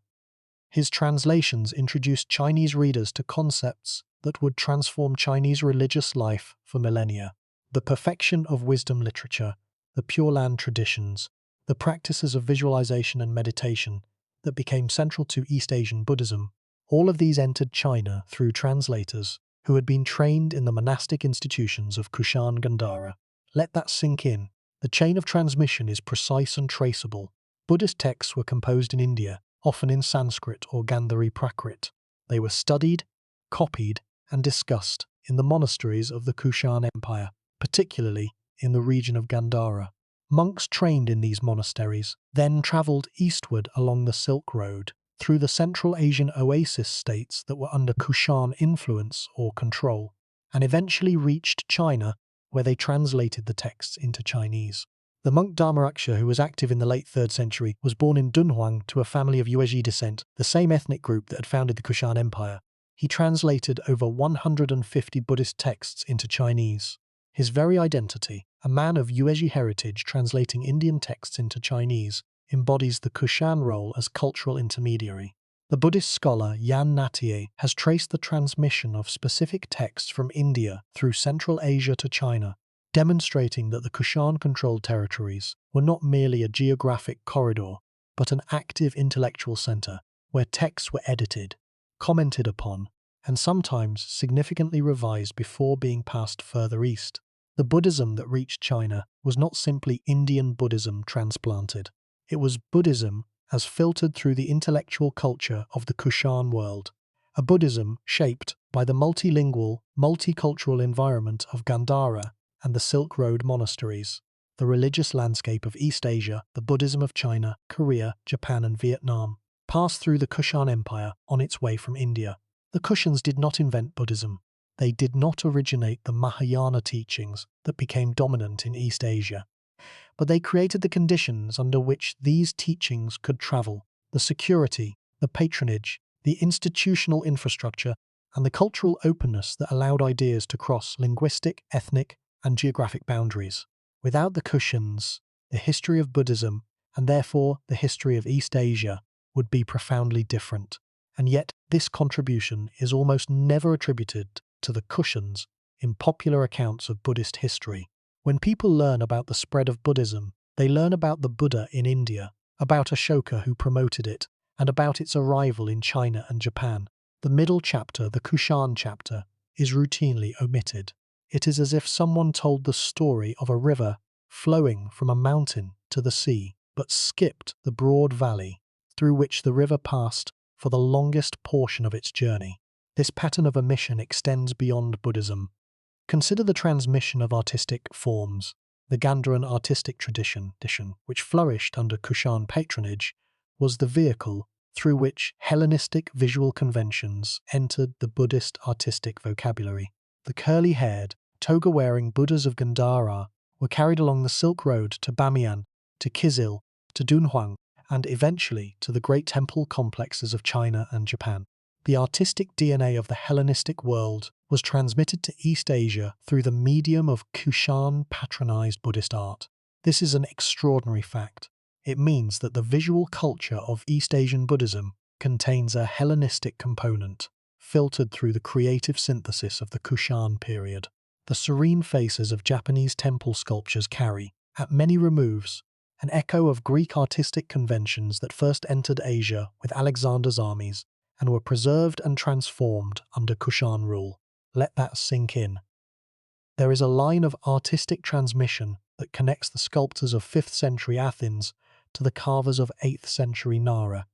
His translations introduced Chinese readers to concepts that would transform Chinese religious life for millennia. The perfection of wisdom literature, the Pure Land traditions, the practices of visualization and meditation that became central to East Asian Buddhism, all of these entered China through translators who had been trained in the monastic institutions of Kushan Gandhara. Let that sink in. The chain of transmission is precise and traceable. Buddhist texts were composed in India, often in Sanskrit or Gandhari Prakrit. They were studied, copied, and discussed in the monasteries of the Kushan Empire, particularly in the region of Gandhara. Monks trained in these monasteries then travelled eastward along the Silk Road, through the Central Asian oasis states that were under Kushan influence or control, and eventually reached China, where they translated the texts into Chinese. The monk Dharmaraksha, who was active in the late 3rd century, was born in Dunhuang to a family of Yuezhi descent, the same ethnic group that had founded the Kushan Empire. He translated over 150 Buddhist texts into Chinese. His very identity, a man of Yuezhi heritage translating Indian texts into Chinese, embodies the Kushan role as cultural intermediary. The Buddhist scholar Yan Natye has traced the transmission of specific texts from India through Central Asia to China, demonstrating that the Kushan-controlled territories were not merely a geographic corridor, but an active intellectual center where texts were edited, commented upon, and sometimes significantly revised before being passed further east. The Buddhism that reached China was not simply Indian Buddhism transplanted. It was Buddhism as filtered through the intellectual culture of the Kushan world, a Buddhism shaped by the multilingual, multicultural environment of Gandhara and the Silk Road monasteries, the religious landscape of East Asia, the Buddhism of China, Korea, Japan and Vietnam, passed through the Kushan Empire on its way from India. The Kushans did not invent Buddhism. They did not originate the Mahayana teachings that became dominant in East Asia. But they created the conditions under which these teachings could travel, the security, the patronage, the institutional infrastructure, and the cultural openness that allowed ideas to cross linguistic, ethnic, and geographic boundaries. Without the Kushans, the history of Buddhism, and therefore the history of East Asia, would be profoundly different. And yet, this contribution is almost never attributed to the Kushans in popular accounts of Buddhist history. When people learn about the spread of Buddhism, they learn about the Buddha in India, about Ashoka who promoted it, and about its arrival in China and Japan. The middle chapter, the Kushan chapter, is routinely omitted. It is as if someone told the story of a river flowing from a mountain to the sea, but skipped the broad valley through which the river passed for the longest portion of its journey. This pattern of omission extends beyond Buddhism. Consider the transmission of artistic forms. The Gandharan artistic tradition, which flourished under Kushan patronage, was the vehicle through which Hellenistic visual conventions entered the Buddhist artistic vocabulary. The curly-haired, toga-wearing Buddhas of Gandhara were carried along the Silk Road to Bamiyan, to Kizil, to Dunhuang, and eventually to the great temple complexes of China and Japan. The artistic DNA of the Hellenistic world was transmitted to East Asia through the medium of Kushan-patronized Buddhist art. This is an extraordinary fact. It means that the visual culture of East Asian Buddhism contains a Hellenistic component, filtered through the creative synthesis of the Kushan period. The serene faces of Japanese temple sculptures carry, at many removes, an echo of Greek artistic conventions that first entered Asia with Alexander's armies and were preserved and transformed under Kushan rule. Let that sink in. There is a line of artistic transmission that connects the sculptors of 5th century Athens to the carvers of 8th century Nara,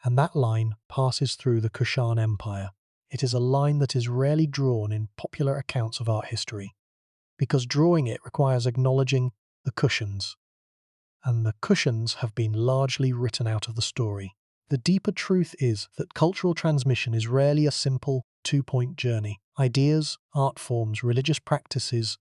and that line passes through the Kushan Empire. It is a line that is rarely drawn in popular accounts of art history, because drawing it requires acknowledging the Kushans, and the Kushans have been largely written out of the story. The deeper truth is that cultural transmission is rarely a simple two-point journey. Ideas, art forms, religious practices,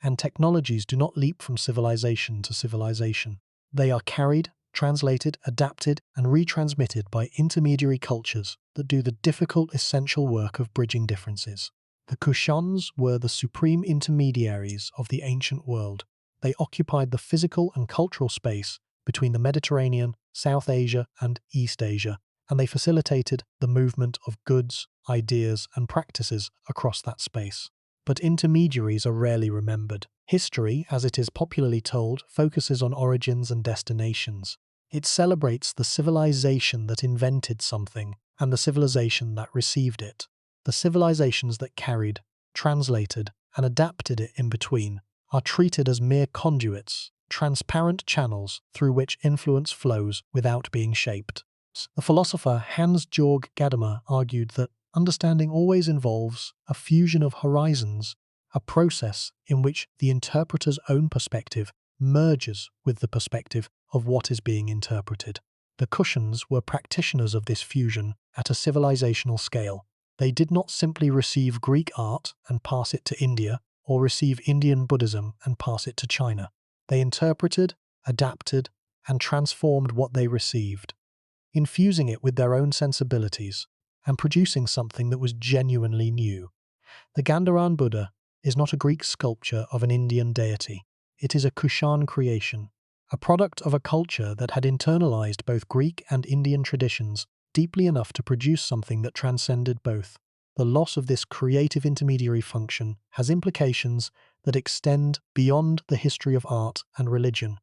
and technologies do not leap from civilization to civilization. They are carried, translated, adapted, and retransmitted by intermediary cultures that do the difficult, essential work of bridging differences. The Kushans were the supreme intermediaries of the ancient world. They occupied the physical and cultural space between the Mediterranean, South Asia, and East Asia, and they facilitated the movement of goods, ideas, and practices across that space. But intermediaries are rarely remembered. History, as it is popularly told, focuses on origins and destinations. It celebrates the civilization that invented something and the civilization that received it. The civilizations that carried, translated, and adapted it in between are treated as mere conduits, transparent channels through which influence flows without being shaped. The philosopher Hans-Georg Gadamer argued that understanding always involves a fusion of horizons, a process in which the interpreter's own perspective merges with the perspective of what is being interpreted. The Kushans were practitioners of this fusion at a civilizational scale. They did not simply receive Greek art and pass it to India, or receive Indian Buddhism and pass it to China. They interpreted, adapted, and transformed what they received, infusing it with their own sensibilities and producing something that was genuinely new. The Gandharan Buddha is not a Greek sculpture of an Indian deity. It is a Kushan creation, a product of a culture that had internalized both Greek and Indian traditions deeply enough to produce something that transcended both. The loss of this creative intermediary function has implications that extend beyond the history of art and religion.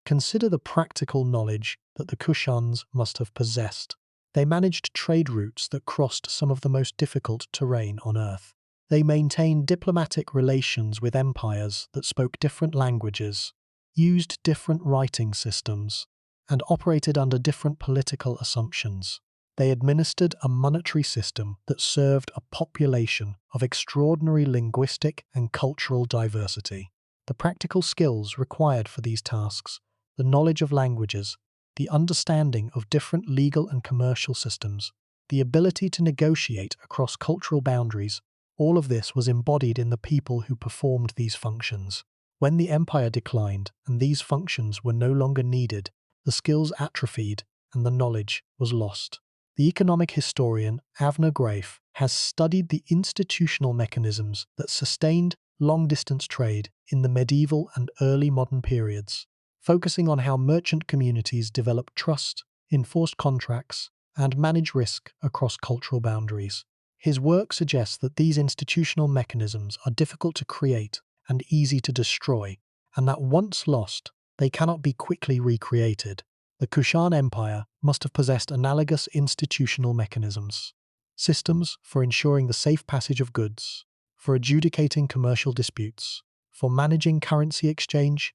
Consider the practical knowledge that the Kushans must have possessed. They managed trade routes that crossed some of the most difficult terrain on Earth. They maintained diplomatic relations with empires that spoke different languages, used different writing systems, and operated under different political assumptions. They administered a monetary system that served a population of extraordinary linguistic and cultural diversity. The practical skills required for these tasks, the knowledge of languages, the understanding of different legal and commercial systems, the ability to negotiate across cultural boundaries, all of this was embodied in the people who performed these functions. When the empire declined and these functions were no longer needed, the skills atrophied and the knowledge was lost. The economic historian Avner Graef has studied the institutional mechanisms that sustained long-distance trade in the medieval and early modern periods, focusing on how merchant communities developed trust, enforced contracts, and managed risk across cultural boundaries. His work suggests that these institutional mechanisms are difficult to create and easy to destroy, and that once lost, they cannot be quickly recreated. The Kushan Empire must have possessed analogous institutional mechanisms, systems for ensuring the safe passage of goods, for adjudicating commercial disputes, for managing currency exchange,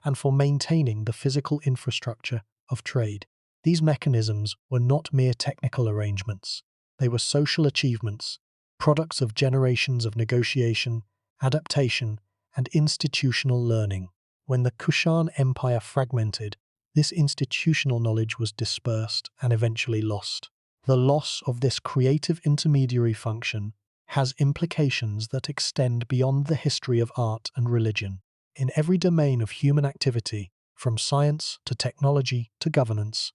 and for maintaining the physical infrastructure of trade. These mechanisms were not mere technical arrangements. They were social achievements, products of generations of negotiation, adaptation, and institutional learning. When the Kushan Empire fragmented, this institutional knowledge was dispersed and eventually lost. The loss of this creative intermediary function has implications that extend beyond the history of art and religion. In every domain of human activity, from science to technology to governance,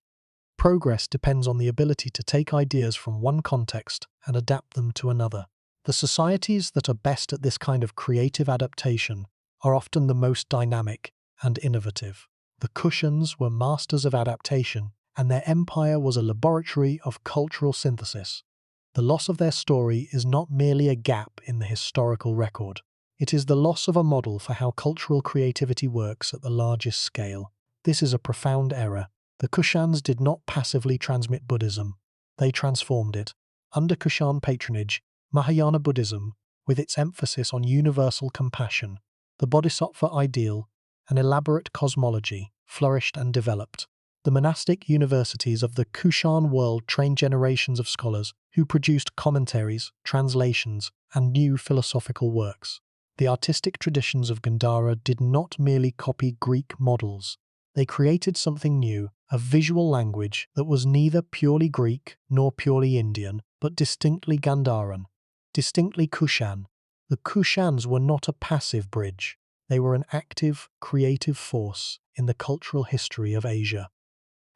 progress depends on the ability to take ideas from one context and adapt them to another. The societies that are best at this kind of creative adaptation are often the most dynamic and innovative. The Kushans were masters of adaptation, and their empire was a laboratory of cultural synthesis. The loss of their story is not merely a gap in the historical record. It is the loss of a model for how cultural creativity works at the largest scale. This is a profound error. The Kushans did not passively transmit Buddhism. They transformed it. Under Kushan patronage, Mahayana Buddhism, with its emphasis on universal compassion, the Bodhisattva ideal, an elaborate cosmology, flourished and developed. The monastic universities of the Kushan world trained generations of scholars who produced commentaries, translations, and new philosophical works. The artistic traditions of Gandhara did not merely copy Greek models. They created something new, a visual language that was neither purely Greek nor purely Indian, but distinctly Gandharan, distinctly Kushan. The Kushans were not a passive bridge. They were an active, creative force in the cultural history of Asia.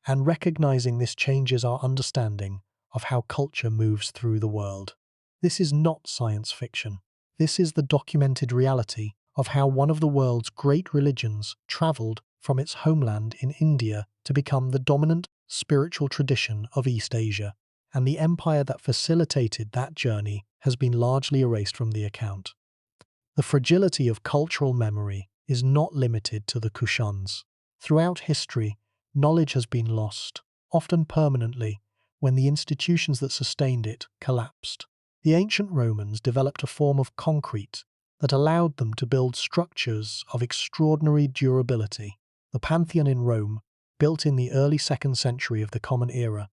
And recognizing this changes our understanding of how culture moves through the world. This is not science fiction. This is the documented reality of how one of the world's great religions traveled from its homeland in India to become the dominant spiritual tradition of East Asia, and the empire that facilitated that journey has been largely erased from the account. The fragility of cultural memory is not limited to the Kushans. Throughout history, knowledge has been lost, often permanently, when the institutions that sustained it collapsed. The ancient Romans developed a form of concrete that allowed them to build structures of extraordinary durability. The Pantheon in Rome, built in the early 2nd century of the Common Era,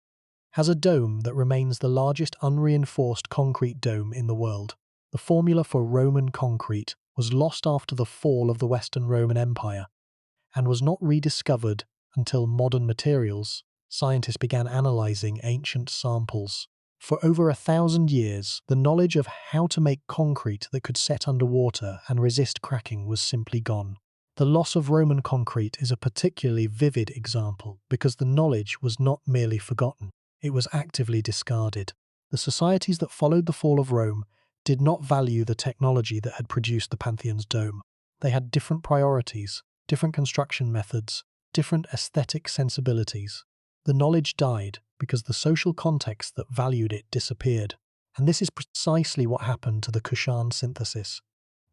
has a dome that remains the largest unreinforced concrete dome in the world. The formula for Roman concrete was lost after the fall of the Western Roman Empire, and was not rediscovered until modern materials scientists began analyzing ancient samples. For over 1,000 years, the knowledge of how to make concrete that could set underwater and resist cracking was simply gone. The loss of Roman concrete is a particularly vivid example because the knowledge was not merely forgotten, it was actively discarded. The societies that followed the fall of Rome did not value the technology that had produced the Pantheon's dome. They had different priorities, different construction methods, different aesthetic sensibilities. The knowledge died because the social context that valued it disappeared, And this is precisely what happened to the Kushan synthesis.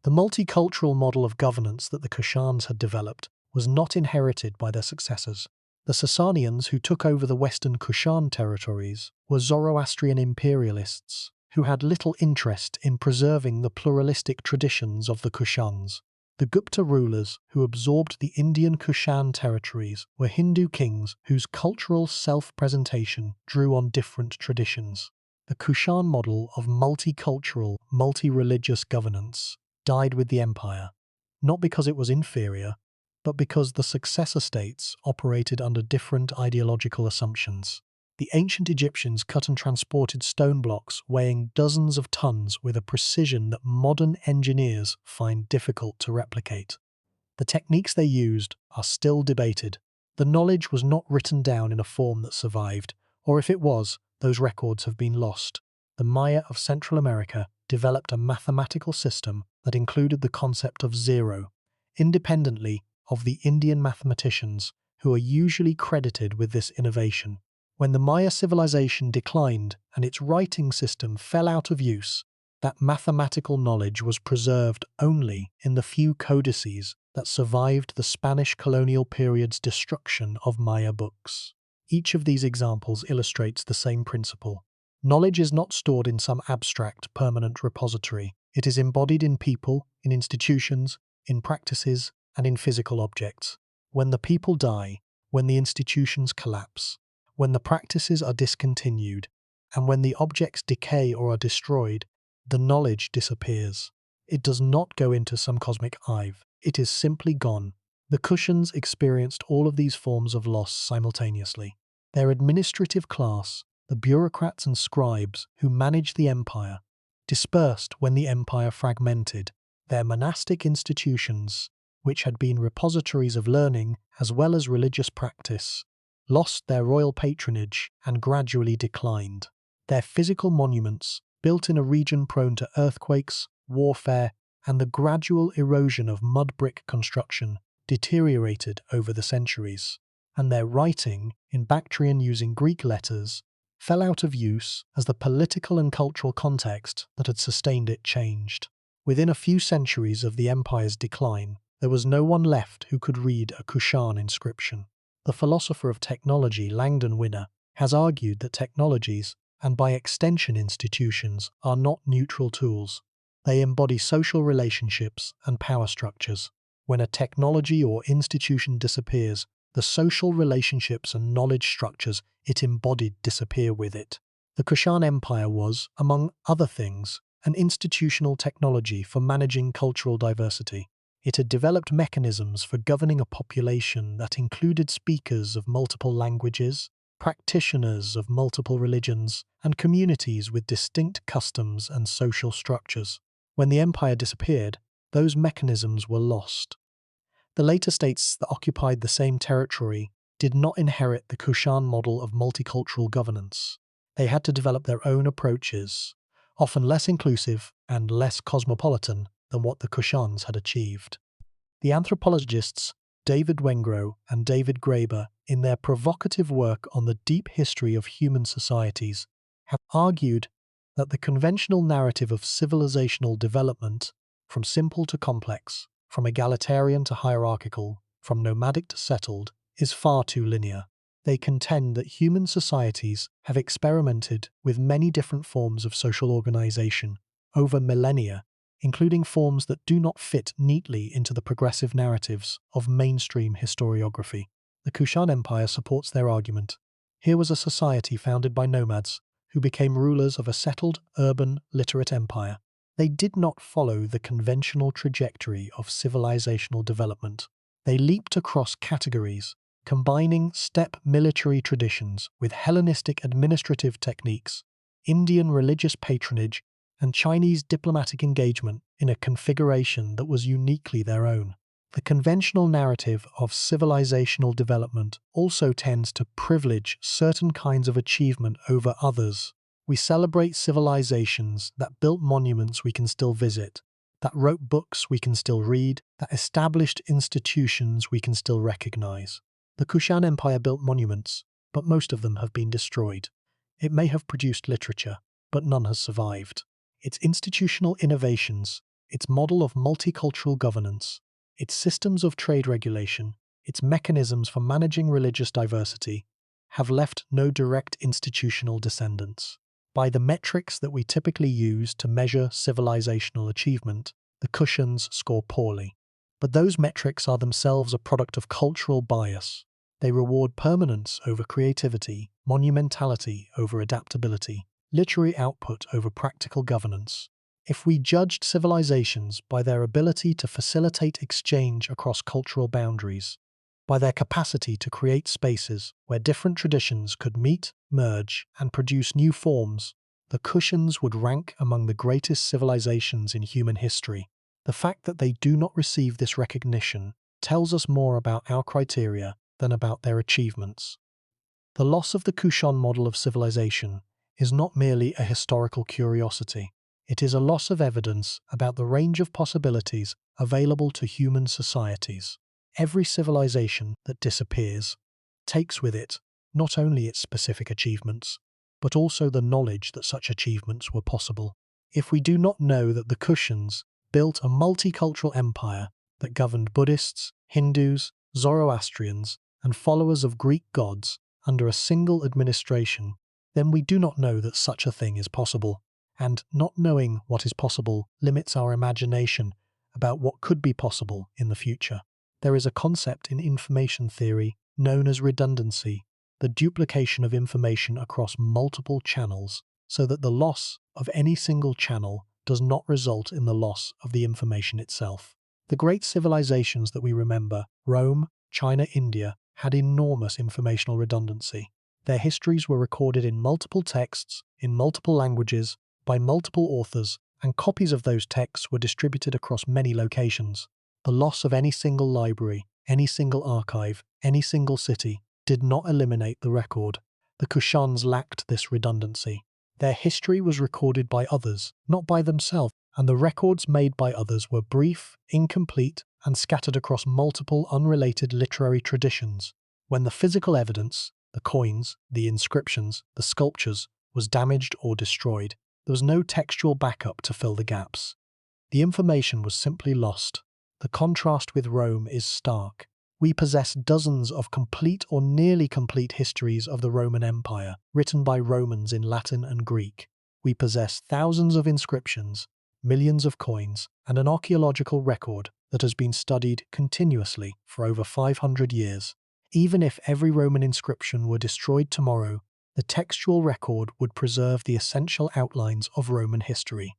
The multicultural model of governance that the Kushans had developed was not inherited by their successors. The Sasanians who took over the western Kushan territories were Zoroastrian imperialists who had little interest in preserving the pluralistic traditions of the Kushans. The Gupta rulers who absorbed the Indian Kushan territories were Hindu kings whose cultural self-presentation drew on different traditions. The Kushan model of multicultural, multi-religious governance died with the empire, not because it was inferior, but because the successor states operated under different ideological assumptions. The ancient Egyptians cut and transported stone blocks weighing dozens of tons with a precision that modern engineers find difficult to replicate. The techniques they used are still debated. The knowledge was not written down in a form that survived, or if it was, those records have been lost. The Maya of Central America developed a mathematical system that included the concept of zero, independently of the Indian mathematicians who are usually credited with this innovation. When the Maya civilization declined and its writing system fell out of use, that mathematical knowledge was preserved only in the few codices that survived the Spanish colonial period's destruction of Maya books. Each of these examples illustrates the same principle. Knowledge is not stored in some abstract, permanent repository. It is embodied in people, in institutions, in practices, and in physical objects. When the people die, when the institutions collapse, when the practices are discontinued, and when the objects decay or are destroyed, the knowledge disappears. It does not go into some cosmic hive. It is simply gone. The Kushans experienced all of these forms of loss simultaneously. Their administrative class, the bureaucrats and scribes who managed the empire, dispersed when the empire fragmented. Their monastic institutions, which had been repositories of learning as well as religious practice, lost their royal patronage and gradually declined. Their physical monuments, built in a region prone to earthquakes, warfare, and the gradual erosion of mud brick construction, deteriorated over the centuries. And their writing, in Bactrian using Greek letters, fell out of use as the political and cultural context that had sustained it changed. Within a few centuries of the empire's decline, there was no one left who could read a Kushan inscription. The philosopher of technology Langdon Winner has argued that technologies, and by extension institutions, are not neutral tools. They embody social relationships and power structures. When a technology or institution disappears, the social relationships and knowledge structures it embodied disappear with it. The Kushan Empire was, among other things, an institutional technology for managing cultural diversity. It had developed mechanisms for governing a population that included speakers of multiple languages, practitioners of multiple religions, and communities with distinct customs and social structures. When the empire disappeared, those mechanisms were lost. The later states that occupied the same territory did not inherit the Kushan model of multicultural governance. They had to develop their own approaches, often less inclusive and less cosmopolitan than what the Kushans had achieved. The anthropologists David Wengrow and David Graeber, in their provocative work on the deep history of human societies, have argued that the conventional narrative of civilizational development, from simple to complex, from egalitarian to hierarchical, from nomadic to settled, is far too linear. They contend that human societies have experimented with many different forms of social organization over millennia, including forms that do not fit neatly into the progressive narratives of mainstream historiography. The Kushan Empire supports their argument. Here was a society founded by nomads who became rulers of a settled, urban, literate empire. They did not follow the conventional trajectory of civilizational development. They leaped across categories, combining steppe military traditions with Hellenistic administrative techniques, Indian religious patronage, and Chinese diplomatic engagement in a configuration that was uniquely their own. The conventional narrative of civilizational development also tends to privilege certain kinds of achievement over others. We celebrate civilizations that built monuments we can still visit, that wrote books we can still read, that established institutions we can still recognize. The Kushan Empire built monuments, but most of them have been destroyed. It may have produced literature, but none has survived. Its institutional innovations, its model of multicultural governance, its systems of trade regulation, its mechanisms for managing religious diversity, have left no direct institutional descendants. By the metrics that we typically use to measure civilizational achievement, the Kushans score poorly. But those metrics are themselves a product of cultural bias. They reward permanence over creativity, monumentality over adaptability, literary output over practical governance. If we judged civilizations by their ability to facilitate exchange across cultural boundaries, by their capacity to create spaces where different traditions could meet, merge, and produce new forms, the Kushans would rank among the greatest civilizations in human history. The fact that they do not receive this recognition tells us more about our criteria than about their achievements. The loss of the Kushan model of civilization is not merely a historical curiosity. It is a loss of evidence about the range of possibilities available to human societies. Every civilization that disappears takes with it not only its specific achievements, but also the knowledge that such achievements were possible. If we do not know that the Kushans built a multicultural empire that governed Buddhists, Hindus, Zoroastrians, and followers of Greek gods under a single administration, then we do not know that such a thing is possible. And not knowing what is possible limits our imagination about what could be possible in the future. There is a concept in information theory known as redundancy, the duplication of information across multiple channels, so that the loss of any single channel does not result in the loss of the information itself. The great civilizations that we remember, Rome, China, India, had enormous informational redundancy. Their histories were recorded in multiple texts, in multiple languages, by multiple authors, and copies of those texts were distributed across many locations. The loss of any single library, any single archive, any single city did not eliminate the record. The Kushans lacked this redundancy. Their history was recorded by others, not by themselves, and the records made by others were brief, incomplete, and scattered across multiple unrelated literary traditions. When the physical evidence, the coins, the inscriptions, the sculptures, was damaged or destroyed, there was no textual backup to fill the gaps. The information was simply lost. The contrast with Rome is stark. We possess dozens of complete or nearly complete histories of the Roman Empire, written by Romans in Latin and Greek. We possess thousands of inscriptions, millions of coins, and an archaeological record that has been studied continuously for over 500 years. Even if every Roman inscription were destroyed tomorrow, the textual record would preserve the essential outlines of Roman history.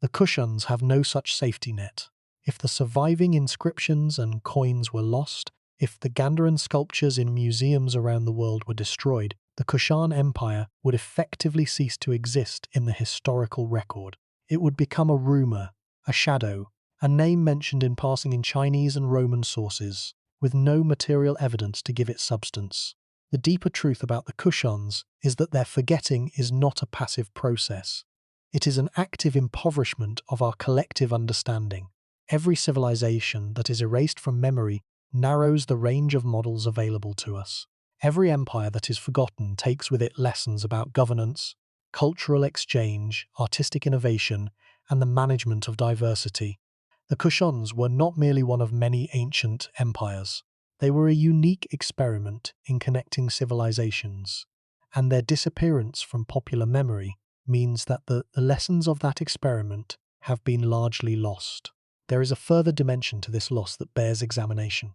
The Kushans have no such safety net. If the surviving inscriptions and coins were lost, if the Gandharan sculptures in museums around the world were destroyed, the Kushan Empire would effectively cease to exist in the historical record. It would become a rumour, a shadow, a name mentioned in passing in Chinese and Roman sources, with no material evidence to give it substance. The deeper truth about the Kushans is that their forgetting is not a passive process. It is an active impoverishment of our collective understanding. Every civilization that is erased from memory narrows the range of models available to us. Every empire that is forgotten takes with it lessons about governance, cultural exchange, artistic innovation, and the management of diversity. The Kushans were not merely one of many ancient empires. They were a unique experiment in connecting civilizations, and their disappearance from popular memory means that the lessons of that experiment have been largely lost. There is a further dimension to this loss that bears examination.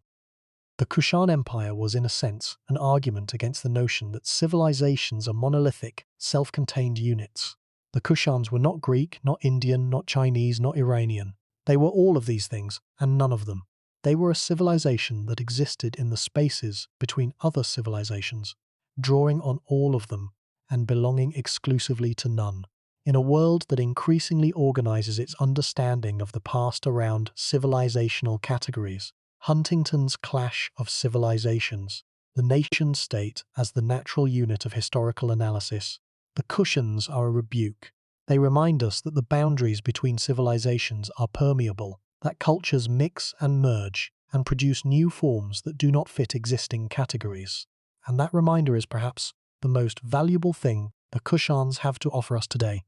The Kushan Empire was, in a sense, an argument against the notion that civilizations are monolithic, self-contained units. The Kushans were not Greek, not Indian, not Chinese, not Iranian. They were all of these things, and none of them. They were a civilization that existed in the spaces between other civilizations, drawing on all of them and belonging exclusively to none. In a world that increasingly organizes its understanding of the past around civilizational categories, Huntington's Clash of Civilizations, the nation-state as the natural unit of historical analysis, the Kushans are a rebuke. They remind us that the boundaries between civilizations are permeable, that cultures mix and merge and produce new forms that do not fit existing categories. And that reminder is perhaps the most valuable thing the Kushans have to offer us today,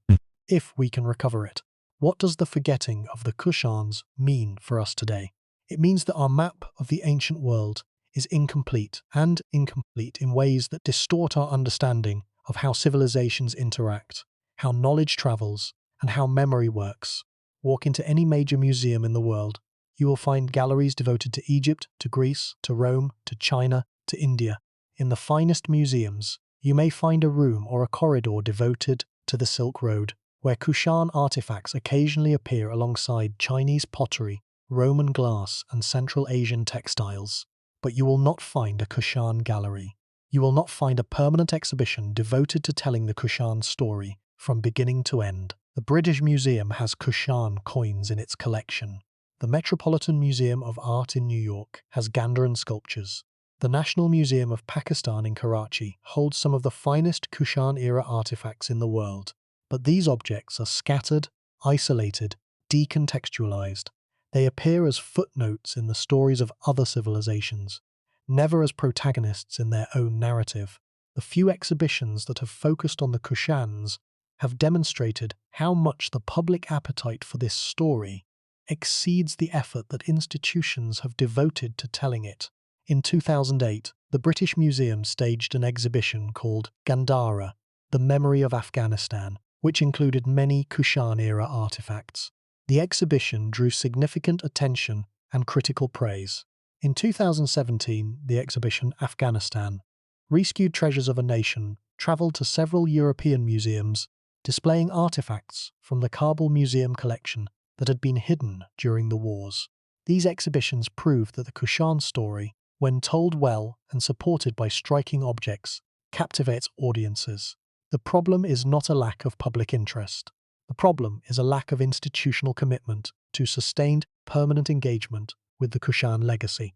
if we can recover it. What does the forgetting of the Kushans mean for us today? It means that our map of the ancient world is incomplete in ways that distort our understanding of how civilizations interact, how knowledge travels, and how memory works. Walk into any major museum in the world. You will find galleries devoted to Egypt, to Greece, to Rome, to China, to India. In the finest museums, you may find a room or a corridor devoted to the Silk Road, where Kushan artifacts occasionally appear alongside Chinese pottery, Roman glass, and Central Asian textiles. But you will not find a Kushan gallery. You will not find a permanent exhibition devoted to telling the Kushan story from beginning to end. The British Museum has Kushan coins in its collection. The Metropolitan Museum of Art in New York has Gandharan sculptures. The National Museum of Pakistan in Karachi holds some of the finest Kushan-era artifacts in the world. But these objects are scattered, isolated, decontextualized. They appear as footnotes in the stories of other civilizations, never as protagonists in their own narrative. The few exhibitions that have focused on the Kushans have demonstrated how much the public appetite for this story exceeds the effort that institutions have devoted to telling it. In 2008, the British Museum staged an exhibition called Gandhara, The Memory of Afghanistan, which included many Kushan-era artifacts. The exhibition drew significant attention and critical praise. In 2017, the exhibition Afghanistan, Rescued Treasures of a Nation, travelled to several European museums, displaying artifacts from the Kabul Museum collection that had been hidden during the wars. These exhibitions proved that the Kushan story, when told well and supported by striking objects, captivates audiences. The problem is not a lack of public interest. The problem is a lack of institutional commitment to sustained, permanent engagement with the Kushan legacy.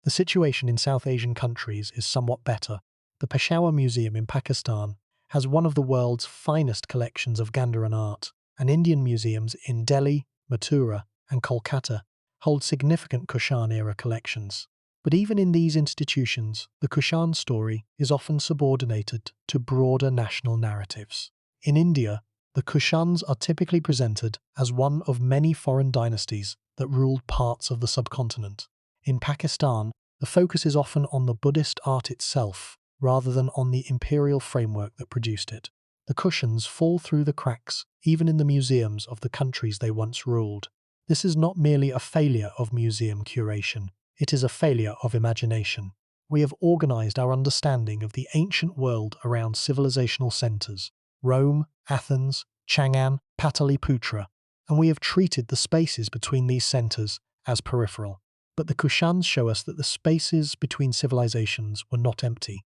The situation in South Asian countries is somewhat better. The Peshawar Museum in Pakistan has one of the world's finest collections of Gandharan art, and Indian museums in Delhi, Mathura, and Kolkata hold significant Kushan-era collections. But even in these institutions, the Kushan story is often subordinated to broader national narratives. In India, the Kushans are typically presented as one of many foreign dynasties that ruled parts of the subcontinent. In Pakistan, the focus is often on the Buddhist art itself, rather than on the imperial framework that produced it. The Kushans fall through the cracks even in the museums of the countries they once ruled. This is not merely a failure of museum curation, it is a failure of imagination. We have organized our understanding of the ancient world around civilizational centers, Rome, Athens, Chang'an, Pataliputra, and we have treated the spaces between these centers as peripheral. But the Kushans show us that the spaces between civilizations were not empty.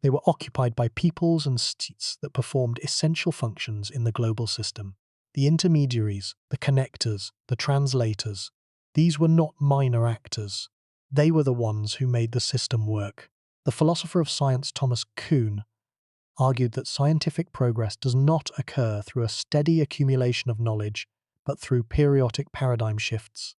They were occupied by peoples and states that performed essential functions in the global system. The intermediaries, the connectors, the translators, these were not minor actors. They were the ones who made the system work. The philosopher of science Thomas Kuhn argued that scientific progress does not occur through a steady accumulation of knowledge, but through periodic paradigm shifts,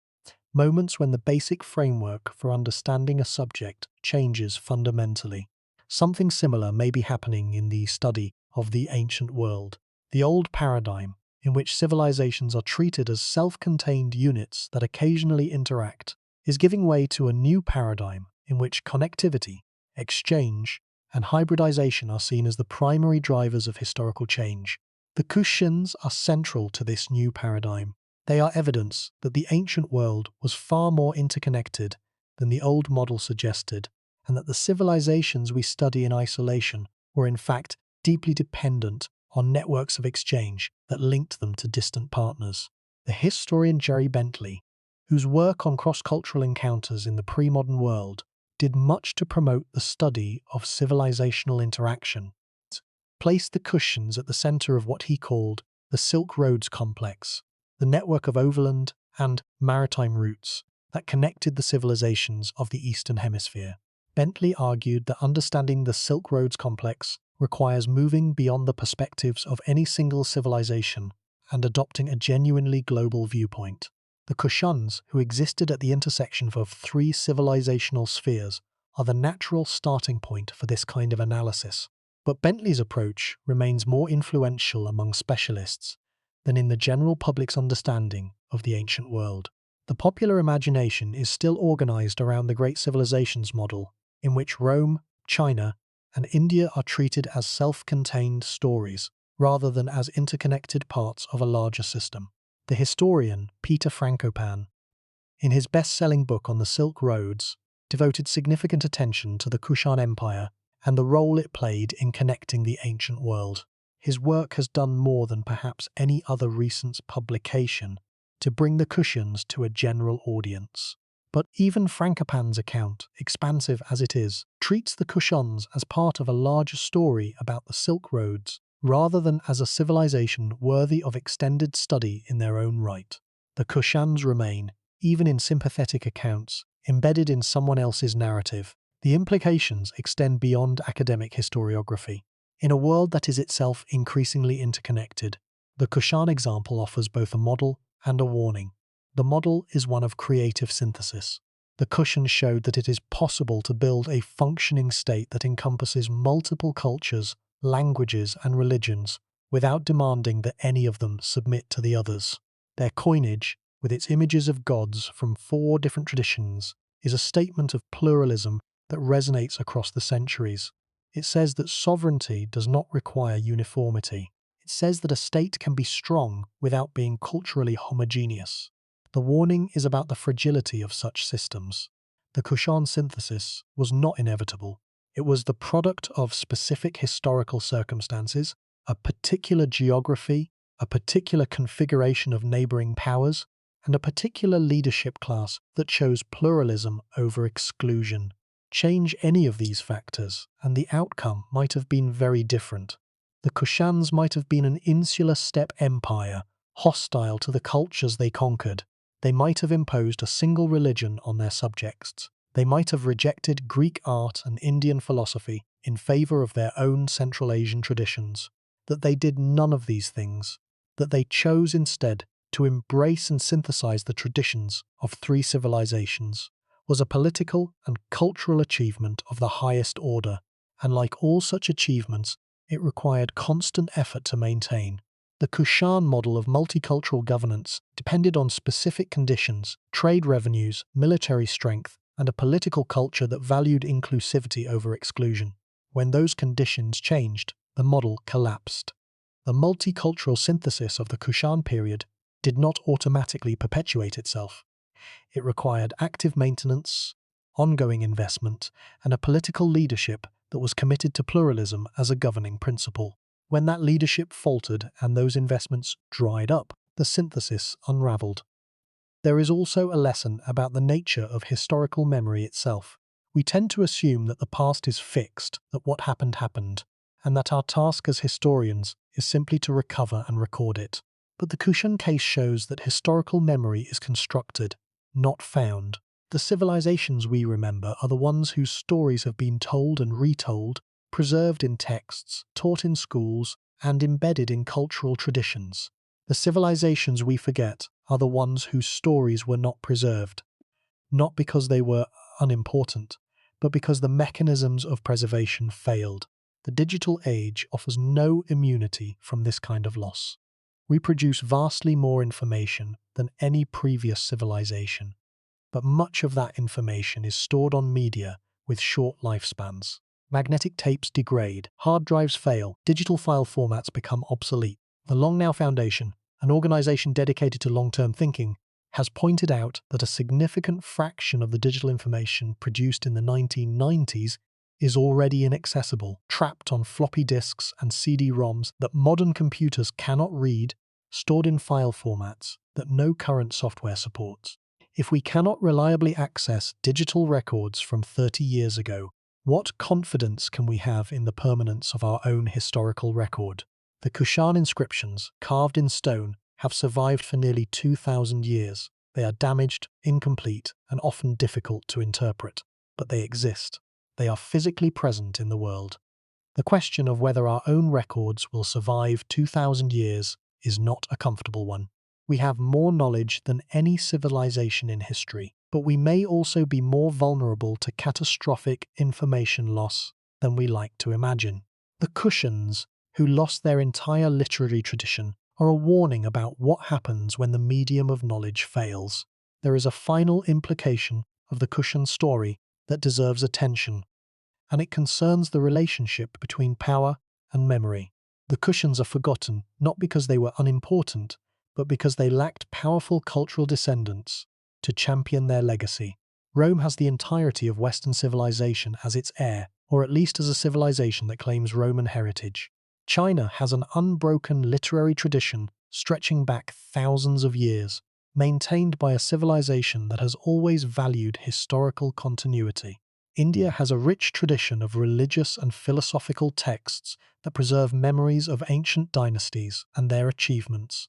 moments when the basic framework for understanding a subject changes fundamentally. Something similar may be happening in the study of the ancient world. The old paradigm, in which civilizations are treated as self-contained units that occasionally interact, is giving way to a new paradigm in which connectivity, exchange, and hybridization are seen as the primary drivers of historical change. The Kushans are central to this new paradigm. They are evidence that the ancient world was far more interconnected than the old model suggested, and that the civilizations we study in isolation were in fact deeply dependent on networks of exchange that linked them to distant partners. The historian Jerry Bentley, whose work on cross-cultural encounters in the pre-modern world did much to promote the study of civilizational interaction, placed the Kushans at the center of what he called the Silk Roads complex, the network of overland and maritime routes that connected the civilizations of the Eastern Hemisphere. Bentley argued that understanding the Silk Roads complex requires moving beyond the perspectives of any single civilization and adopting a genuinely global viewpoint. The Kushans, who existed at the intersection of three civilizational spheres, are the natural starting point for this kind of analysis. But Bentley's approach remains more influential among specialists than in the general public's understanding of the ancient world. The popular imagination is still organized around the great civilizations model, in which Rome, China, and India are treated as self-contained stories, rather than as interconnected parts of a larger system. The historian Peter Frankopan, in his best-selling book on the Silk Roads, devoted significant attention to the Kushan Empire and the role it played in connecting the ancient world. His work has done more than perhaps any other recent publication to bring the Kushans to a general audience. But even Frankopan's account, expansive as it is, treats the Kushans as part of a larger story about the Silk Roads, rather than as a civilization worthy of extended study in their own right. The Kushans remain, even in sympathetic accounts, embedded in someone else's narrative. The implications extend beyond academic historiography. In a world that is itself increasingly interconnected, the Kushan example offers both a model and a warning. The model is one of creative synthesis. The Kushans showed that it is possible to build a functioning state that encompasses multiple cultures, languages, and religions without demanding that any of them submit to the others. Their coinage, with its images of gods from 4 different traditions, is a statement of pluralism that resonates across the centuries. It says that sovereignty does not require uniformity. It says that a state can be strong without being culturally homogeneous. The warning is about the fragility of such systems. The Kushan synthesis was not inevitable. It was the product of specific historical circumstances, a particular geography, a particular configuration of neighboring powers, and a particular leadership class that chose pluralism over exclusion. Change any of these factors, and the outcome might have been very different. The Kushans might have been an insular steppe empire, hostile to the cultures they conquered. They might have imposed a single religion on their subjects. They might have rejected Greek art and Indian philosophy in favor of their own Central Asian traditions. That they did none of these things. That they chose instead to embrace and synthesize the traditions of 3 civilizations, was a political and cultural achievement of the highest order, and like all such achievements, it required constant effort to maintain. The Kushan model of multicultural governance depended on specific conditions, trade revenues, military strength, and a political culture that valued inclusivity over exclusion. When those conditions changed, the model collapsed. The multicultural synthesis of the Kushan period did not automatically perpetuate itself. It required active maintenance, ongoing investment, and a political leadership that was committed to pluralism as a governing principle. When that leadership faltered and those investments dried up, the synthesis unraveled. There is also a lesson about the nature of historical memory itself. We tend to assume that the past is fixed, that what happened happened, and that our task as historians is simply to recover and record it. But the Kushan case shows that historical memory is constructed, not found. The civilizations we remember are the ones whose stories have been told and retold, preserved in texts, taught in schools, and embedded in cultural traditions. The civilizations we forget are the ones whose stories were not preserved, not because they were unimportant, but because the mechanisms of preservation failed. The digital age offers no immunity from this kind of loss. We produce vastly more information than any previous civilization, but much of that information is stored on media with short lifespans. Magnetic tapes degrade, hard drives fail, digital file formats become obsolete. The Long Now Foundation, an organization dedicated to long-term thinking, has pointed out that a significant fraction of the digital information produced in the 1990s is already inaccessible, trapped on floppy disks and CD-ROMs that modern computers cannot read, stored in file formats that no current software supports. If we cannot reliably access digital records from 30 years ago, what confidence can we have in the permanence of our own historical record? The Kushan inscriptions, carved in stone, have survived for nearly 2,000 years. They are damaged, incomplete, and often difficult to interpret, but they exist. They are physically present in the world. The question of whether our own records will survive 2,000 years is not a comfortable one. We have more knowledge than any civilization in history, but we may also be more vulnerable to catastrophic information loss than we like to imagine. The Kushans, who lost their entire literary tradition, are a warning about what happens when the medium of knowledge fails. There is a final implication of the Kushan story that deserves attention, and it concerns the relationship between power and memory. The Kushans are forgotten not because they were unimportant, but because they lacked powerful cultural descendants to champion their legacy. Rome has the entirety of Western civilization as its heir, or at least as a civilization that claims Roman heritage. China has an unbroken literary tradition stretching back thousands of years, maintained by a civilization that has always valued historical continuity. India has a rich tradition of religious and philosophical texts that preserve memories of ancient dynasties and their achievements.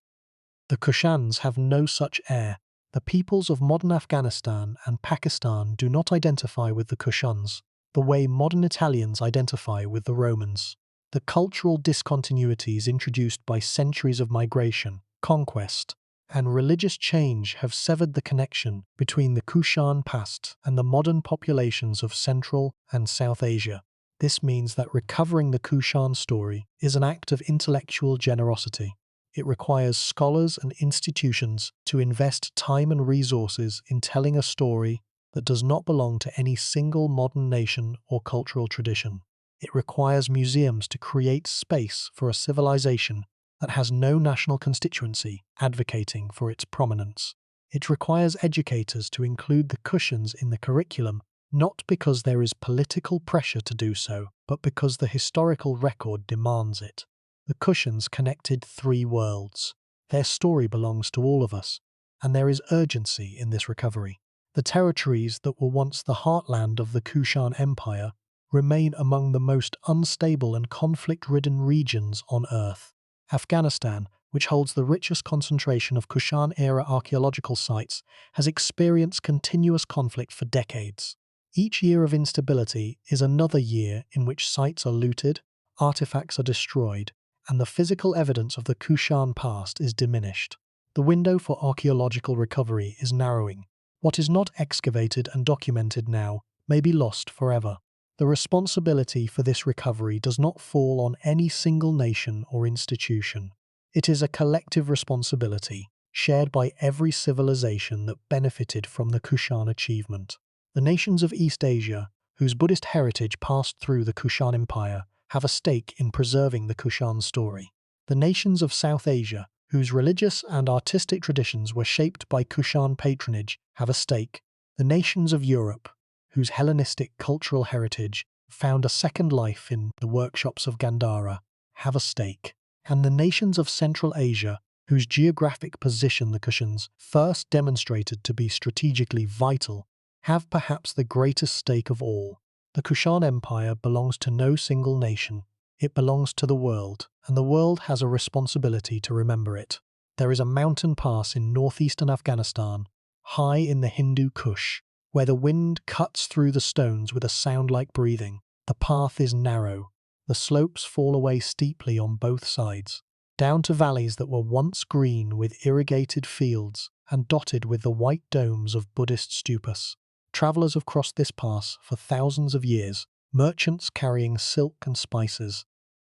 The Kushans have no such heir. The peoples of modern Afghanistan and Pakistan do not identify with the Kushans, the way modern Italians identify with the Romans. The cultural discontinuities introduced by centuries of migration, conquest, and religious change have severed the connection between the Kushan past and the modern populations of Central and South Asia. This means that recovering the Kushan story is an act of intellectual generosity. It requires scholars and institutions to invest time and resources in telling a story that does not belong to any single modern nation or cultural tradition. It requires museums to create space for a civilization that has no national constituency advocating for its prominence. It requires educators to include the Kushans in the curriculum, not because there is political pressure to do so, but because the historical record demands it. The Kushans connected three worlds. Their story belongs to all of us, and there is urgency in this recovery. The territories that were once the heartland of the Kushan Empire remain among the most unstable and conflict-ridden regions on Earth. Afghanistan, which holds the richest concentration of Kushan-era archaeological sites, has experienced continuous conflict for decades. Each year of instability is another year in which sites are looted, artifacts are destroyed, and the physical evidence of the Kushan past is diminished. The window for archaeological recovery is narrowing. What is not excavated and documented now may be lost forever. The responsibility for this recovery does not fall on any single nation or institution. It is a collective responsibility, shared by every civilization that benefited from the Kushan achievement. The nations of East Asia, whose Buddhist heritage passed through the Kushan Empire, have a stake in preserving the Kushan story. The nations of South Asia, whose religious and artistic traditions were shaped by Kushan patronage, have a stake. The nations of Europe, whose Hellenistic cultural heritage found a second life in the workshops of Gandhara, have a stake. And the nations of Central Asia, whose geographic position the Kushans first demonstrated to be strategically vital, have perhaps the greatest stake of all. The Kushan Empire belongs to no single nation. It belongs to the world, and the world has a responsibility to remember it. There is a mountain pass in northeastern Afghanistan, high in the Hindu Kush, where the wind cuts through the stones with a sound like breathing. The path is narrow. The slopes fall away steeply on both sides, down to valleys that were once green with irrigated fields and dotted with the white domes of Buddhist stupas. Travelers have crossed this pass for thousands of years, merchants carrying silk and spices,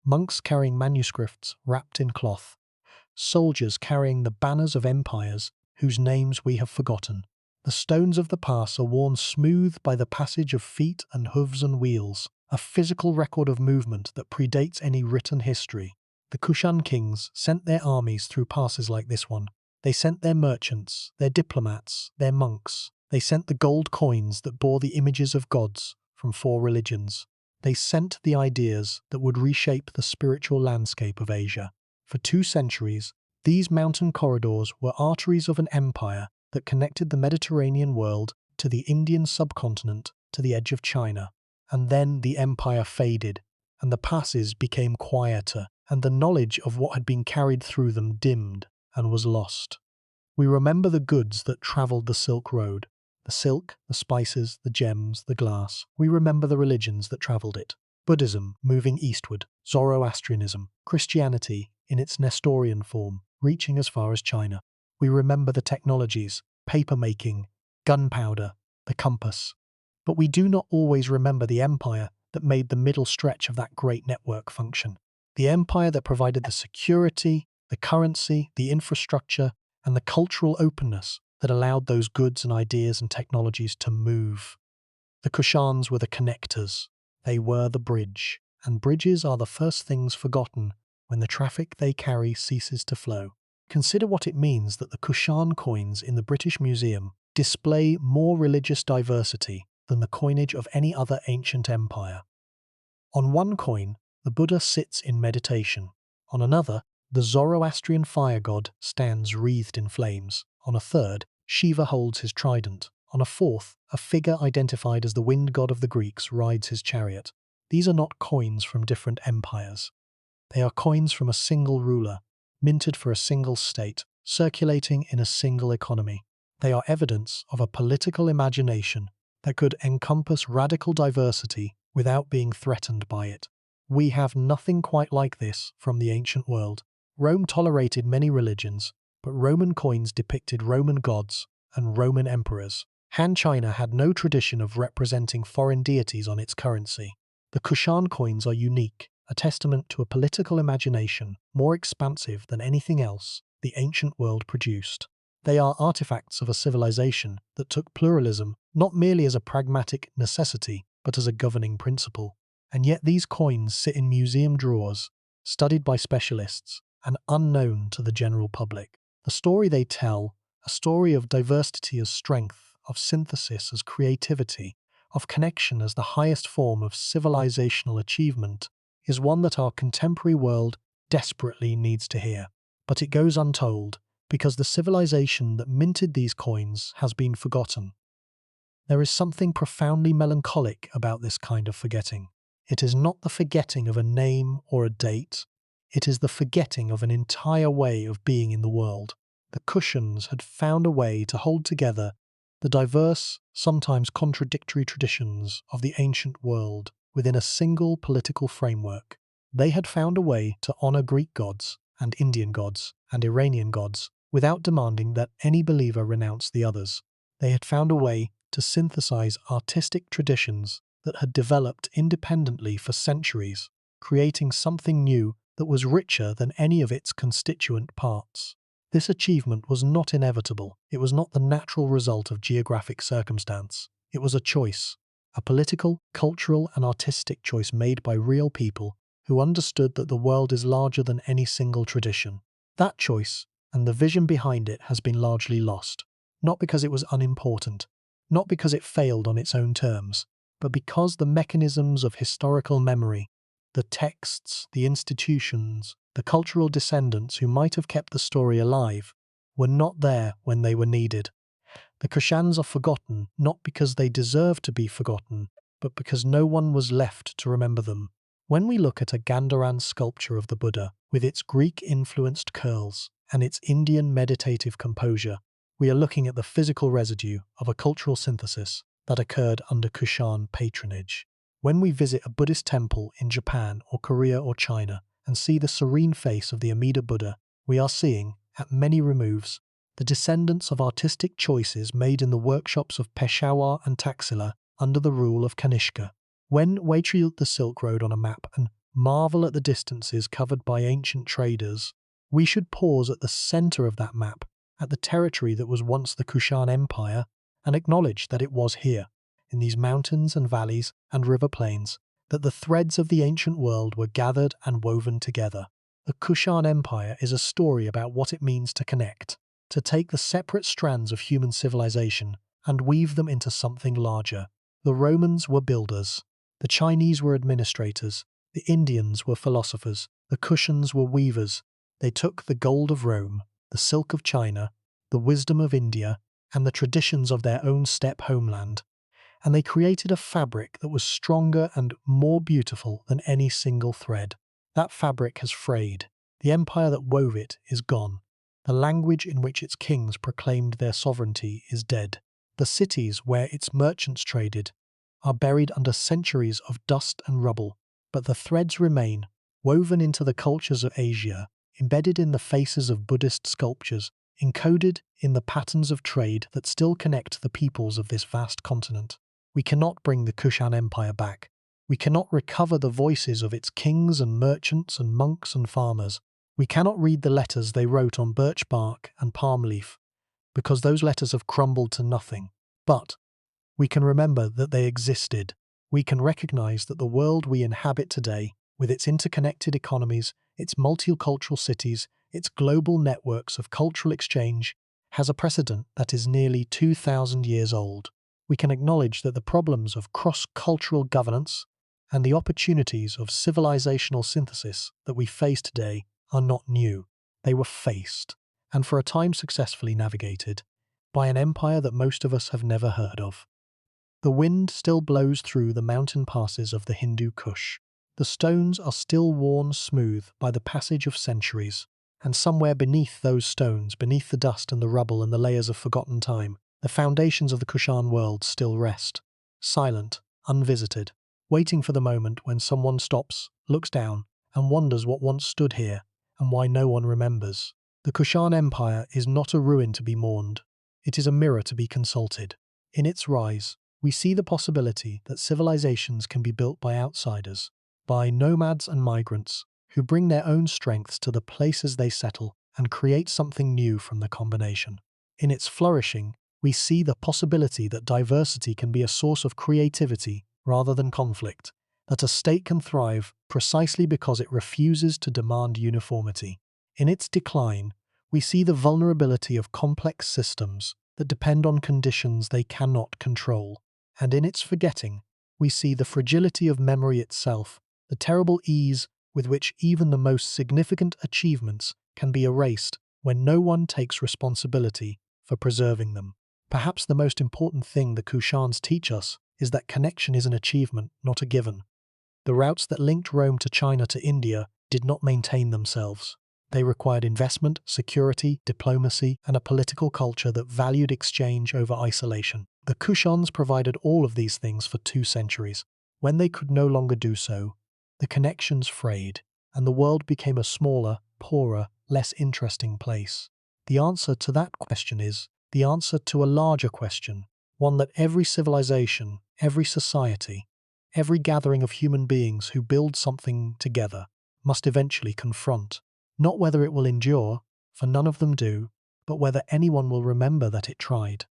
monks carrying manuscripts wrapped in cloth, soldiers carrying the banners of empires whose names we have forgotten. The stones of the pass are worn smooth by the passage of feet and hooves and wheels, a physical record of movement that predates any written history. The Kushan kings sent their armies through passes like this one. They sent their merchants, their diplomats, their monks. They sent the gold coins that bore the images of gods from 4 religions. They sent the ideas that would reshape the spiritual landscape of Asia. For 2 centuries, these mountain corridors were arteries of an empire that connected the Mediterranean world to the Indian subcontinent to the edge of China. And then the empire faded, and the passes became quieter, and the knowledge of what had been carried through them dimmed and was lost. We remember the goods that travelled the Silk Road, the silk, the spices, the gems, the glass. We remember the religions that travelled it. Buddhism moving eastward, Zoroastrianism, Christianity in its Nestorian form, reaching as far as China. We remember the technologies, paper-making, gunpowder, the compass. But we do not always remember the empire that made the middle stretch of that great network function. The empire that provided the security, the currency, the infrastructure, and the cultural openness that allowed those goods and ideas and technologies to move. The Kushans were the connectors. They were the bridge. And bridges are the first things forgotten when the traffic they carry ceases to flow. Consider what it means that the Kushan coins in the British Museum display more religious diversity than the coinage of any other ancient empire. On one coin, the Buddha sits in meditation. On another, the Zoroastrian fire god stands wreathed in flames. On a third, Shiva holds his trident. On a fourth, a figure identified as the wind god of the Greeks rides his chariot. These are not coins from different empires. They are coins from a single ruler, minted for a single state, circulating in a single economy. They are evidence of a political imagination that could encompass radical diversity without being threatened by it. We have nothing quite like this from the ancient world. Rome tolerated many religions, but Roman coins depicted Roman gods and Roman emperors. Han China had no tradition of representing foreign deities on its currency. The Kushan coins are unique, a testament to a political imagination more expansive than anything else the ancient world produced. They are artifacts of a civilization that took pluralism not merely as a pragmatic necessity, but as a governing principle. And yet these coins sit in museum drawers, studied by specialists, and unknown to the general public. The story they tell, a story of diversity as strength, of synthesis as creativity, of connection as the highest form of civilizational achievement, is one that our contemporary world desperately needs to hear. But it goes untold, because the civilization that minted these coins has been forgotten. There is something profoundly melancholic about this kind of forgetting. It is not the forgetting of a name or a date, it is the forgetting of an entire way of being in the world. The Kushans had found a way to hold together the diverse, sometimes contradictory traditions of the ancient world within a single political framework. They had found a way to honor Greek gods and Indian gods and Iranian gods without demanding that any believer renounce the others. They had found a way to synthesize artistic traditions that had developed independently for centuries, creating something new that was richer than any of its constituent parts. This achievement was not inevitable. It was not the natural result of geographic circumstance. It was a choice, a political, cultural, and artistic choice made by real people who understood that the world is larger than any single tradition. That choice, and the vision behind it, has been largely lost, not because it was unimportant, not because it failed on its own terms, but because the mechanisms of historical memory, the texts, the institutions, the cultural descendants who might have kept the story alive, were not there when they were needed. The Kushans are forgotten not because they deserve to be forgotten, but because no one was left to remember them. When we look at a Gandharan sculpture of the Buddha, with its Greek-influenced curls and its Indian meditative composure, we are looking at the physical residue of a cultural synthesis that occurred under Kushan patronage. When we visit a Buddhist temple in Japan or Korea or China and see the serene face of the Amida Buddha, we are seeing, at many removes, the descendants of artistic choices made in the workshops of Peshawar and Taxila under the rule of Kanishka. When we trace the Silk Road on a map and marvel at the distances covered by ancient traders, we should pause at the center of that map, at the territory that was once the Kushan Empire, and acknowledge that it was here, in these mountains and valleys and river plains, that the threads of the ancient world were gathered and woven together. The Kushan Empire is a story about what it means to connect, to take the separate strands of human civilization and weave them into something larger. The Romans were builders, the Chinese were administrators, the Indians were philosophers, the Kushans were weavers. They took the gold of Rome, the silk of China, the wisdom of India, and the traditions of their own steppe homeland, and they created a fabric that was stronger and more beautiful than any single thread. That fabric has frayed. The empire that wove it is gone. The language in which its kings proclaimed their sovereignty is dead. The cities where its merchants traded are buried under centuries of dust and rubble, but the threads remain, woven into the cultures of Asia, embedded in the faces of Buddhist sculptures, encoded in the patterns of trade that still connect the peoples of this vast continent. We cannot bring the Kushan Empire back. We cannot recover the voices of its kings and merchants and monks and farmers. We cannot read the letters they wrote on birch bark and palm leaf, because those letters have crumbled to nothing. But we can remember that they existed. We can recognize that the world we inhabit today, with its interconnected economies, its multicultural cities, its global networks of cultural exchange, has a precedent that is nearly 2,000 years old. We can acknowledge that the problems of cross-cultural governance and the opportunities of civilizational synthesis that we face today are not new. They were faced, and for a time successfully navigated, by an empire that most of us have never heard of. The wind still blows through the mountain passes of the Hindu Kush. The stones are still worn smooth by the passage of centuries, and somewhere beneath those stones, beneath the dust and the rubble and the layers of forgotten time, the foundations of the Kushan world still rest, silent, unvisited, waiting for the moment when someone stops, looks down, and wonders what once stood here and why no one remembers. The Kushan Empire is not a ruin to be mourned. It is a mirror to be consulted. In its rise, we see the possibility that civilizations can be built by outsiders, by nomads and migrants, who bring their own strengths to the places they settle and create something new from the combination. In its flourishing, we see the possibility that diversity can be a source of creativity rather than conflict, that a state can thrive precisely because it refuses to demand uniformity. In its decline, we see the vulnerability of complex systems that depend on conditions they cannot control. And in its forgetting, we see the fragility of memory itself, the terrible ease with which even the most significant achievements can be erased when no one takes responsibility for preserving them. Perhaps the most important thing the Kushans teach us is that connection is an achievement, not a given. The routes that linked Rome to China to India did not maintain themselves. They required investment, security, diplomacy, and a political culture that valued exchange over isolation. The Kushans provided all of these things for 2 centuries. When they could no longer do so, the connections frayed, and the world became a smaller, poorer, less interesting place. The answer to that question is the answer to a larger question, one that every civilization, every society, every gathering of human beings who build something together must eventually confront. Not whether it will endure, for none of them do, but whether anyone will remember that it tried.